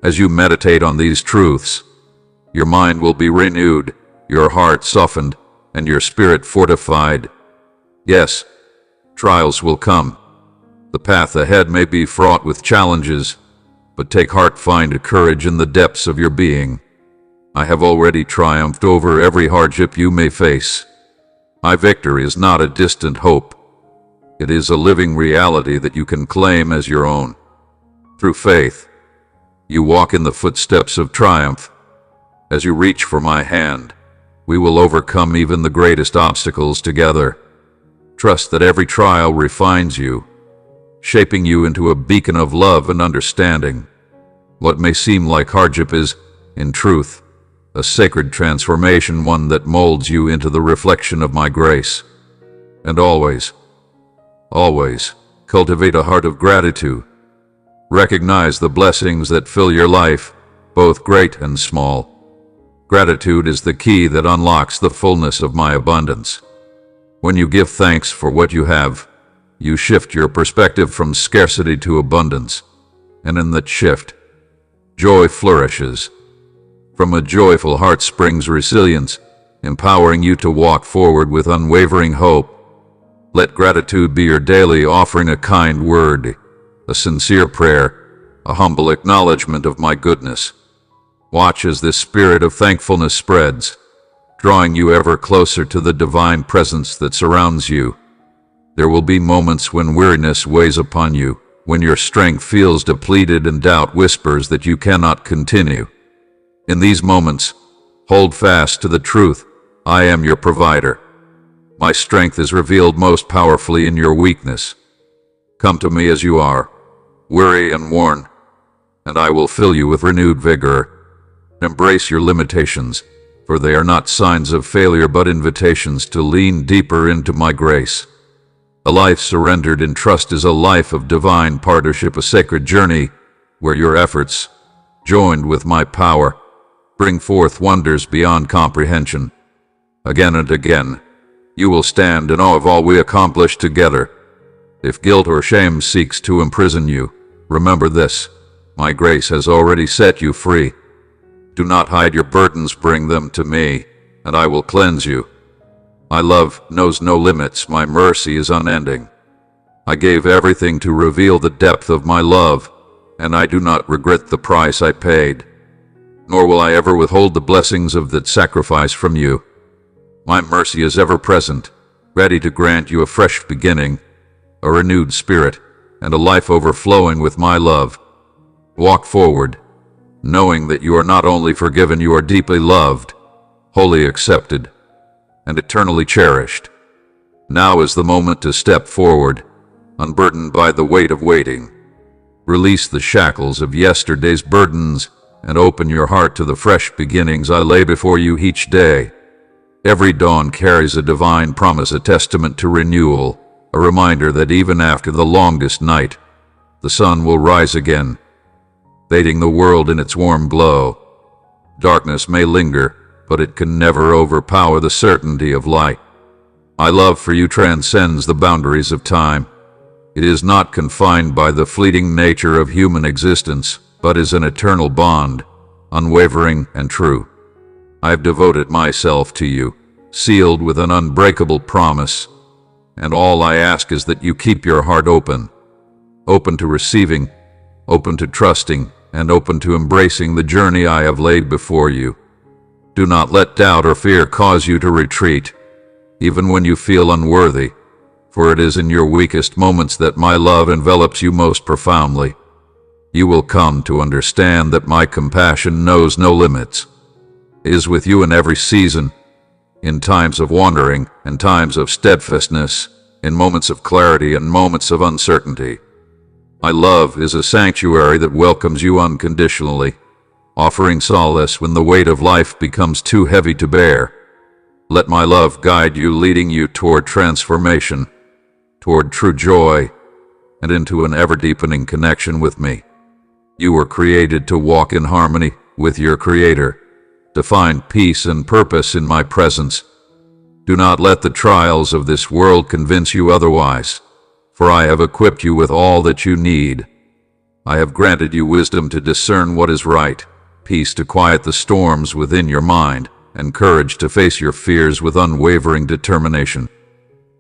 As you meditate on these truths, your mind will be renewed, your heart softened, and your spirit fortified. Yes, trials will come. The path ahead may be fraught with challenges, but take heart, find courage in the depths of your being. I have already triumphed over every hardship you may face. My victory is not a distant hope. It is a living reality that you can claim as your own. Through faith, you walk in the footsteps of triumph. As you reach for my hand, we will overcome even the greatest obstacles together. Trust that every trial refines you, shaping you into a beacon of love and understanding. What may seem like hardship is, in truth, a sacred transformation, one that molds you into the reflection of my grace. And always, always, cultivate a heart of gratitude. Recognize the blessings that fill your life, both great and small. Gratitude is the key that unlocks the fullness of my abundance. When you give thanks for what you have, you shift your perspective from scarcity to abundance, and in that shift, joy flourishes. From a joyful heart springs resilience, empowering you to walk forward with unwavering hope. Let gratitude be your daily offering, a kind word, a sincere prayer, a humble acknowledgement of my goodness. Watch as this spirit of thankfulness spreads, drawing you ever closer to the divine presence that surrounds you. There will be moments when weariness weighs upon you, when your strength feels depleted and doubt whispers that you cannot continue. In these moments, hold fast to the truth: I am your provider. My strength is revealed most powerfully in your weakness. Come to me as you are, weary and worn, and I will fill you with renewed vigor. Embrace your limitations, for they are not signs of failure but invitations to lean deeper into my grace. A life surrendered in trust is a life of divine partnership, a sacred journey where your efforts, joined with my power, bring forth wonders beyond comprehension. Again and again, you will stand in awe of all we accomplish together. If guilt or shame seeks to imprison you, remember this: my grace has already set you free. Do not hide your burdens, bring them to me, and I will cleanse you. My love knows no limits, my mercy is unending. I gave everything to reveal the depth of my love, and I do not regret the price I paid, nor will I ever withhold the blessings of that sacrifice from you. My mercy is ever present, ready to grant you a fresh beginning, a renewed spirit, and a life overflowing with my love. Walk forward, knowing that you are not only forgiven, you are deeply loved, wholly accepted, and eternally cherished. Now is the moment to step forward, unburdened by the weight of waiting. Release the shackles of yesterday's burdens and open your heart to the fresh beginnings I lay before you each day. Every dawn carries a divine promise, a testament to renewal, a reminder that even after the longest night, the sun will rise again, bathing the world in its warm glow. Darkness may linger, but it can never overpower the certainty of light. My love for you transcends the boundaries of time. It is not confined by the fleeting nature of human existence, but is an eternal bond, unwavering and true. I have devoted myself to you, sealed with an unbreakable promise, and all I ask is that you keep your heart open to receiving, open to trusting, and open to embracing the journey I have laid before you. Do not let doubt or fear cause you to retreat, even when you feel unworthy, for it is in your weakest moments that my love envelops you most profoundly. You will come to understand that my compassion knows no limits, is with you in every season, in times of wandering and times of steadfastness, in moments of clarity and moments of uncertainty. My love is a sanctuary that welcomes you unconditionally, offering solace when the weight of life becomes too heavy to bear. Let my love guide you, leading you toward transformation, toward true joy, and into an ever-deepening connection with me. You were created to walk in harmony with your Creator, to find peace and purpose in my presence. Do not let the trials of this world convince you otherwise, for I have equipped you with all that you need. I have granted you wisdom to discern what is right, peace to quiet the storms within your mind, and courage to face your fears with unwavering determination.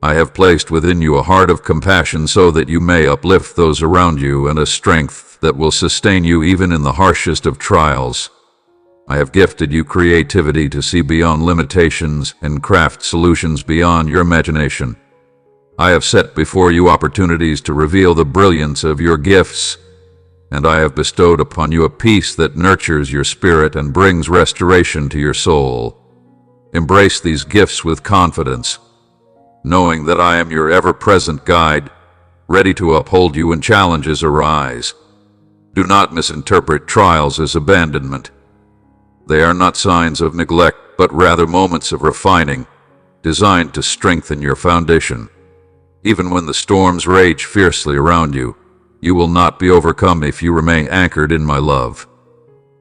I have placed within you a heart of compassion so that you may uplift those around you, and a strength that will sustain you even in the harshest of trials. I have gifted you creativity to see beyond limitations and craft solutions beyond your imagination. I have set before you opportunities to reveal the brilliance of your gifts, and I have bestowed upon you a peace that nurtures your spirit and brings restoration to your soul. Embrace these gifts with confidence, knowing that I am your ever-present guide, ready to uphold you when challenges arise. Do not misinterpret trials as abandonment. They are not signs of neglect, but rather moments of refining, designed to strengthen your foundation. Even when the storms rage fiercely around you, you will not be overcome if you remain anchored in my love.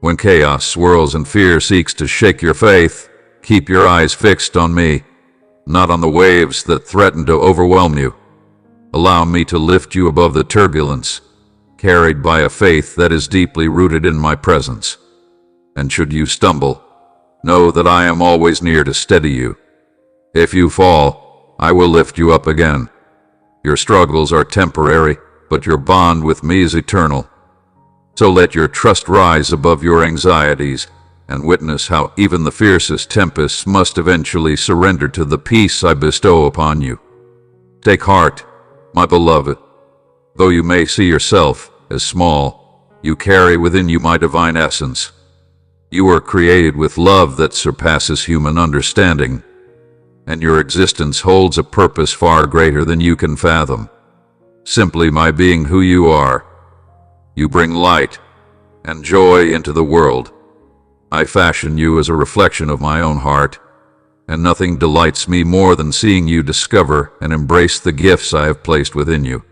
When chaos swirls and fear seeks to shake your faith, keep your eyes fixed on me, not on the waves that threaten to overwhelm you. Allow me to lift you above the turbulence, carried by a faith that is deeply rooted in my presence. And should you stumble, know that I am always near to steady you. If you fall, I will lift you up again. Your struggles are temporary, but your bond with me is eternal. So let your trust rise above your anxieties, and witness how even the fiercest tempests must eventually surrender to the peace I bestow upon you. Take heart, my beloved. Though you may see yourself as small, you carry within you my divine essence. You were created with love that surpasses human understanding, and your existence holds a purpose far greater than you can fathom. Simply by being who you are, you bring light and joy into the world. I fashion you as a reflection of my own heart, and nothing delights me more than seeing you discover and embrace the gifts I have placed within you.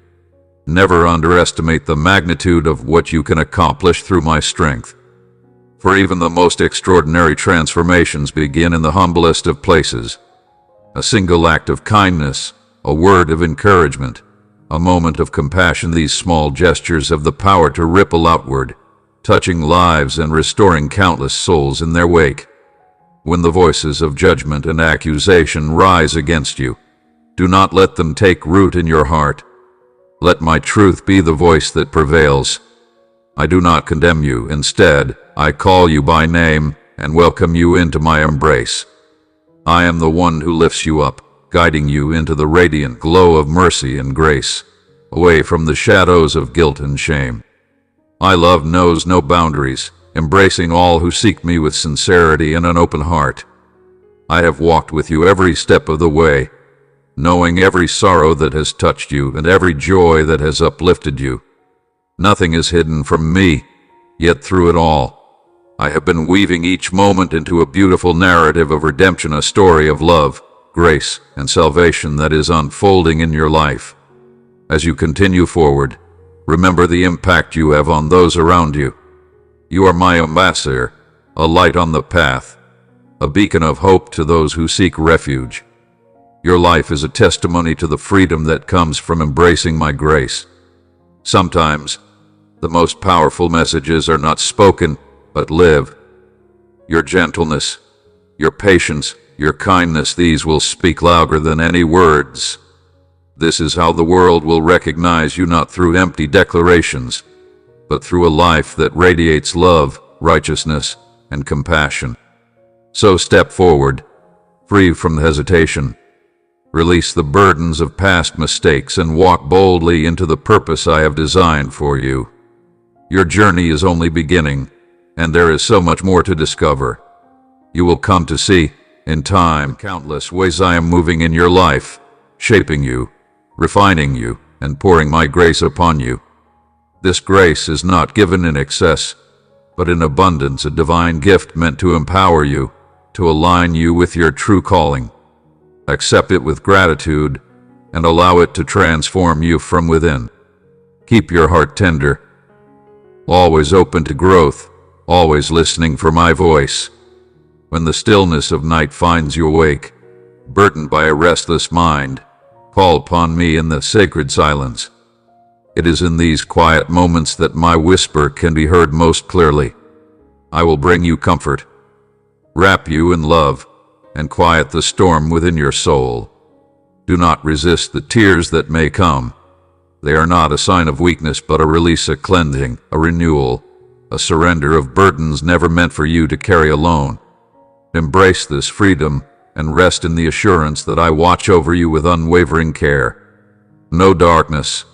Never underestimate the magnitude of what you can accomplish through my strength. For even the most extraordinary transformations begin in the humblest of places. A single act of kindness, a word of encouragement, a moment of compassion. These small gestures have the power to ripple outward, touching lives and restoring countless souls in their wake. When the voices of judgment and accusation rise against you, do not let them take root in your heart. Let my truth be the voice that prevails. I do not condemn you. Instead, I call you by name and welcome you into my embrace. I am the one who lifts you up, guiding you into the radiant glow of mercy and grace, away from the shadows of guilt and shame. My love knows no boundaries, embracing all who seek me with sincerity and an open heart. I have walked with you every step of the way, knowing every sorrow that has touched you and every joy that has uplifted you. Nothing is hidden from me, yet through it all, I have been weaving each moment into a beautiful narrative of redemption, a story of love, grace, and salvation that is unfolding in your life. As you continue forward, remember the impact you have on those around you. You are my ambassador, a light on the path, a beacon of hope to those who seek refuge. Your life is a testimony to the freedom that comes from embracing my grace. Sometimes, the most powerful messages are not spoken, but live. Your gentleness, your patience, your kindness, these will speak louder than any words. This is how the world will recognize you, not through empty declarations, but through a life that radiates love, righteousness, and compassion. So step forward, free from hesitation. Release the burdens of past mistakes and walk boldly into the purpose I have designed for you. Your journey is only beginning, and there is so much more to discover. You will come to see, in time, countless ways I am moving in your life, shaping you, refining you, and pouring my grace upon you. This grace is not given in excess, but in abundance, a divine gift meant to empower you, to align you with your true calling. Accept it with gratitude and allow it to transform you from within. Keep your heart tender, always open to growth, always listening for my voice. When the stillness of night finds you awake, burdened by a restless mind, call upon me in the sacred silence. It is in these quiet moments that my whisper can be heard most clearly. I will bring you comfort, wrap you in love, and quiet the storm within your soul. Do not resist the tears that may come. They are not a sign of weakness, but a release, a cleansing, a renewal, a surrender of burdens never meant for you to carry alone. Embrace this freedom and rest in the assurance that I watch over you with unwavering care. No darkness,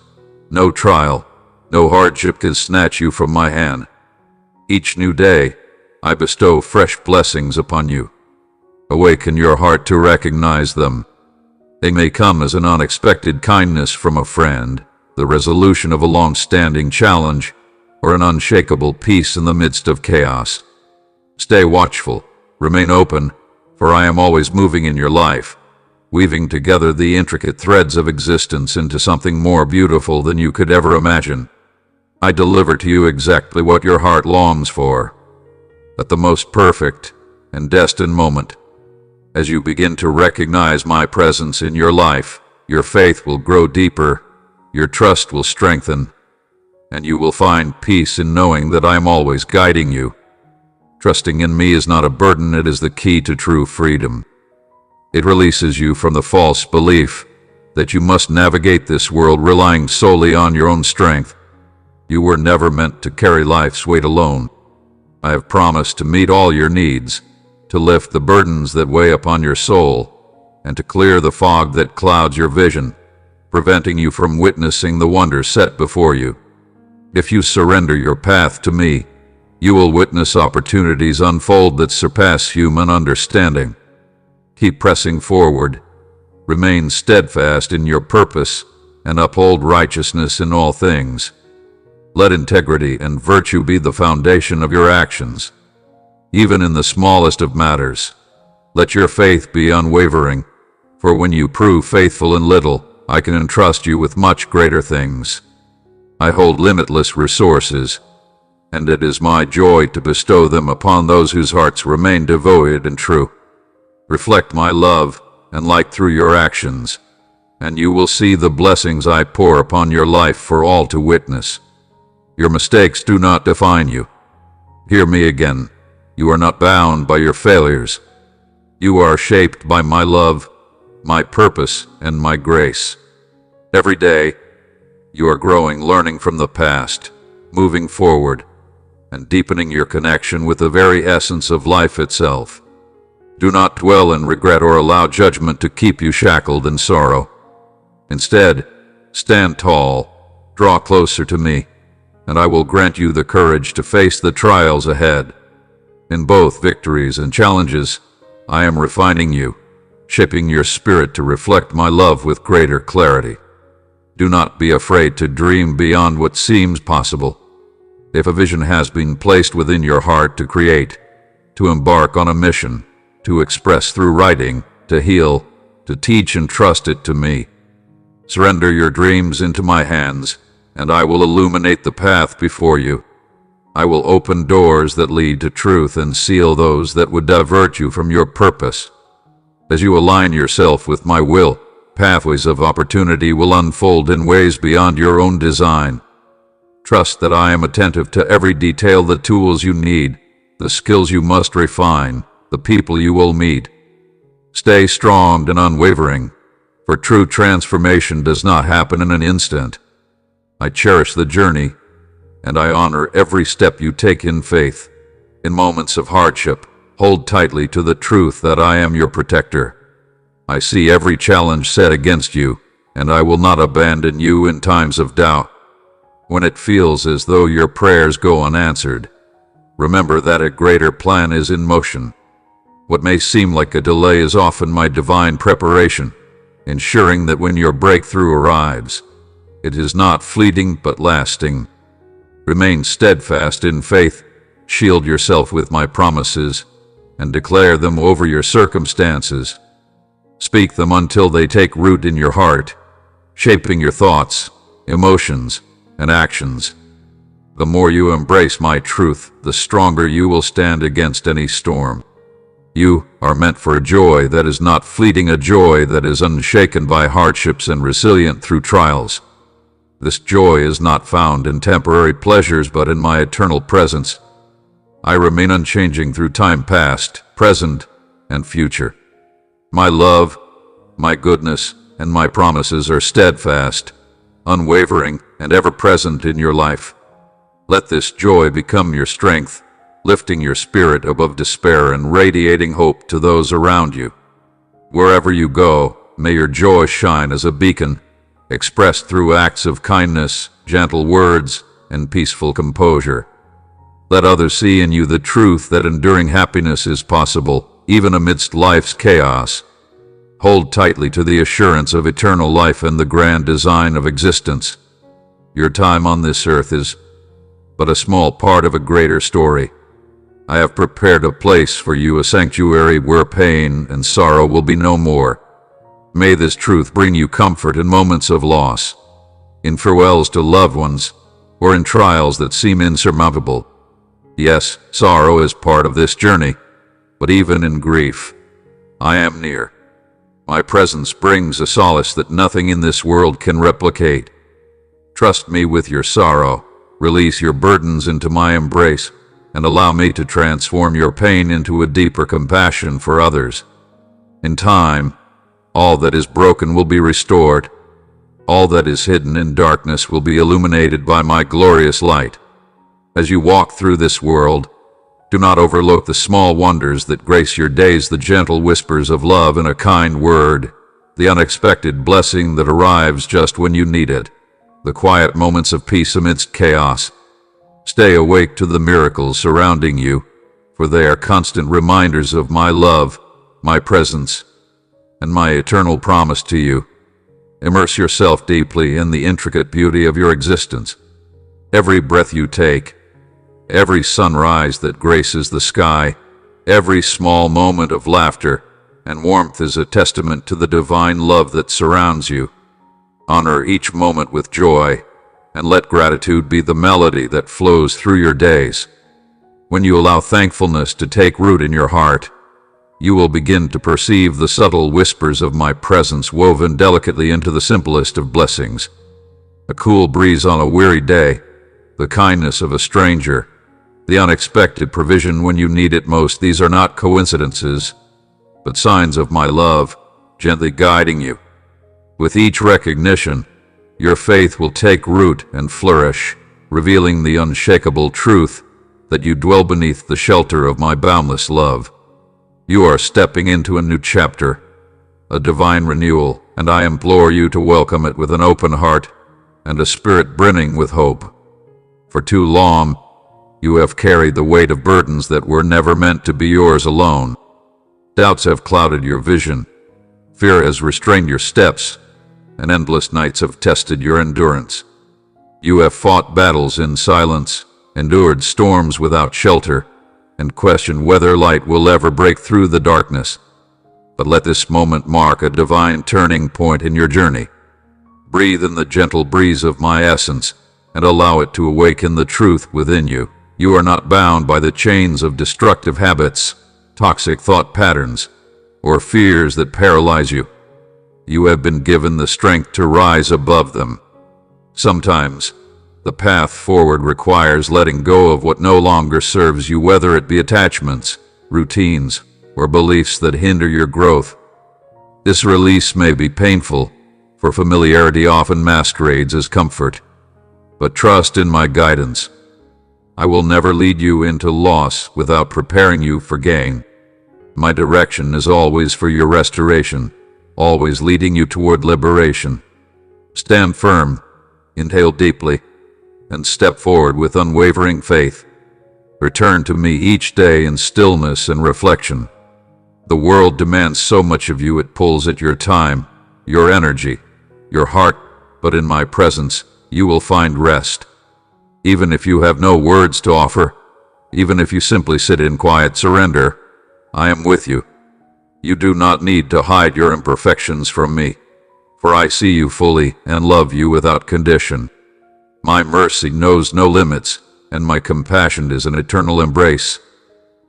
no trial, no hardship can snatch you from my hand. Each new day, I bestow fresh blessings upon you. Awaken your heart to recognize them. They may come as an unexpected kindness from a friend, the resolution of a long-standing challenge, or an unshakable peace in the midst of chaos. Stay watchful, remain open, for I am always moving in your life, weaving together the intricate threads of existence into something more beautiful than you could ever imagine. I deliver to you exactly what your heart longs for, at the most perfect and destined moment. As you begin to recognize my presence in your life, your faith will grow deeper, your trust will strengthen, and you will find peace in knowing that I am always guiding you. Trusting in me is not a burden, it is the key to true freedom. It releases you from the false belief that you must navigate this world relying solely on your own strength. You were never meant to carry life's weight alone. I have promised to meet all your needs, to lift the burdens that weigh upon your soul, and to clear the fog that clouds your vision, preventing you from witnessing the wonders set before you. If you surrender your path to me, you will witness opportunities unfold that surpass human understanding. Keep pressing forward, remain steadfast in your purpose, and uphold righteousness in all things. Let integrity and virtue be the foundation of your actions. Even in the smallest of matters, let your faith be unwavering, for when you prove faithful in little, I can entrust you with much greater things. I hold limitless resources, and it is my joy to bestow them upon those whose hearts remain devoted and true. Reflect my love and light through your actions. and you will see the blessings I pour upon your life for all to witness. Your mistakes do not define you. Hear me again. You are not bound by your failures. You are shaped by my love, my purpose, and my grace. Every day, you are growing, learning from the past, moving forward, and deepening your connection with the very essence of life itself. Do not dwell in regret or allow judgment to keep you shackled in sorrow. Instead, stand tall, draw closer to me, and I will grant you the courage to face the trials ahead. In both victories and challenges, I am refining you, shaping your spirit to reflect my love with greater clarity. Do not be afraid to dream beyond what seems possible. If a vision has been placed within your heart to create, to embark on a mission, to express through writing, to heal, to teach and trust it to me. Surrender your dreams into my hands, and I will illuminate the path before you. I will open doors that lead to truth and seal those that would divert you from your purpose. As you align yourself with my will, pathways of opportunity will unfold in ways beyond your own design. Trust that I am attentive to every detail, the tools you need, the skills you must refine, the people you will meet. Stay strong and unwavering, for true transformation does not happen in an instant. I cherish the journey, and I honor every step you take in faith. In moments of hardship, hold tightly to the truth that I am your protector. I see every challenge set against you, and I will not abandon you in times of doubt. When it feels as though your prayers go unanswered, remember that a greater plan is in motion. What may seem like a delay is often my divine preparation, ensuring that when your breakthrough arrives, it is not fleeting but lasting. Remain steadfast in faith, shield yourself with my promises, and declare them over your circumstances. Speak them until they take root in your heart, shaping your thoughts, emotions, and actions. The more you embrace my truth, the stronger you will stand against any storm. You are meant for a joy that is not fleeting, a joy that is unshaken by hardships and resilient through trials. This joy is not found in temporary pleasures but in my eternal presence. I remain unchanging through time past, present, and future. My love, my goodness, and my promises are steadfast, unwavering, and ever present in your life. Let this joy become your strength, lifting your spirit above despair and radiating hope to those around you. Wherever you go, may your joy shine as a beacon, expressed through acts of kindness, gentle words, and peaceful composure. Let others see in you the truth that enduring happiness is possible, even amidst life's chaos. Hold tightly to the assurance of eternal life and the grand design of existence. Your time on this earth is but a small part of a greater story. I have prepared a place for you, a sanctuary where pain and sorrow will be no more. May this truth bring you comfort in moments of loss, in farewells to loved ones, or in trials that seem insurmountable. Yes, sorrow is part of this journey, but even in grief, I am near. My presence brings a solace that nothing in this world can replicate. Trust me with your sorrow, release your burdens into my embrace, and allow me to transform your pain into a deeper compassion for others. In time, all that is broken will be restored. All that is hidden in darkness will be illuminated by my glorious light. As you walk through this world, do not overlook the small wonders that grace your days, the gentle whispers of love and a kind word, the unexpected blessing that arrives just when you need it, the quiet moments of peace amidst chaos. Stay awake to the miracles surrounding you, for they are constant reminders of my love, my presence, and my eternal promise to you. Immerse yourself deeply in the intricate beauty of your existence. Every breath you take, every sunrise that graces the sky, every small moment of laughter and warmth is a testament to the divine love that surrounds you. Honor each moment with joy, and let gratitude be the melody that flows through your days. When you allow thankfulness to take root in your heart, you will begin to perceive the subtle whispers of my presence woven delicately into the simplest of blessings. A cool breeze on a weary day, the kindness of a stranger, the unexpected provision when you need it most. These are not coincidences, but signs of my love, gently guiding you. With each recognition, your faith will take root and flourish, revealing the unshakable truth that you dwell beneath the shelter of my boundless love. You are stepping into a new chapter, a divine renewal, and I implore you to welcome it with an open heart and a spirit brimming with hope. For too long, you have carried the weight of burdens that were never meant to be yours alone. Doubts have clouded your vision, fear has restrained your steps, and endless nights have tested your endurance. You have fought battles in silence, endured storms without shelter, and questioned whether light will ever break through the darkness. But let this moment mark a divine turning point in your journey. Breathe in the gentle breeze of my essence, and allow it to awaken the truth within you. You are not bound by the chains of destructive habits, toxic thought patterns, or fears that paralyze you. You have been given the strength to rise above them. Sometimes, the path forward requires letting go of what no longer serves you, whether it be attachments, routines, or beliefs that hinder your growth. This release may be painful, for familiarity often masquerades as comfort. But trust in my guidance. I will never lead you into loss without preparing you for gain. My direction is always for your restoration, always leading you toward liberation. Stand firm, inhale deeply, and step forward with unwavering faith. Return to me each day in stillness and reflection. The world demands so much of you, it pulls at your time, your energy, your heart, but in my presence, you will find rest. Even if you have no words to offer, even if you simply sit in quiet surrender, I am with you. You do not need to hide your imperfections from me, for I see you fully and love you without condition. My mercy knows no limits, and my compassion is an eternal embrace.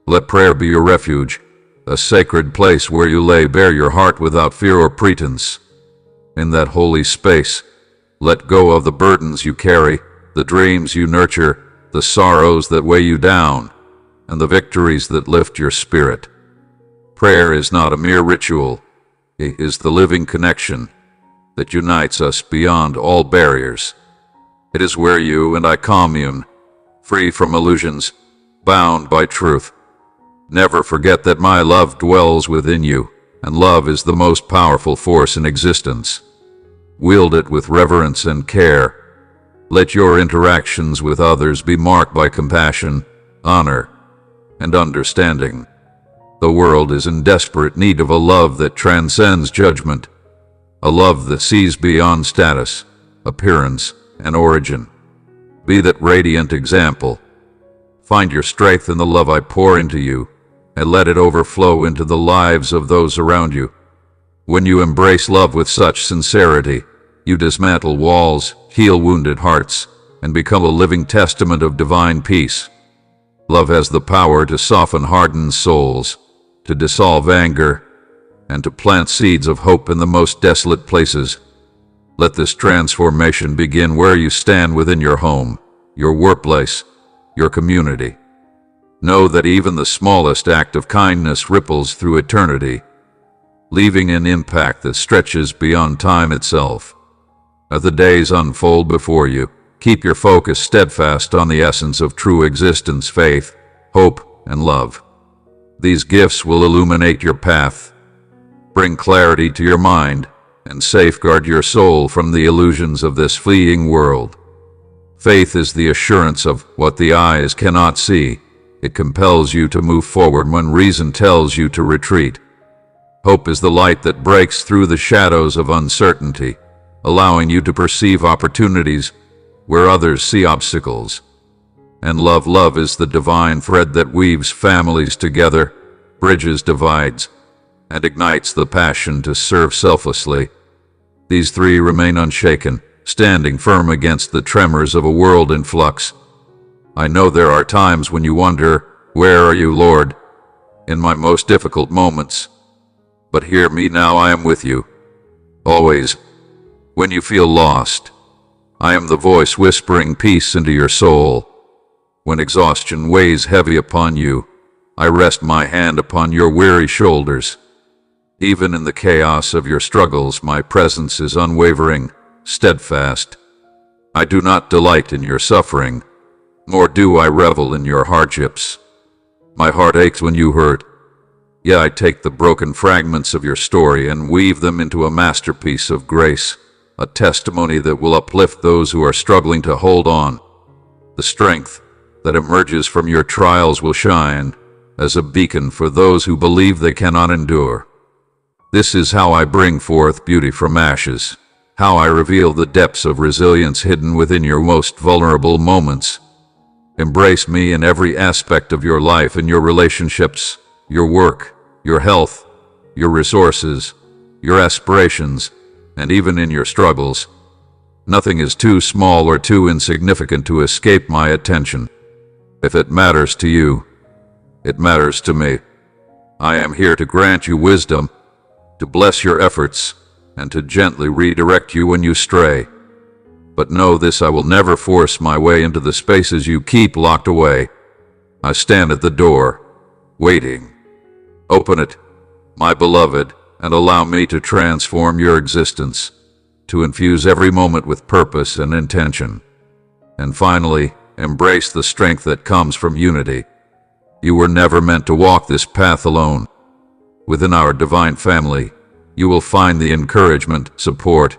Let prayer be your refuge, a sacred place where you lay bare your heart without fear or pretense. In that holy space, let go of the burdens you carry, the dreams you nurture, the sorrows that weigh you down, and the victories that lift your spirit. Prayer is not a mere ritual. It is the living connection that unites us beyond all barriers. It is where you and I commune, free from illusions, bound by truth. Never forget that my love dwells within you, and love is the most powerful force in existence. Wield it with reverence and care. Let your interactions with others be marked by compassion, honor, and understanding. The world is in desperate need of a love that transcends judgment, a love that sees beyond status, appearance, and origin. Be that radiant example. Find your strength in the love I pour into you, and let it overflow into the lives of those around you. When you embrace love with such sincerity, you dismantle walls, heal wounded hearts, and become a living testament of divine peace. Love has the power to soften hardened souls, to dissolve anger, and to plant seeds of hope in the most desolate places. Let this transformation begin where you stand within your home, your workplace, your community. Know that even the smallest act of kindness ripples through eternity, leaving an impact that stretches beyond time itself. As the days unfold before you, keep your focus steadfast on the essence of true existence: faith, hope, and love. These gifts will illuminate your path, bring clarity to your mind, and safeguard your soul from the illusions of this fleeting world. Faith is the assurance of what the eyes cannot see. It compels you to move forward when reason tells you to retreat. Hope is the light that breaks through the shadows of uncertainty, allowing you to perceive opportunities where others see obstacles. And love is the divine thread that weaves families together, bridges divides, and ignites the passion to serve selflessly. These three remain unshaken, standing firm against the tremors of a world in flux. I know there are times when you wonder, "Where are you, Lord?" in my most difficult moments. But hear me now, I am with you. Always. When you feel lost, I am the voice whispering peace into your soul. When exhaustion weighs heavy upon you, I rest my hand upon your weary shoulders. Even in the chaos of your struggles, my presence is unwavering, steadfast. I do not delight in your suffering, nor do I revel in your hardships. My heart aches when you hurt. Yet I take the broken fragments of your story and weave them into a masterpiece of grace, a testimony that will uplift those who are struggling to hold on. The strength that emerges from your trials will shine as a beacon for those who believe they cannot endure. This is how I bring forth beauty from ashes, how I reveal the depths of resilience hidden within your most vulnerable moments. Embrace me in every aspect of your life, in your relationships, your work, your health, your resources, your aspirations, and even in your struggles. Nothing is too small or too insignificant to escape my attention. If it matters to you, it matters to me. I am here to grant you wisdom, to bless your efforts, and to gently redirect you when you stray. But know this, I will never force my way into the spaces you keep locked away. I stand at the door, waiting. Open it, my beloved, and allow me to transform your existence, to infuse every moment with purpose and intention. And finally, embrace the strength that comes from unity. You were never meant to walk this path alone. Within our divine family, you will find the encouragement, support,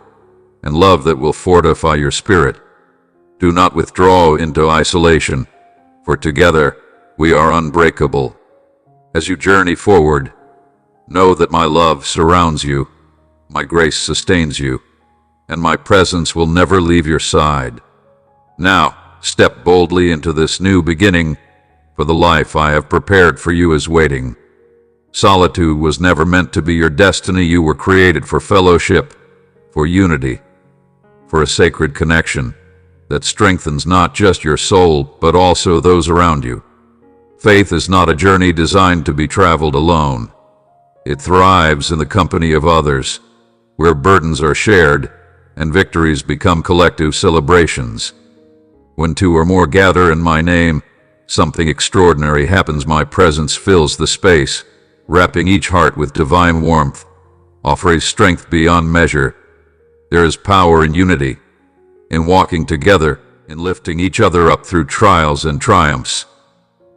and love that will fortify your spirit. Do not withdraw into isolation, for together we are unbreakable. As you journey forward, know that my love surrounds you, my grace sustains you, and my presence will never leave your side. Now, step boldly into this new beginning, for the life I have prepared for you is waiting. Solitude was never meant to be your destiny. You were created for fellowship, for unity, for a sacred connection that strengthens not just your soul, but also those around you. Faith is not a journey designed to be traveled alone. It thrives in the company of others, where burdens are shared and victories become collective celebrations. When two or more gather in my name, something extraordinary happens. My presence fills the space, wrapping each heart with divine warmth, offering strength beyond measure. There is power in unity, in walking together, in lifting each other up through trials and triumphs.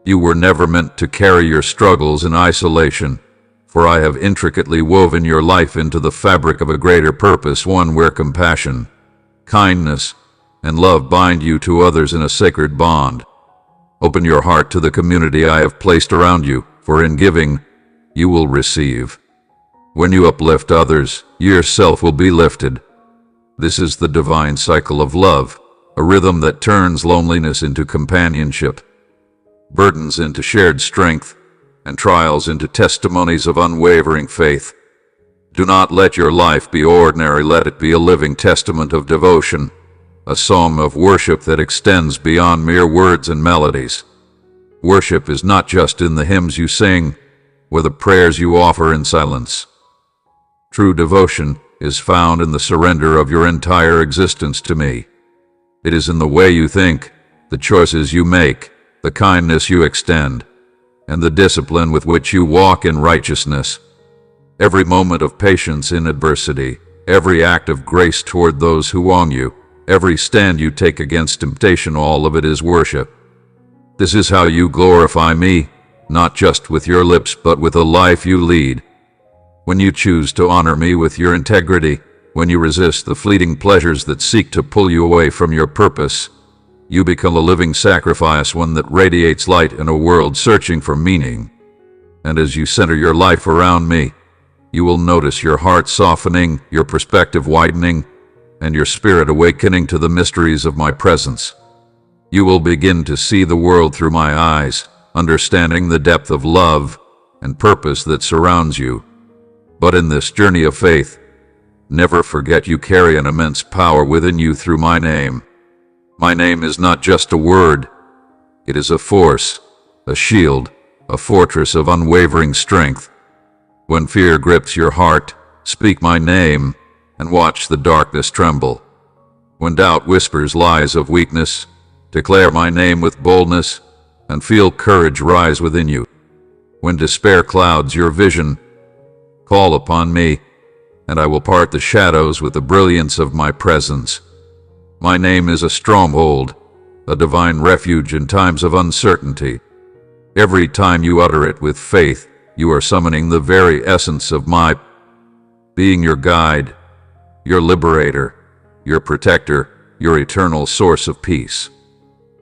You were never meant to carry your struggles in isolation, for I have intricately woven your life into the fabric of a greater purpose, one where compassion, kindness, and love bind you to others in a sacred bond. Open your heart to the community I have placed around you, for in giving, you will receive. When you uplift others, yourself will be lifted. This is the divine cycle of love, a rhythm that turns loneliness into companionship, burdens into shared strength, and trials into testimonies of unwavering faith. Do not let your life be ordinary. Let it be a living testament of devotion, a song of worship that extends beyond mere words and melodies. Worship is not just in the hymns you sing or the prayers you offer in silence. True devotion is found in the surrender of your entire existence to me. It is in the way you think, the choices you make, the kindness you extend, and the discipline with which you walk in righteousness. Every moment of patience in adversity, every act of grace toward those who wrong you, every stand you take against temptation, all of it is worship. This is how you glorify me, not just with your lips, but with the life you lead. When you choose to honor me with your integrity, when you resist the fleeting pleasures that seek to pull you away from your purpose, you become a living sacrifice, one that radiates light in a world searching for meaning. And as you center your life around me, you will notice your heart softening, your perspective widening, and your spirit awakening to the mysteries of my presence. You will begin to see the world through my eyes, understanding the depth of love and purpose that surrounds you. But in this journey of faith, never forget you carry an immense power within you through my name. My name is not just a word. It is a force, a shield, a fortress of unwavering strength. When fear grips your heart, speak my name and watch the darkness tremble. When doubt whispers lies of weakness, declare my name with boldness and feel courage rise within you. When despair clouds your vision, call upon me, and I will part the shadows with the brilliance of my presence. My name is a stronghold, a divine refuge in times of uncertainty. Every time you utter it with faith, you are summoning the very essence of my being, your guide, your liberator, your protector, your eternal source of peace.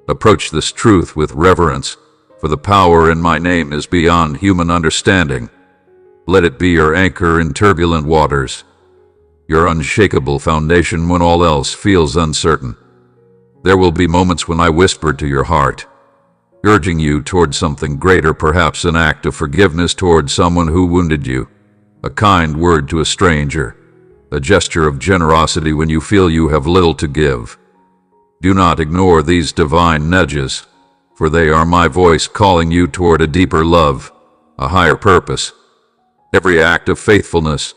Approach this truth with reverence, for the power in my name is beyond human understanding. Let it be your anchor in turbulent waters, your unshakable foundation when all else feels uncertain. There will be moments when I whisper to your heart, urging you toward something greater, perhaps an act of forgiveness toward someone who wounded you, a kind word to a stranger, a gesture of generosity when you feel you have little to give. Do not ignore these divine nudges, for they are my voice calling you toward a deeper love, a higher purpose. Every act of faithfulness,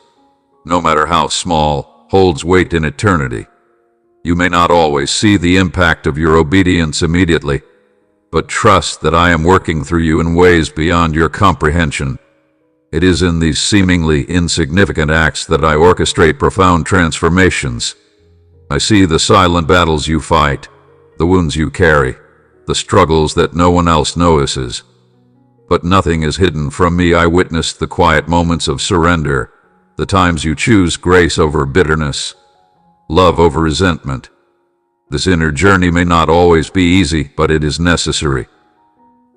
no matter how small, holds weight in eternity. You may not always see the impact of your obedience immediately, but trust that I am working through you in ways beyond your comprehension. It is in these seemingly insignificant acts that I orchestrate profound transformations. I see the silent battles you fight, the wounds you carry, the struggles that no one else notices. But nothing is hidden from me. I witness the quiet moments of surrender, the times you choose grace over bitterness, love over resentment. This inner journey may not always be easy, but it is necessary.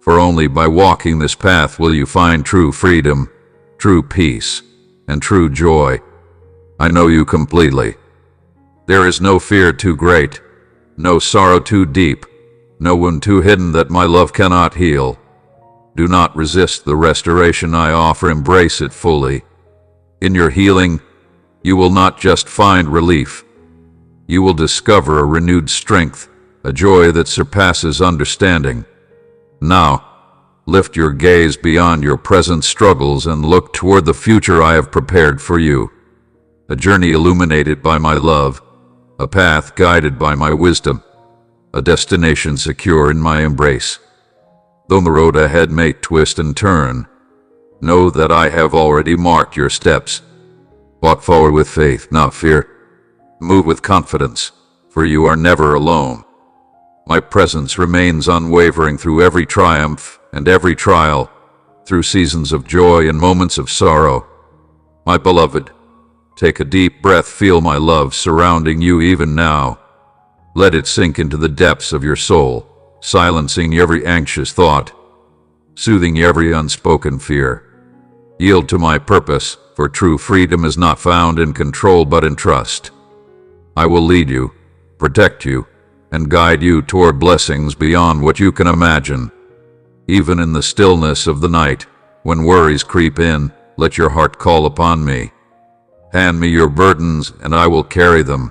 For only by walking this path will you find true freedom, true peace, and true joy. I know you completely. There is no fear too great, no sorrow too deep, no wound too hidden that my love cannot heal. Do not resist the restoration I offer, embrace it fully. In your healing, you will not just find relief. You will discover a renewed strength, a joy that surpasses understanding. Now, lift your gaze beyond your present struggles and look toward the future I have prepared for you. A journey illuminated by my love, a path guided by my wisdom, a destination secure in my embrace. Though the road ahead may twist and turn, know that I have already marked your steps. Walk forward with faith, not fear. Move with confidence, for you are never alone. My presence remains unwavering through every triumph and every trial, through seasons of joy and moments of sorrow. My beloved, take a deep breath, feel my love surrounding you even now. Let it sink into the depths of your soul, silencing every anxious thought, soothing every unspoken fear. Yield to my purpose, for true freedom is not found in control but in trust. I will lead you, protect you, and guide you toward blessings beyond what you can imagine. Even in the stillness of the night, when worries creep in, let your heart call upon me. Hand me your burdens, and I will carry them.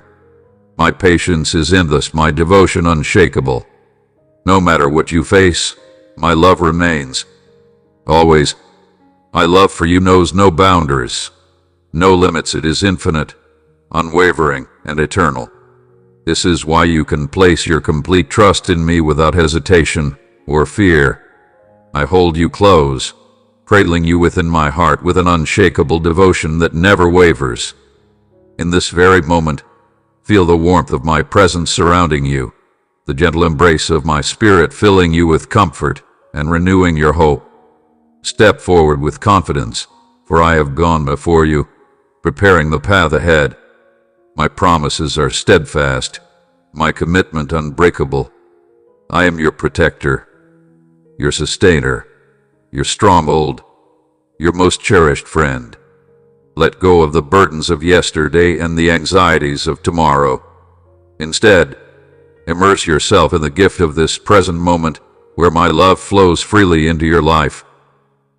My patience is endless, my devotion unshakable. No matter what you face, my love remains. Always, my love for you knows no boundaries, no limits. It is infinite, unwavering, and eternal. This is why you can place your complete trust in me without hesitation or fear. I hold you close, cradling you within my heart with an unshakable devotion that never wavers. In this very moment, feel the warmth of my presence surrounding you, the gentle embrace of my spirit filling you with comfort and renewing your hope. Step forward with confidence, for I have gone before you, preparing the path ahead. My promises are steadfast, my commitment unbreakable. I am your protector, your sustainer, your stronghold, your most cherished friend. Let go of the burdens of yesterday and the anxieties of tomorrow. Instead, immerse yourself in the gift of this present moment, where my love flows freely into your life.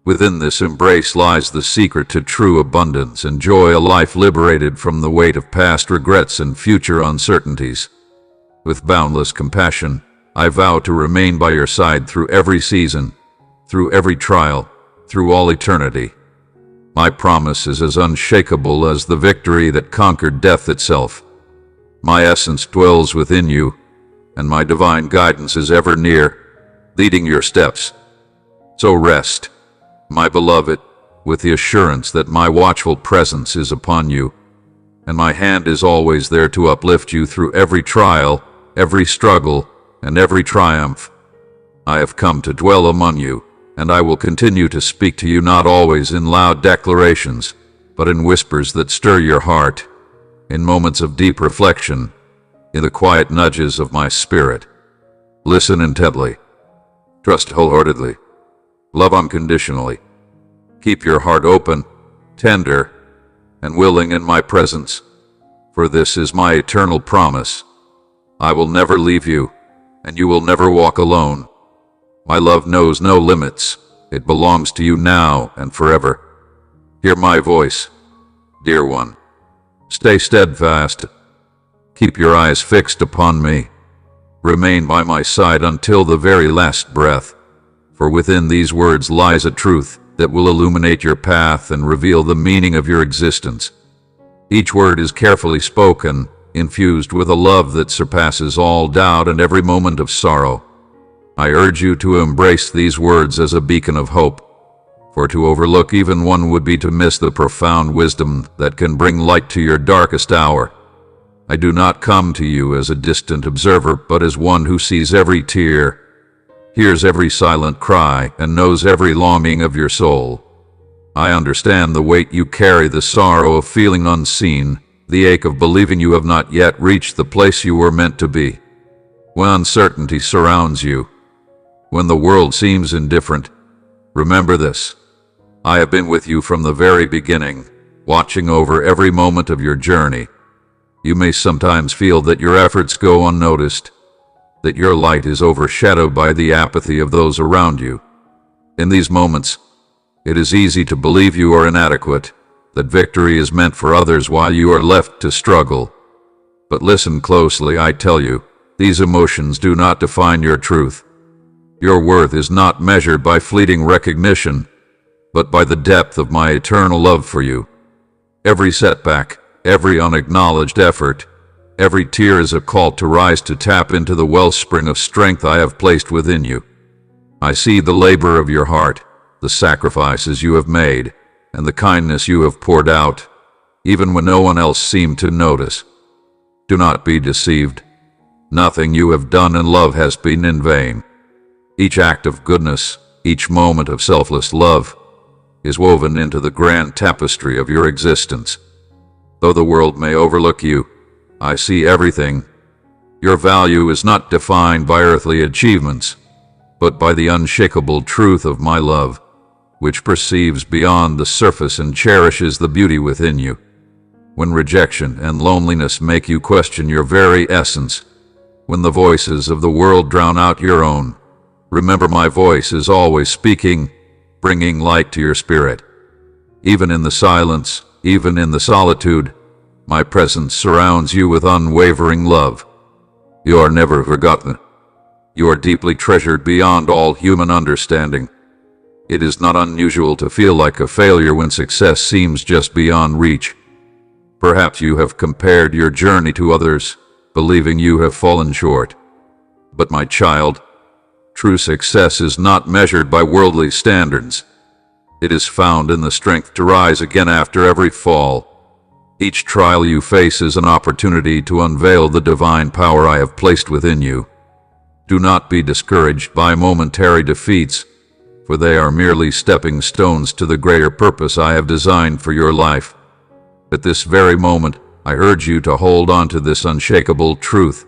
Within this embrace lies the secret to true abundance and joy, a life liberated from the weight of past regrets and future uncertainties. With boundless compassion, I vow to remain by your side through every season, through every trial, through all eternity. My promise is as unshakable as the victory that conquered death itself. My essence dwells within you, and my divine guidance is ever near, leading your steps. So rest, my beloved, with the assurance that my watchful presence is upon you, and my hand is always there to uplift you through every trial, every struggle, and every triumph. I have come to dwell among you, and I will continue to speak to you not always in loud declarations, but in whispers that stir your heart, in moments of deep reflection, in the quiet nudges of my spirit. Listen intently. Trust wholeheartedly. Love unconditionally. Keep your heart open, tender, and willing in my presence, for this is my eternal promise. I will never leave you, and you will never walk alone. My love knows no limits. It belongs to you now and forever. Hear my voice, dear one. Stay steadfast. Keep your eyes fixed upon me. Remain by my side until the very last breath, for within these words lies a truth that will illuminate your path and reveal the meaning of your existence. Each word is carefully spoken, infused with a love that surpasses all doubt and every moment of sorrow. I urge you to embrace these words as a beacon of hope, for to overlook even one would be to miss the profound wisdom that can bring light to your darkest hour. I do not come to you as a distant observer, but as one who sees every tear, hears every silent cry, and knows every longing of your soul. I understand the weight you carry, the sorrow of feeling unseen, the ache of believing you have not yet reached the place you were meant to be. When uncertainty surrounds you, when the world seems indifferent, remember this. I have been with you from the very beginning, watching over every moment of your journey. You may sometimes feel that your efforts go unnoticed, that your light is overshadowed by the apathy of those around you. In these moments, it is easy to believe you are inadequate, that victory is meant for others while you are left to struggle. But listen closely, I tell you, these emotions do not define your truth. Your worth is not measured by fleeting recognition, but by the depth of my eternal love for you. Every setback, every unacknowledged effort, every tear is a call to rise, to tap into the wellspring of strength I have placed within you. I see the labor of your heart, the sacrifices you have made, and the kindness you have poured out, even when no one else seemed to notice. Do not be deceived. Nothing you have done in love has been in vain. Each act of goodness, each moment of selfless love, is woven into the grand tapestry of your existence. Though the world may overlook you, I see everything. Your value is not defined by earthly achievements, but by the unshakable truth of my love, which perceives beyond the surface and cherishes the beauty within you. When rejection and loneliness make you question your very essence, when the voices of the world drown out your own, remember my voice is always speaking, bringing light to your spirit. Even in the silence, even in the solitude, my presence surrounds you with unwavering love. You are never forgotten. You are deeply treasured beyond all human understanding. It is not unusual to feel like a failure when success seems just beyond reach. Perhaps you have compared your journey to others, believing you have fallen short. But my child, true success is not measured by worldly standards. It is found in the strength to rise again after every fall. Each trial you face is an opportunity to unveil the divine power I have placed within you. Do not be discouraged by momentary defeats, for they are merely stepping stones to the greater purpose I have designed for your life. At this very moment, I urge you to hold on to this unshakable truth.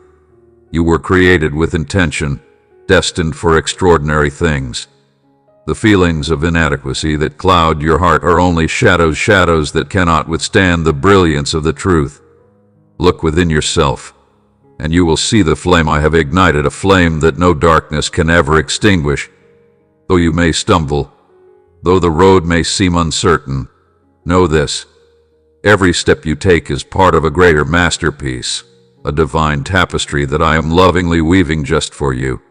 You were created with intention, destined for extraordinary things. The feelings of inadequacy that cloud your heart are only shadows that cannot withstand the brilliance of the truth. Look within yourself, and you will see the flame I have ignited, a flame that no darkness can ever extinguish. Though you may stumble, though the road may seem uncertain, know this: every step you take is part of a greater masterpiece, a divine tapestry that I am lovingly weaving just for you.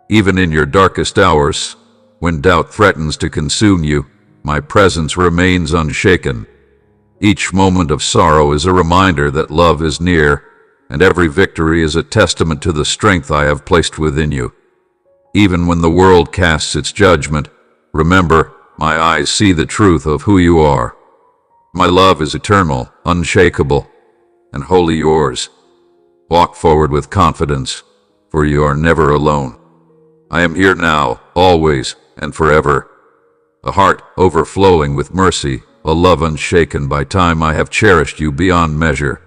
Even in your darkest hours, when doubt threatens to consume you, my presence remains unshaken. Each moment of sorrow is a reminder that love is near, and every victory is a testament to the strength I have placed within you. Even when the world casts its judgment, remember, my eyes see the truth of who you are. My love is eternal, unshakable, and wholly yours. Walk forward with confidence, for you are never alone. I am here now, always, and forever. A heart overflowing with mercy, a love unshaken by time. I have cherished you beyond measure.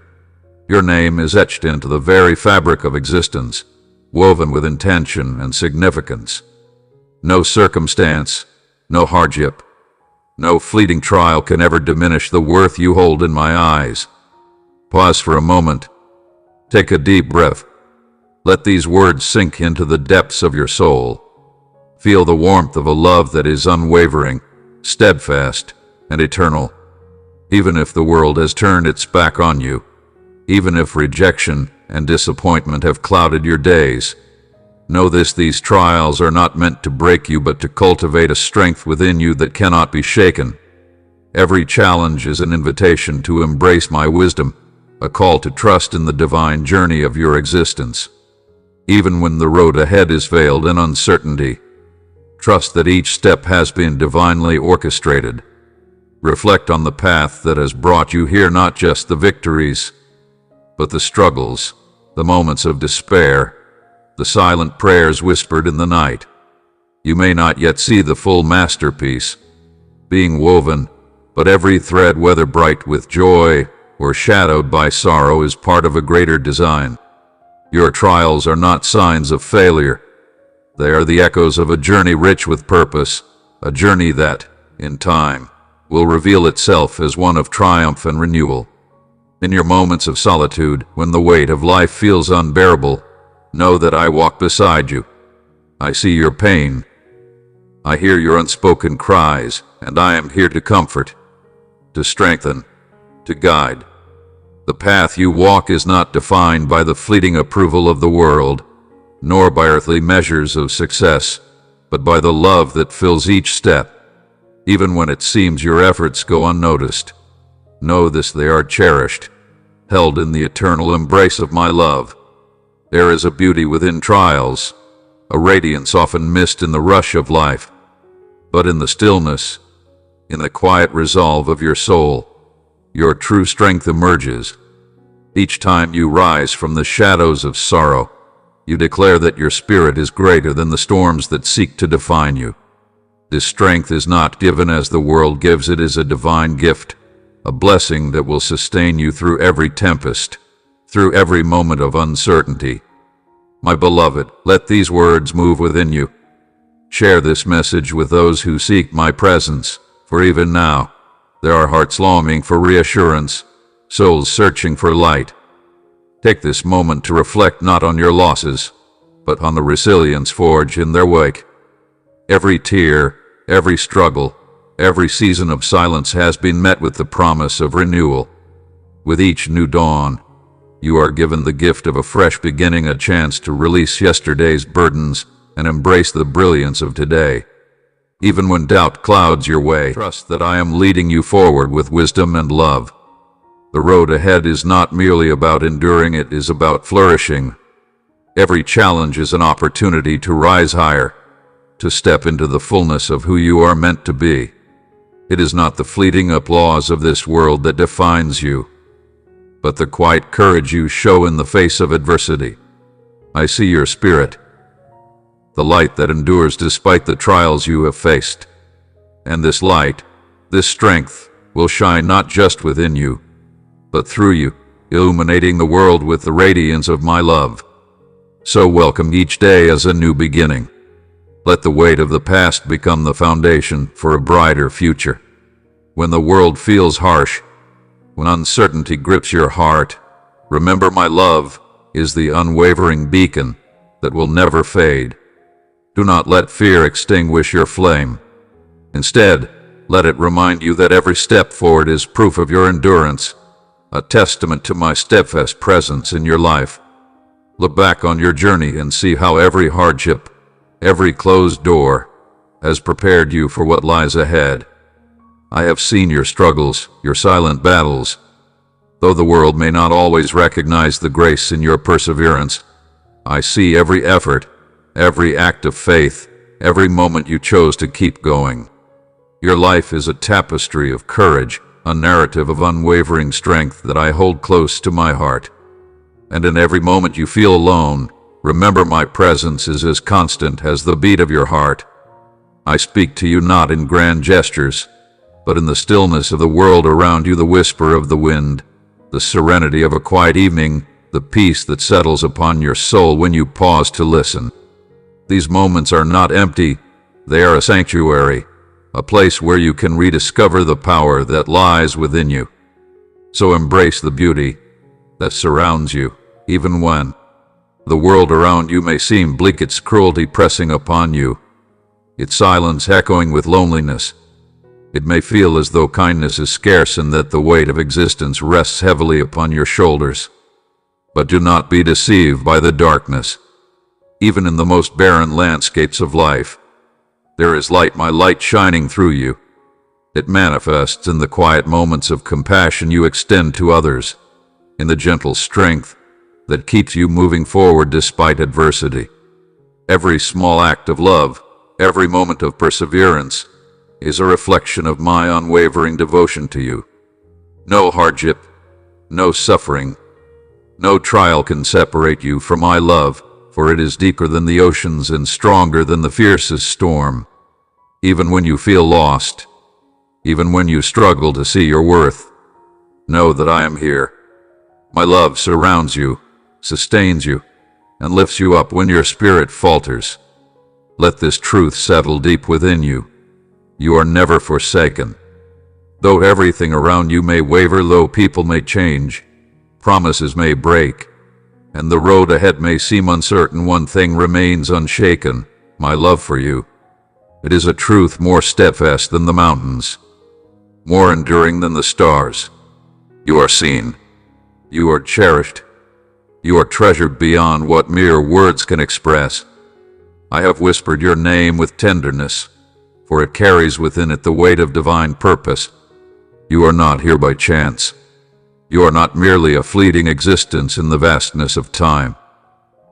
Your name is etched into the very fabric of existence, woven with intention and significance. No circumstance, no hardship, no fleeting trial can ever diminish the worth you hold in my eyes. Pause for a moment. Take a deep breath. Let these words sink into the depths of your soul. Feel the warmth of a love that is unwavering, steadfast, and eternal. Even if the world has turned its back on you, even if rejection and disappointment have clouded your days, know this: these trials are not meant to break you, but to cultivate a strength within you that cannot be shaken. Every challenge is an invitation to embrace my wisdom, a call to trust in the divine journey of your existence. Even when the road ahead is veiled in uncertainty, trust that each step has been divinely orchestrated. Reflect on the path that has brought you here, not just the victories, but the struggles, the moments of despair, the silent prayers whispered in the night. You may not yet see the full masterpiece being woven, but every thread, whether bright with joy or shadowed by sorrow, is part of a greater design. Your trials are not signs of failure. They are the echoes of a journey rich with purpose, a journey that, in time, will reveal itself as one of triumph and renewal. In your moments of solitude, when the weight of life feels unbearable, know that I walk beside you. I see your pain. I hear your unspoken cries, and I am here to comfort, to strengthen, to guide. The path you walk is not defined by the fleeting approval of the world, nor by earthly measures of success, but by the love that fills each step. Even when it seems your efforts go unnoticed, know this: they are cherished, held in the eternal embrace of my love. There is a beauty within trials, a radiance often missed in the rush of life. But in the stillness, in the quiet resolve of your soul, your true strength emerges. Each time you rise from the shadows of sorrow, you declare that your spirit is greater than the storms that seek to define you. This strength is not given as the world gives it is a divine gift, a blessing that will sustain you through every tempest, through every moment of uncertainty. My beloved, let these words move within you. Share this message with those who seek my presence, for even now, there are hearts longing for reassurance, souls searching for light. Take this moment to reflect not on your losses, but on the resilience forged in their wake. Every tear, every struggle, every season of silence has been met with the promise of renewal. With each new dawn, you are given the gift of a fresh beginning, a chance to release yesterday's burdens and embrace the brilliance of today. Even when doubt clouds your way, trust that I am leading you forward with wisdom and love. The road ahead is not merely about enduring, it is about flourishing. Every challenge is an opportunity to rise higher, to step into the fullness of who you are meant to be. It is not the fleeting applause of this world that defines you, but the quiet courage you show in the face of adversity. I see your spirit, the light that endures despite the trials you have faced. And this light, this strength, will shine not just within you, but through you, illuminating the world with the radiance of my love. So welcome each day as a new beginning. Let the weight of the past become the foundation for a brighter future. When the world feels harsh, when uncertainty grips your heart, remember my love is the unwavering beacon that will never fade. Do not let fear extinguish your flame. Instead, let it remind you that every step forward is proof of your endurance, a testament to my steadfast presence in your life. Look back on your journey and see how every hardship, every closed door, has prepared you for what lies ahead. I have seen your struggles, your silent battles. Though the world may not always recognize the grace in your perseverance, I see every effort, every act of faith, every moment you chose to keep going. Your life is a tapestry of courage, a narrative of unwavering strength that I hold close to my heart. And in every moment you feel alone, remember my presence is as constant as the beat of your heart. I speak to you not in grand gestures, but in the stillness of the world around you, the whisper of the wind, the serenity of a quiet evening, the peace that settles upon your soul when you pause to listen. These moments are not empty, they are a sanctuary, a place where you can rediscover the power that lies within you. So embrace the beauty that surrounds you, even when the world around you may seem bleak, its cruelty pressing upon you, its silence echoing with loneliness. It may feel as though kindness is scarce and that the weight of existence rests heavily upon your shoulders. But do not be deceived by the darkness. Even in the most barren landscapes of life, there is light, my light shining through you. It manifests in the quiet moments of compassion you extend to others, in the gentle strength that keeps you moving forward despite adversity. Every small act of love, every moment of perseverance, is a reflection of my unwavering devotion to you. No hardship, no suffering, no trial can separate you from my love, for it is deeper than the oceans and stronger than the fiercest storm. Even when you feel lost, even when you struggle to see your worth, know that I am here. My love surrounds you, sustains you, and lifts you up when your spirit falters. Let this truth settle deep within you. You are never forsaken. Though everything around you may waver, though people may change, promises may break, and the road ahead may seem uncertain, one thing remains unshaken: my love for you. It is a truth more steadfast than the mountains, more enduring than the stars. You are seen. You are cherished. You are treasured beyond what mere words can express. I have whispered your name with tenderness, for it carries within it the weight of divine purpose. You are not here by chance. You are not merely a fleeting existence in the vastness of time.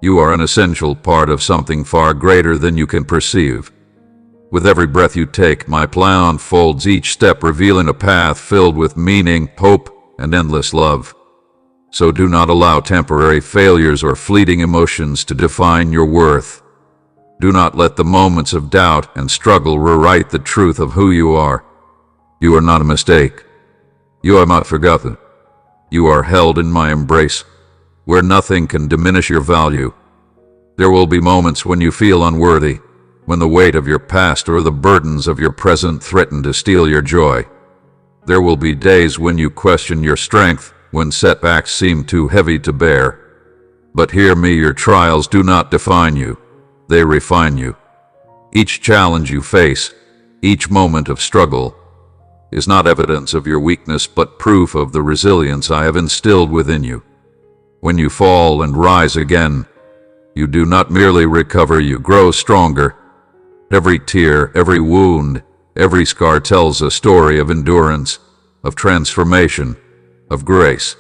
You are an essential part of something far greater than you can perceive. With every breath you take, my plan unfolds, each step revealing a path filled with meaning, hope, and endless love. So do not allow temporary failures or fleeting emotions to define your worth. Do not let the moments of doubt and struggle rewrite the truth of who you are. You are not a mistake. You are not forgotten. You are held in my embrace, where nothing can diminish your value. There will be moments when you feel unworthy, when the weight of your past or the burdens of your present threaten to steal your joy. There will be days when you question your strength, when setbacks seem too heavy to bear. But hear me, your trials do not define you. They refine you. Each challenge you face, each moment of struggle, is not evidence of your weakness but proof of the resilience I have instilled within you. When you fall and rise again, you do not merely recover, you grow stronger. Every tear, every wound, every scar tells a story of endurance, of transformation, of grace.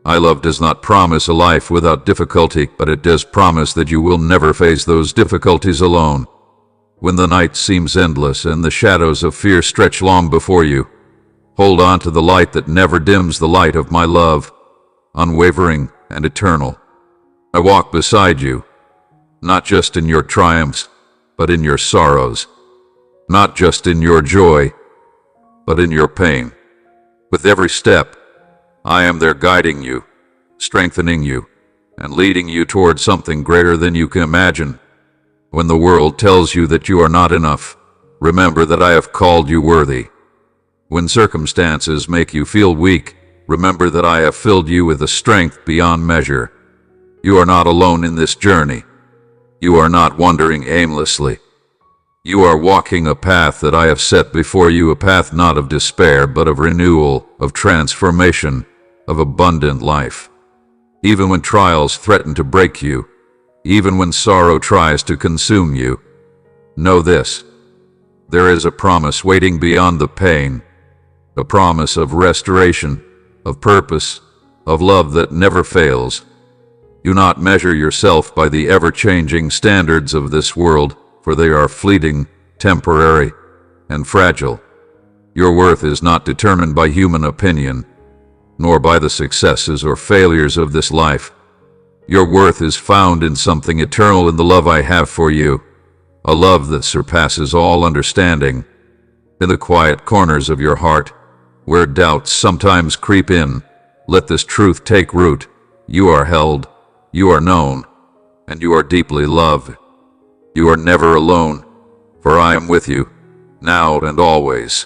My love does not promise a life without difficulty, but it does promise that you will never face those difficulties alone. When the night seems endless and the shadows of fear stretch long before you, hold on to the light that never dims, the light of my love, unwavering and eternal. I walk beside you, not just in your triumphs, but in your sorrows, not just in your joy, but in your pain. With every step, I am there guiding you, strengthening you, and leading you towards something greater than you can imagine. When the world tells you that you are not enough, remember that I have called you worthy. When circumstances make you feel weak, remember that I have filled you with a strength beyond measure. You are not alone in this journey. You are not wandering aimlessly. You are walking a path that I have set before you, a path not of despair, but of renewal, of transformation, of abundant life. Even when trials threaten to break you, even when sorrow tries to consume you, know this: There is a promise waiting beyond the pain, a promise of restoration, of purpose, of love that never fails. Do not measure yourself by the ever-changing standards of this world, for they are fleeting, temporary, and fragile. Your worth is not determined by human opinion, nor by the successes or failures of this life. Your worth is found in something eternal, in the love I have for you, a love that surpasses all understanding. In the quiet corners of your heart, where doubts sometimes creep in, let this truth take root. You are held, you are known, and you are deeply loved. You are never alone, for I am with you, now and always.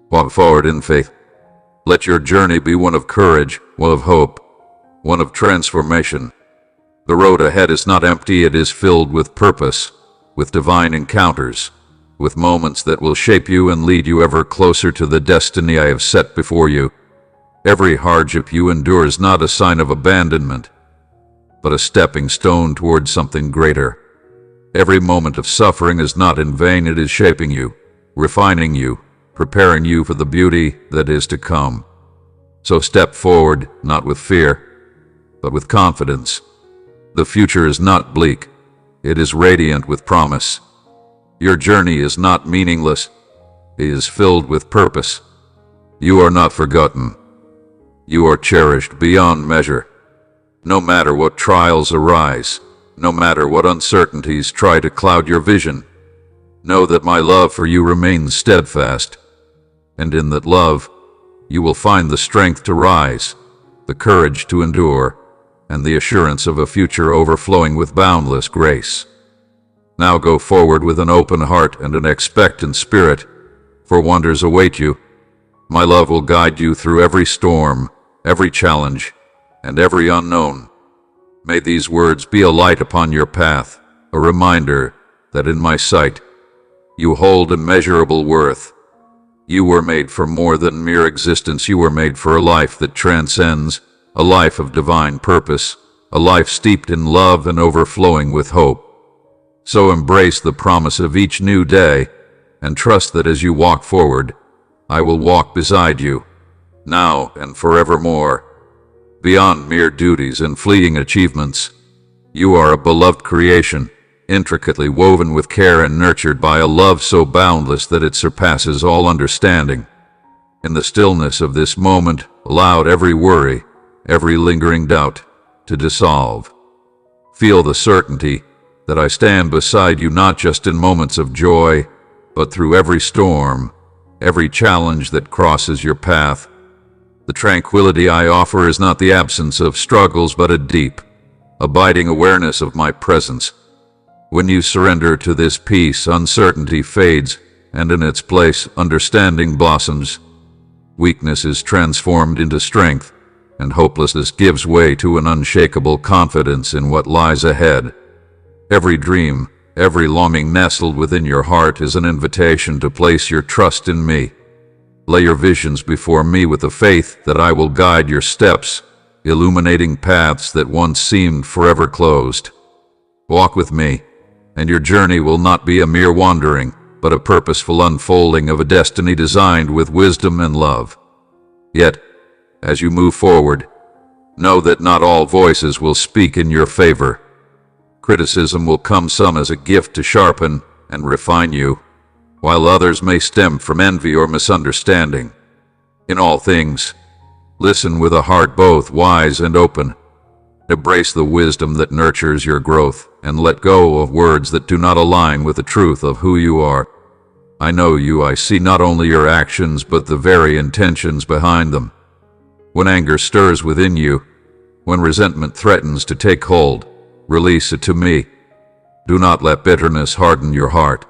Walk forward in faith. Let your journey be one of courage, one of hope, one of transformation. The road ahead is not empty, it is filled with purpose, with divine encounters, with moments that will shape you and lead you ever closer to the destiny I have set before you. Every hardship you endure is not a sign of abandonment, but a stepping stone towards something greater. Every moment of suffering is not in vain, it is shaping you, refining you, preparing you for the beauty that is to come. So step forward, not with fear, but with confidence. The future is not bleak, it is radiant with promise. Your journey is not meaningless, it is filled with purpose. You are not forgotten. You are cherished beyond measure. No matter what trials arise, no matter what uncertainties try to cloud your vision, know that my love for you remains steadfast. And in that love, you will find the strength to rise, the courage to endure, and the assurance of a future overflowing with boundless grace. Now go forward with an open heart and an expectant spirit, for wonders await you. My love will guide you through every storm, every challenge, and every unknown. May these words be a light upon your path, a reminder that in my sight you hold immeasurable worth. You were made for more than mere existence. You were made for a life that transcends, a life of divine purpose, a life steeped in love and overflowing with hope. So embrace the promise of each new day, and trust that as you walk forward, I will walk beside you, now and forevermore. Beyond mere duties and fleeting achievements, you are a beloved creation, intricately woven with care and nurtured by a love so boundless that it surpasses all understanding. In the stillness of this moment, allow every worry, every lingering doubt to dissolve. Feel the certainty that I stand beside you not just in moments of joy, but through every storm, every challenge that crosses your path. The tranquility I offer is not the absence of struggles, but a deep, abiding awareness of my presence. When you surrender to this peace, uncertainty fades, and in its place, understanding blossoms. Weakness is transformed into strength, and hopelessness gives way to an unshakable confidence in what lies ahead. Every dream, every longing nestled within your heart is an invitation to place your trust in me. Lay your visions before me with the faith that I will guide your steps, illuminating paths that once seemed forever closed. Walk with me, and your journey will not be a mere wandering, but a purposeful unfolding of a destiny designed with wisdom and love. Yet, as you move forward, know that not all voices will speak in your favor. Criticism will come, some as a gift to sharpen and refine you, while others may stem from envy or misunderstanding. In all things, listen with a heart both wise and open. Embrace the wisdom that nurtures your growth, and let go of words that do not align with the truth of who you are. I know you, I see not only your actions, but the very intentions behind them. When anger stirs within you, when resentment threatens to take hold, release it to me. Do not let bitterness harden your heart.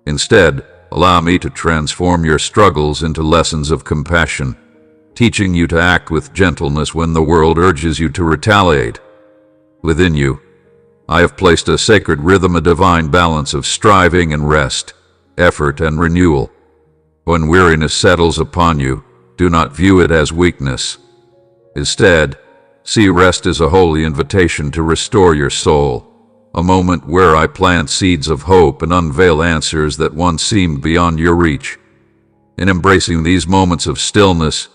Instead, allow me to transform your struggles into lessons of compassion, teaching you to act with gentleness when the world urges you to retaliate. Within you, I have placed a sacred rhythm, a divine balance of striving and rest, effort and renewal. When weariness settles upon you, do not view it as weakness. Instead, see rest as a holy invitation to restore your soul, a moment where I plant seeds of hope and unveil answers that once seemed beyond your reach. In embracing these moments of stillness,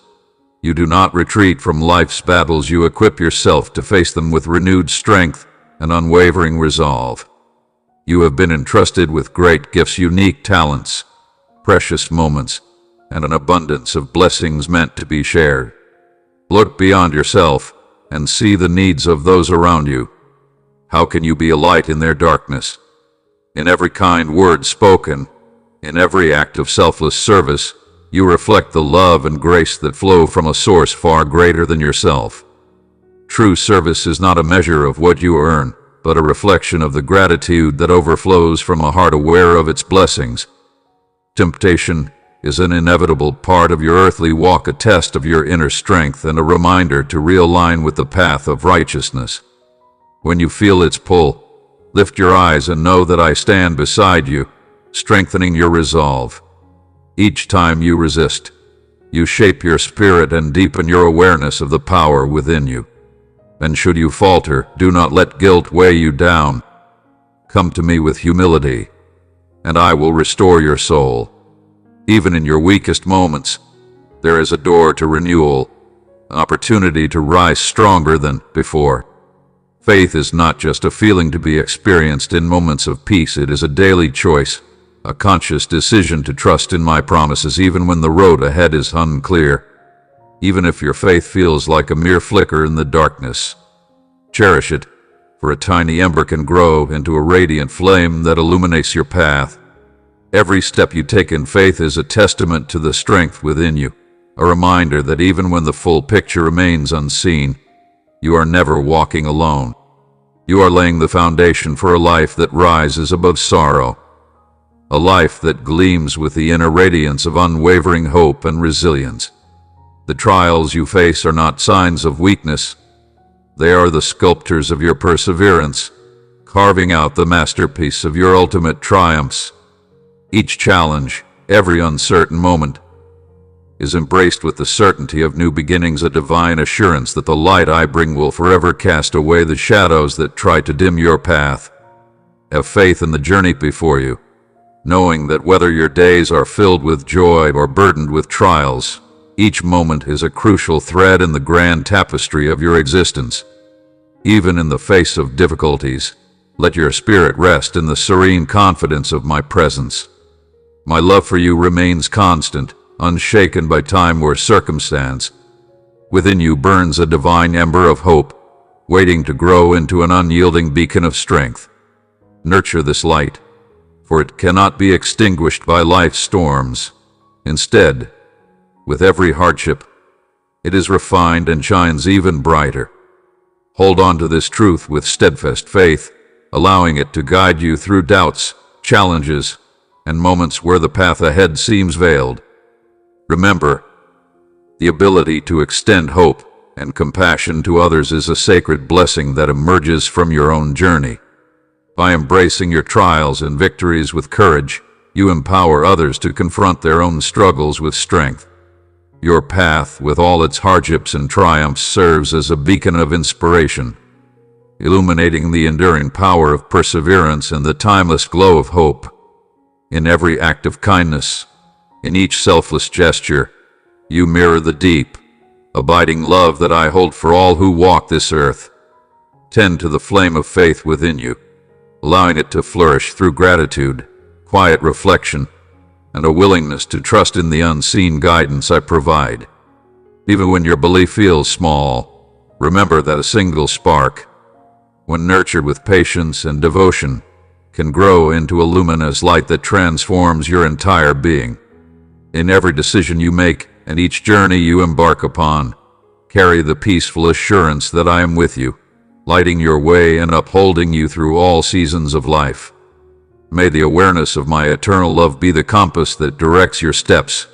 you do not retreat from life's battles, you equip yourself to face them with renewed strength and unwavering resolve. You have been entrusted with great gifts, unique talents, precious moments, and an abundance of blessings meant to be shared. Look beyond yourself and see the needs of those around you. How can you be a light in their darkness? In every kind word spoken, in every act of selfless service, you reflect the love and grace that flow from a source far greater than yourself. True service is not a measure of what you earn, but a reflection of the gratitude that overflows from a heart aware of its blessings. Temptation is an inevitable part of your earthly walk, a test of your inner strength and a reminder to realign with the path of righteousness. When you feel its pull, lift your eyes and know that I stand beside you, strengthening your resolve. Each time you resist, you shape your spirit and deepen your awareness of the power within you. And should you falter, do not let guilt weigh you down. Come to me with humility, and I will restore your soul. Even in your weakest moments, there is a door to renewal, an opportunity to rise stronger than before. Faith is not just a feeling to be experienced in moments of peace, it is a daily choice, a conscious decision to trust in my promises even when the road ahead is unclear. Even if your faith feels like a mere flicker in the darkness, cherish it, for a tiny ember can grow into a radiant flame that illuminates your path. Every step you take in faith is a testament to the strength within you, a reminder that even when the full picture remains unseen, you are never walking alone. You are laying the foundation for a life that rises above sorrow, a life that gleams with the inner radiance of unwavering hope and resilience. The trials you face are not signs of weakness. They are the sculptors of your perseverance, carving out the masterpiece of your ultimate triumphs. Each challenge, every uncertain moment, is embraced with the certainty of new beginnings, a divine assurance that the light I bring will forever cast away the shadows that try to dim your path. Have faith in the journey before you, knowing that whether your days are filled with joy or burdened with trials, each moment is a crucial thread in the grand tapestry of your existence. Even in the face of difficulties, let your spirit rest in the serene confidence of my presence. My love for you remains constant, unshaken by time or circumstance. Within you burns a divine ember of hope, waiting to grow into an unyielding beacon of strength. Nurture this light, for it cannot be extinguished by life's storms. Instead, with every hardship, it is refined and shines even brighter. Hold on to this truth with steadfast faith, allowing it to guide you through doubts, challenges, and moments where the path ahead seems veiled. Remember, the ability to extend hope and compassion to others is a sacred blessing that emerges from your own journey. By embracing your trials and victories with courage, you empower others to confront their own struggles with strength. Your path, with all its hardships and triumphs, serves as a beacon of inspiration, illuminating the enduring power of perseverance and the timeless glow of hope. In every act of kindness, in each selfless gesture, you mirror the deep, abiding love that I hold for all who walk this earth. Tend to the flame of faith within you, allowing it to flourish through gratitude, quiet reflection, and a willingness to trust in the unseen guidance I provide. Even when your belief feels small, remember that a single spark, when nurtured with patience and devotion, can grow into a luminous light that transforms your entire being. In every decision you make and each journey you embark upon, carry the peaceful assurance that I am with you, lighting your way and upholding you through all seasons of life. May the awareness of my eternal love be the compass that directs your steps,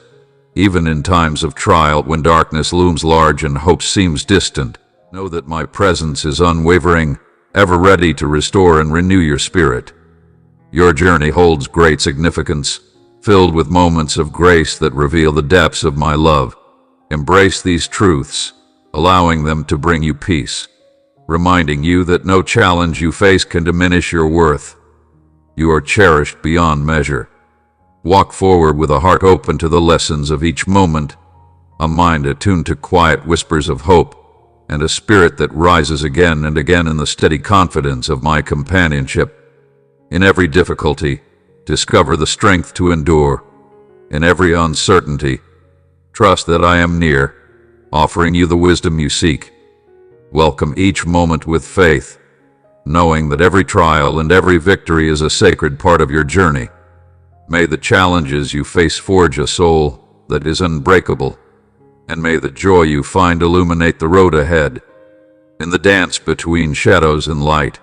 even in times of trial when darkness looms large and hope seems distant. Know that my presence is unwavering, ever ready to restore and renew your spirit. Your journey holds great significance, filled with moments of grace that reveal the depths of my love. Embrace these truths, allowing them to bring you peace, reminding you that no challenge you face can diminish your worth. You are cherished beyond measure. Walk forward with a heart open to the lessons of each moment, a mind attuned to quiet whispers of hope, and a spirit that rises again and again in the steady confidence of my companionship. In every difficulty, discover the strength to endure. In every uncertainty, trust that I am near, offering you the wisdom you seek. Welcome each moment with faith, knowing that every trial and every victory is a sacred part of your journey. May the challenges you face forge a soul that is unbreakable, and may the joy you find illuminate the road ahead. In the dance between shadows and light,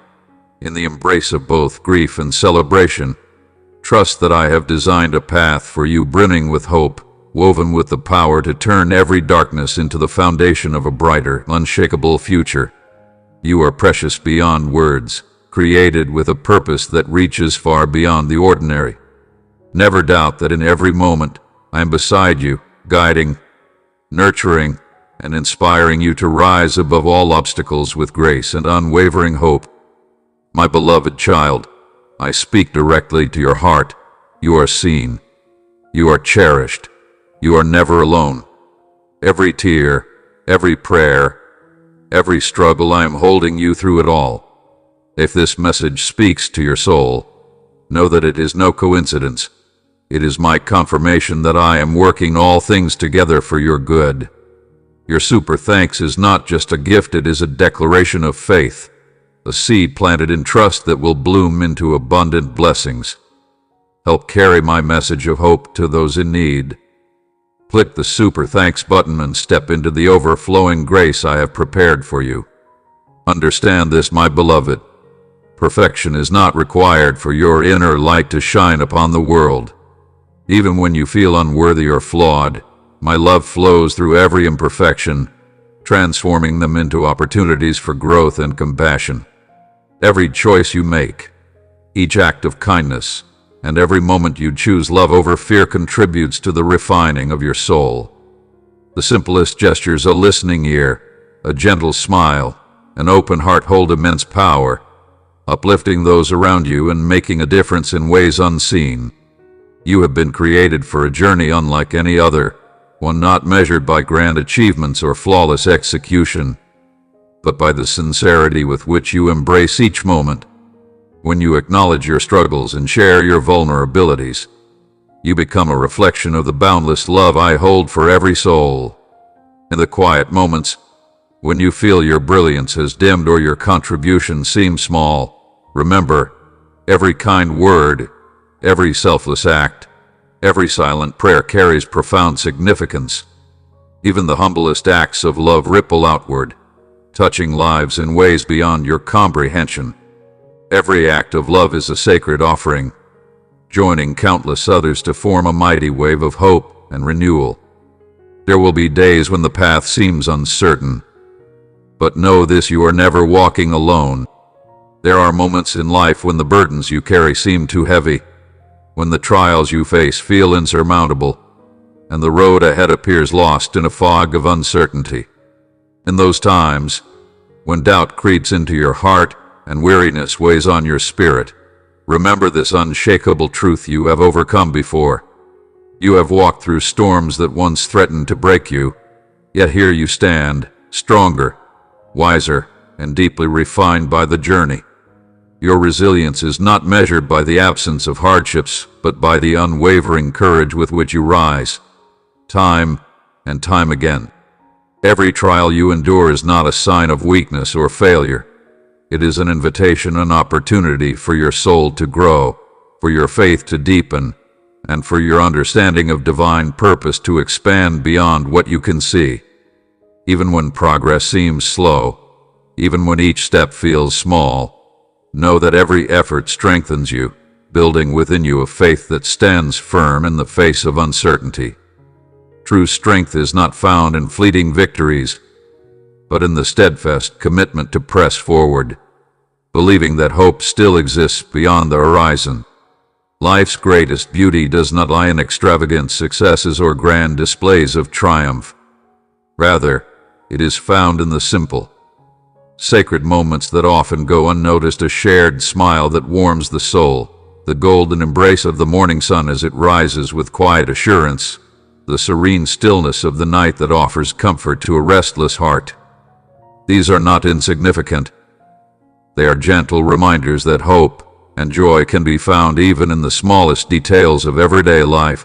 in the embrace of both grief and celebration, trust that I have designed a path for you brimming with hope, woven with the power to turn every darkness into the foundation of a brighter, unshakable future. You are precious beyond words, created with a purpose that reaches far beyond the ordinary. Never doubt that in every moment I am beside you, guiding, nurturing, and inspiring you to rise above all obstacles with grace and unwavering hope. My beloved child, I speak directly to your heart. You are seen. You are cherished. You are never alone. Every tear, every prayer, every struggle, I am holding you through it all. If this message speaks to your soul, know that it is no coincidence. It is my confirmation that I am working all things together for your good. Your super thanks is not just a gift, it is a declaration of faith, a seed planted in trust that will bloom into abundant blessings. Help carry my message of hope to those in need. Click the super thanks button and step into the overflowing grace I have prepared for you. Understand this, my beloved. Perfection is not required for your inner light to shine upon the world. Even when you feel unworthy or flawed, my love flows through every imperfection, transforming them into opportunities for growth and compassion. Every choice you make, each act of kindness, and every moment you choose love over fear contributes to the refining of your soul. The simplest gestures, a listening ear, a gentle smile, an open heart hold immense power, uplifting those around you and making a difference in ways unseen. You have been created for a journey unlike any other, one not measured by grand achievements or flawless execution, but by the sincerity with which you embrace each moment. When you acknowledge your struggles and share your vulnerabilities, you become a reflection of the boundless love I hold for every soul. In the quiet moments, when you feel your brilliance has dimmed or your contribution seems small, remember, every kind word, every selfless act, every silent prayer carries profound significance. Even the humblest acts of love ripple outward, touching lives in ways beyond your comprehension. Every act of love is a sacred offering, joining countless others to form a mighty wave of hope and renewal. There will be days when the path seems uncertain, but know this: you are never walking alone. There are moments in life when the burdens you carry seem too heavy, when the trials you face feel insurmountable, and the road ahead appears lost in a fog of uncertainty. In those times, when doubt creeps into your heart and weariness weighs on your spirit, remember this unshakable truth: you have overcome before. You have walked through storms that once threatened to break you, yet here you stand, stronger, wiser, and deeply refined by the journey. Your resilience is not measured by the absence of hardships, but by the unwavering courage with which you rise, time and time again. Every trial you endure is not a sign of weakness or failure. It is an invitation, an opportunity for your soul to grow, for your faith to deepen, and for your understanding of divine purpose to expand beyond what you can see. Even when progress seems slow, even when each step feels small, know that every effort strengthens you, building within you a faith that stands firm in the face of uncertainty. True strength is not found in fleeting victories, but in the steadfast commitment to press forward, believing that hope still exists beyond the horizon. Life's greatest beauty does not lie in extravagant successes or grand displays of triumph. Rather, it is found in the simple, Sacred moments that often go unnoticed, a shared smile that warms the soul, the golden embrace of the morning sun as it rises with quiet assurance, the serene stillness of the night that offers comfort to a restless heart. These are not insignificant. They are gentle reminders that hope and joy can be found even in the smallest details of everyday life.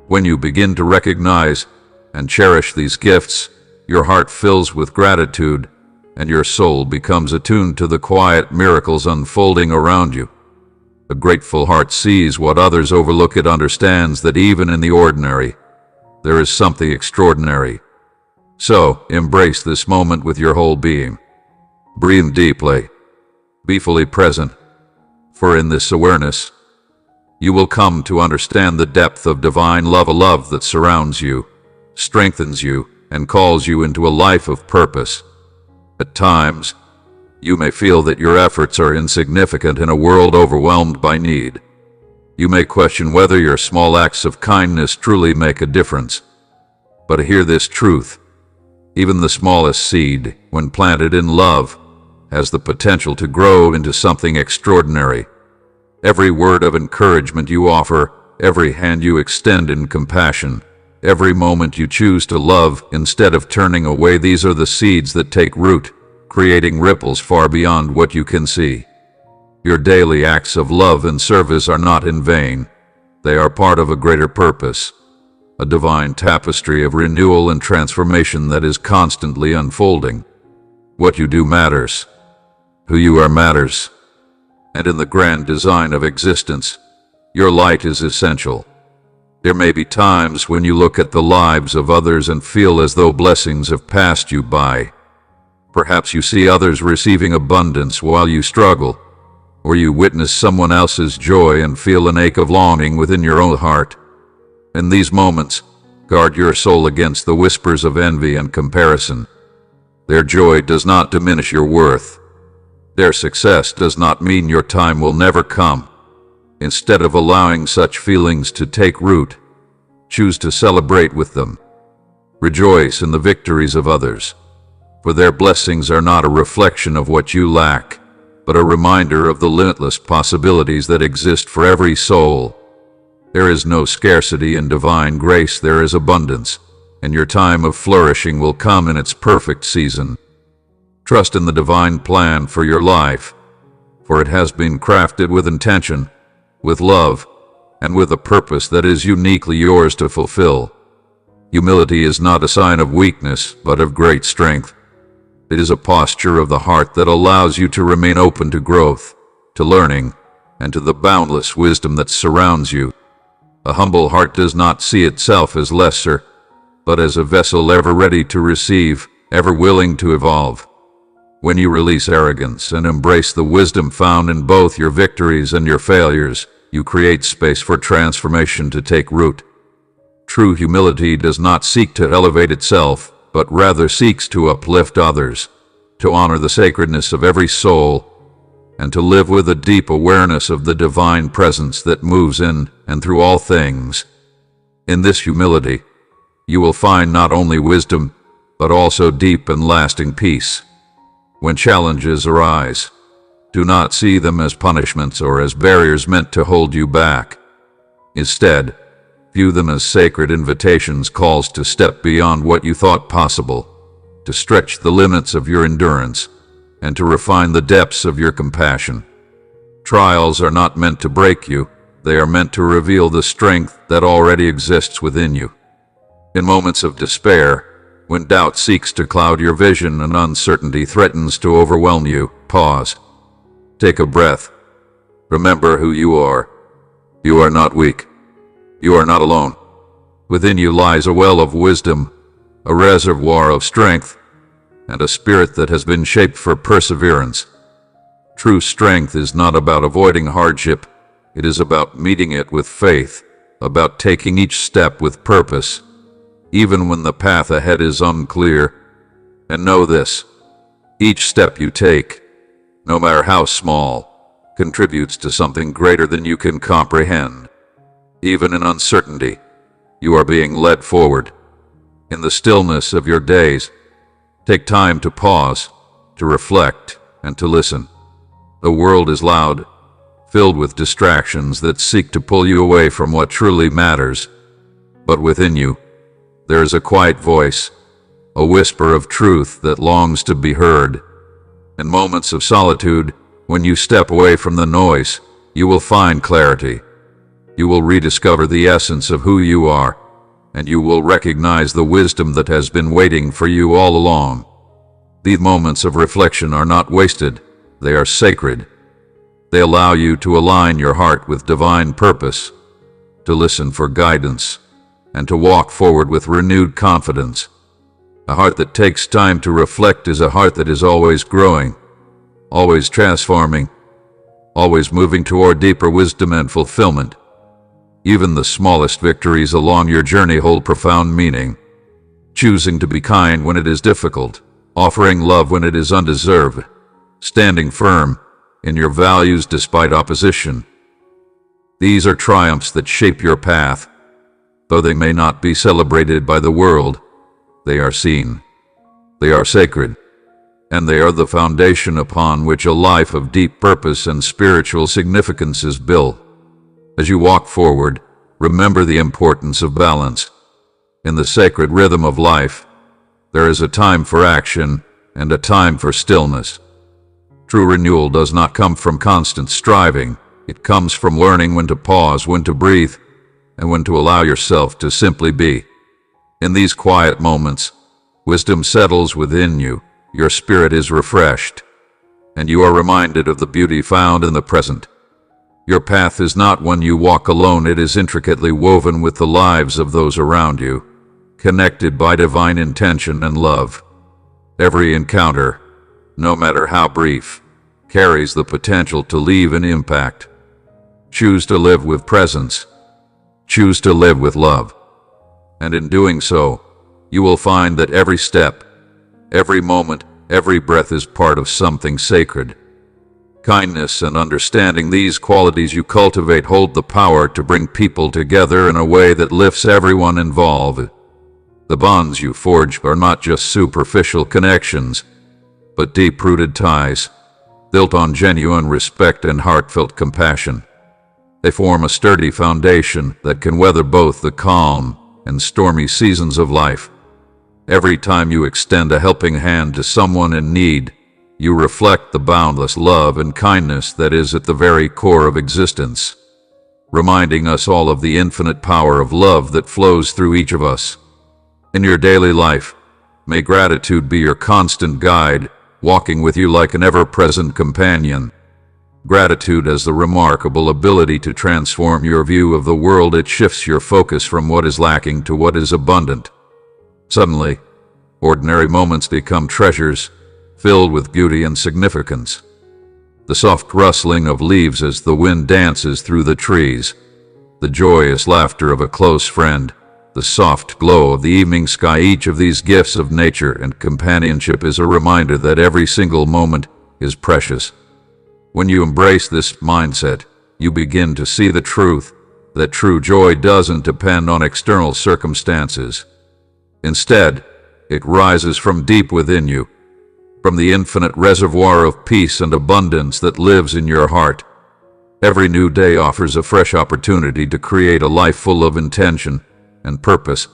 When you begin to recognize and cherish these gifts, your heart fills with gratitude, and your soul becomes attuned to the quiet miracles unfolding around you. A grateful heart sees what others overlook. It understands that even in the ordinary, there is something extraordinary. So, embrace this moment with your whole being. Breathe deeply. Be fully present. For in this awareness, you will come to understand the depth of divine love, a love that surrounds you, strengthens you, and calls you into a life of purpose. At times, you may feel that your efforts are insignificant in a world overwhelmed by need. You may question whether your small acts of kindness truly make a difference. But hear this truth: even the smallest seed, when planted in love, has the potential to grow into something extraordinary. Every word of encouragement you offer, every hand you extend in compassion, every moment you choose to love instead of turning away, these are the seeds that take root, creating ripples far beyond what you can see. Your daily acts of love and service are not in vain. They are part of a greater purpose, a divine tapestry of renewal and transformation that is constantly unfolding. What you do matters. Who you are matters. And in the grand design of existence, your light is essential. There may be times when you look at the lives of others and feel as though blessings have passed you by. Perhaps you see others receiving abundance while you struggle, or you witness someone else's joy and feel an ache of longing within your own heart. In these moments, guard your soul against the whispers of envy and comparison. Their joy does not diminish your worth. Their success does not mean your time will never come. Instead of allowing such feelings to take root, choose to celebrate with them. Rejoice in the victories of others, for their blessings are not a reflection of what you lack, but a reminder of the limitless possibilities that exist for every soul. There is no scarcity in divine grace, there is abundance, and your time of flourishing will come in its perfect season. Trust in the divine plan for your life, for it has been crafted with intention, with love, and with a purpose that is uniquely yours to fulfill. Humility is not a sign of weakness, but of great strength. It is a posture of the heart that allows you to remain open to growth, to learning, and to the boundless wisdom that surrounds you. A humble heart does not see itself as lesser, but as a vessel ever ready to receive, ever willing to evolve. When you release arrogance and embrace the wisdom found in both your victories and your failures, you create space for transformation to take root. True humility does not seek to elevate itself, but rather seeks to uplift others, to honor the sacredness of every soul, and to live with a deep awareness of the divine presence that moves in and through all things. In this humility, you will find not only wisdom, but also deep and lasting peace. When challenges arise, do not see them as punishments or as barriers meant to hold you back. Instead, view them as sacred invitations, calls to step beyond what you thought possible, to stretch the limits of your endurance, and to refine the depths of your compassion. Trials are not meant to break you, they are meant to reveal the strength that already exists within you. In moments of despair, when doubt seeks to cloud your vision and uncertainty threatens to overwhelm you, pause. Take a breath. Remember who you are. You are not weak. You are not alone. Within you lies a well of wisdom, a reservoir of strength, and a spirit that has been shaped for perseverance. True strength is not about avoiding hardship. It is about meeting it with faith, about taking each step with purpose, even when the path ahead is unclear. And know this: each step you take, no matter how small, contributes to something greater than you can comprehend. Even in uncertainty, you are being led forward. In the stillness of your days, take time to pause, to reflect, and to listen. The world is loud, filled with distractions that seek to pull you away from what truly matters. But within you, there is a quiet voice, a whisper of truth that longs to be heard. In moments of solitude, when you step away from the noise, you will find clarity. You will rediscover the essence of who you are, and you will recognize the wisdom that has been waiting for you all along. These moments of reflection are not wasted, they are sacred. They allow you to align your heart with divine purpose, to listen for guidance, and to walk forward with renewed confidence. A heart that takes time to reflect is a heart that is always growing, always transforming, always moving toward deeper wisdom and fulfillment. Even the smallest victories along your journey hold profound meaning. Choosing to be kind when it is difficult, offering love when it is undeserved, standing firm in your values despite opposition. These are triumphs that shape your path. Though they may not be celebrated by the world, they are seen. They are sacred, and they are the foundation upon which a life of deep purpose and spiritual significance is built. As you walk forward, remember the importance of balance. In the sacred rhythm of life, there is a time for action and a time for stillness. True renewal does not come from constant striving. It comes from learning when to pause, when to breathe, and when to allow yourself to simply be. In these quiet moments, wisdom settles within you, your spirit is refreshed, and you are reminded of the beauty found in the present. Your path is not one you walk alone, it is intricately woven with the lives of those around you, connected by divine intention and love. Every encounter, no matter how brief, carries the potential to leave an impact. Choose to live with presence. Choose to live with love. And in doing so, you will find that every step, every moment, every breath is part of something sacred. Kindness and understanding, these qualities you cultivate, hold the power to bring people together in a way that lifts everyone involved. The bonds you forge are not just superficial connections, but deep-rooted ties, built on genuine respect and heartfelt compassion. They form a sturdy foundation that can weather both the calm and stormy seasons of life. Every time you extend a helping hand to someone in need, you reflect the boundless love and kindness that is at the very core of existence, reminding us all of the infinite power of love that flows through each of us. In your daily life, may gratitude be your constant guide, walking with you like an ever-present companion. Gratitude has the remarkable ability to transform your view of the world. It shifts your focus from what is lacking to what is abundant. Suddenly, ordinary moments become treasures, filled with beauty and significance. The soft rustling of leaves as the wind dances through the trees, the joyous laughter of a close friend, the soft glow of the evening sky, each of these gifts of nature and companionship is a reminder that every single moment is precious. When you embrace this mindset, you begin to see the truth that true joy doesn't depend on external circumstances. Instead, it rises from deep within you, from the infinite reservoir of peace and abundance that lives in your heart. Every new day offers a fresh opportunity to create a life full of intention and purpose.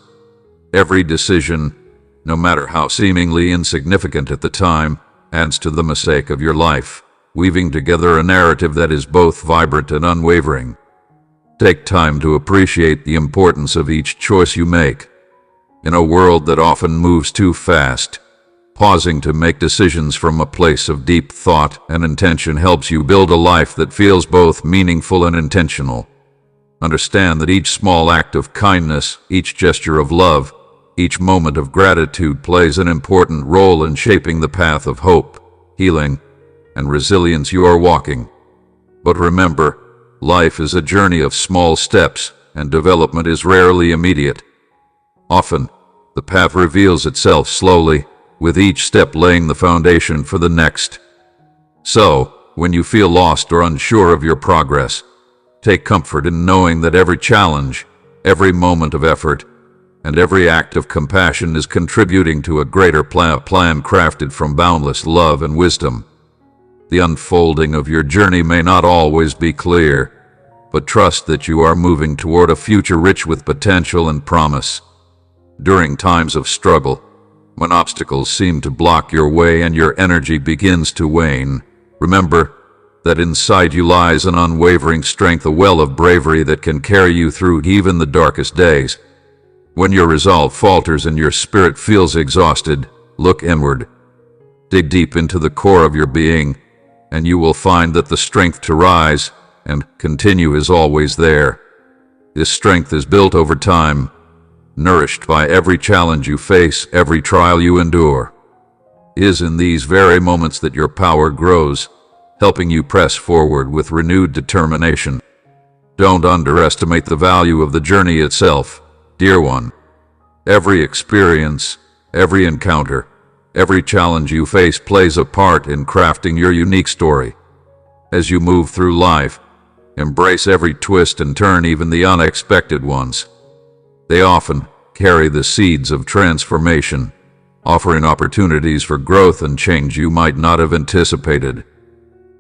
Every decision, no matter how seemingly insignificant at the time, adds to the mosaic of your life, weaving together a narrative that is both vibrant and unwavering. Take time to appreciate the importance of each choice you make. In a world that often moves too fast, pausing to make decisions from a place of deep thought and intention helps you build a life that feels both meaningful and intentional. Understand that each small act of kindness, each gesture of love, each moment of gratitude plays an important role in shaping the path of hope, healing, and resilience you are walking. But remember, life is a journey of small steps, and development is rarely immediate. Often, the path reveals itself slowly, with each step laying the foundation for the next. So, when you feel lost or unsure of your progress, take comfort in knowing that every challenge, every moment of effort, and every act of compassion is contributing to a greater plan crafted from boundless love and wisdom. The unfolding of your journey may not always be clear, but trust that you are moving toward a future rich with potential and promise. During times of struggle, when obstacles seem to block your way and your energy begins to wane, remember that inside you lies an unwavering strength, a well of bravery that can carry you through even the darkest days. When your resolve falters and your spirit feels exhausted, look inward. Dig deep into the core of your being, and you will find that the strength to rise and continue is always there. This strength is built over time, nourished by every challenge you face, every trial you endure. It is in these very moments that your power grows, helping you press forward with renewed determination. Don't underestimate the value of the journey itself, dear one. Every experience, every encounter, every challenge you face plays a part in crafting your unique story. As you move through life, embrace every twist and turn, even the unexpected ones. They often carry the seeds of transformation, offering opportunities for growth and change you might not have anticipated.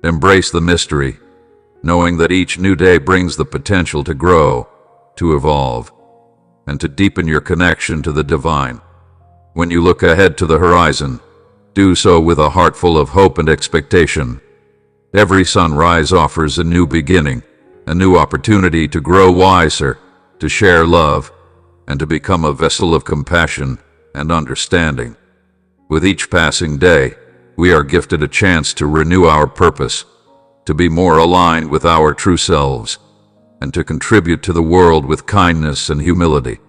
Embrace the mystery, knowing that each new day brings the potential to grow, to evolve, and to deepen your connection to the divine. When you look ahead to the horizon, do so with a heart full of hope and expectation. Every sunrise offers a new beginning, a new opportunity to grow wiser, to share love, and to become a vessel of compassion and understanding. With each passing day, we are gifted a chance to renew our purpose, to be more aligned with our true selves, and to contribute to the world with kindness and humility.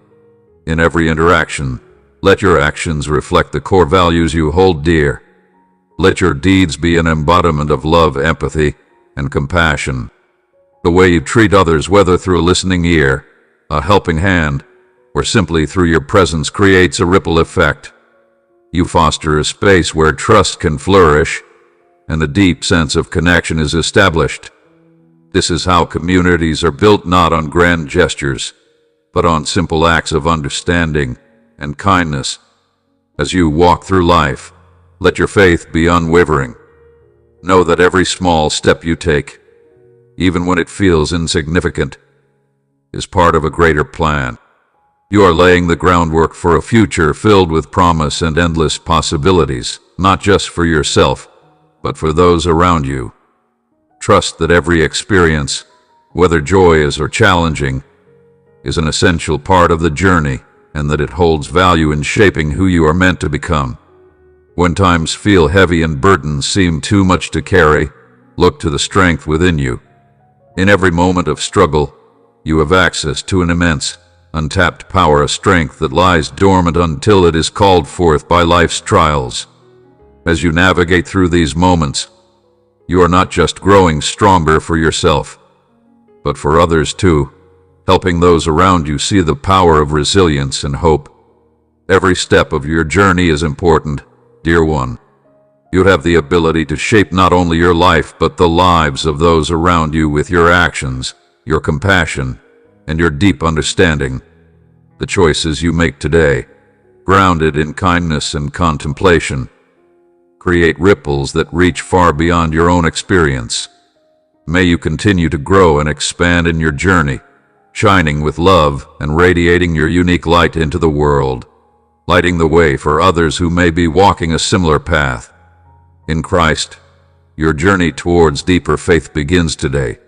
In every interaction, let your actions reflect the core values you hold dear. Let your deeds be an embodiment of love, empathy, and compassion. The way you treat others, whether through a listening ear, a helping hand, or simply through your presence, creates a ripple effect. You foster a space where trust can flourish, and a deep sense of connection is established. This is how communities are built, not on grand gestures, but on simple acts of understanding and kindness. As you walk through life, let your faith be unwavering. Know that every small step you take, even when it feels insignificant, is part of a greater plan. You are laying the groundwork for a future filled with promise and endless possibilities, not just for yourself, but for those around you. Trust that every experience, whether joyous or challenging, is an essential part of the journey, and that it holds value in shaping who you are meant to become. When times feel heavy and burdens seem too much to carry, look to the strength within you. In every moment of struggle, you have access to an immense, untapped power, a strength that lies dormant until it is called forth by life's trials. As you navigate through these moments, you are not just growing stronger for yourself, but for others too, helping those around you see the power of resilience and hope. Every step of your journey is important, dear one. You have the ability to shape not only your life, but the lives of those around you with your actions, your compassion, and your deep understanding. The choices you make today, grounded in kindness and contemplation, create ripples that reach far beyond your own experience. May you continue to grow and expand in your journey, shining with love and radiating your unique light into the world, lighting the way for others who may be walking a similar path. In Christ, your journey towards deeper faith begins today.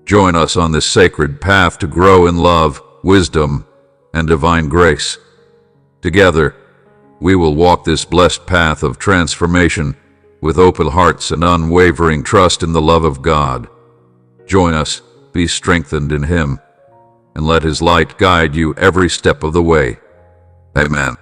Join us on this sacred path to grow in love, wisdom, and divine grace. Together, we will walk this blessed path of transformation with open hearts and unwavering trust in the love of God. Join us, be strengthened in Him, and let His light guide you every step of the way. Amen.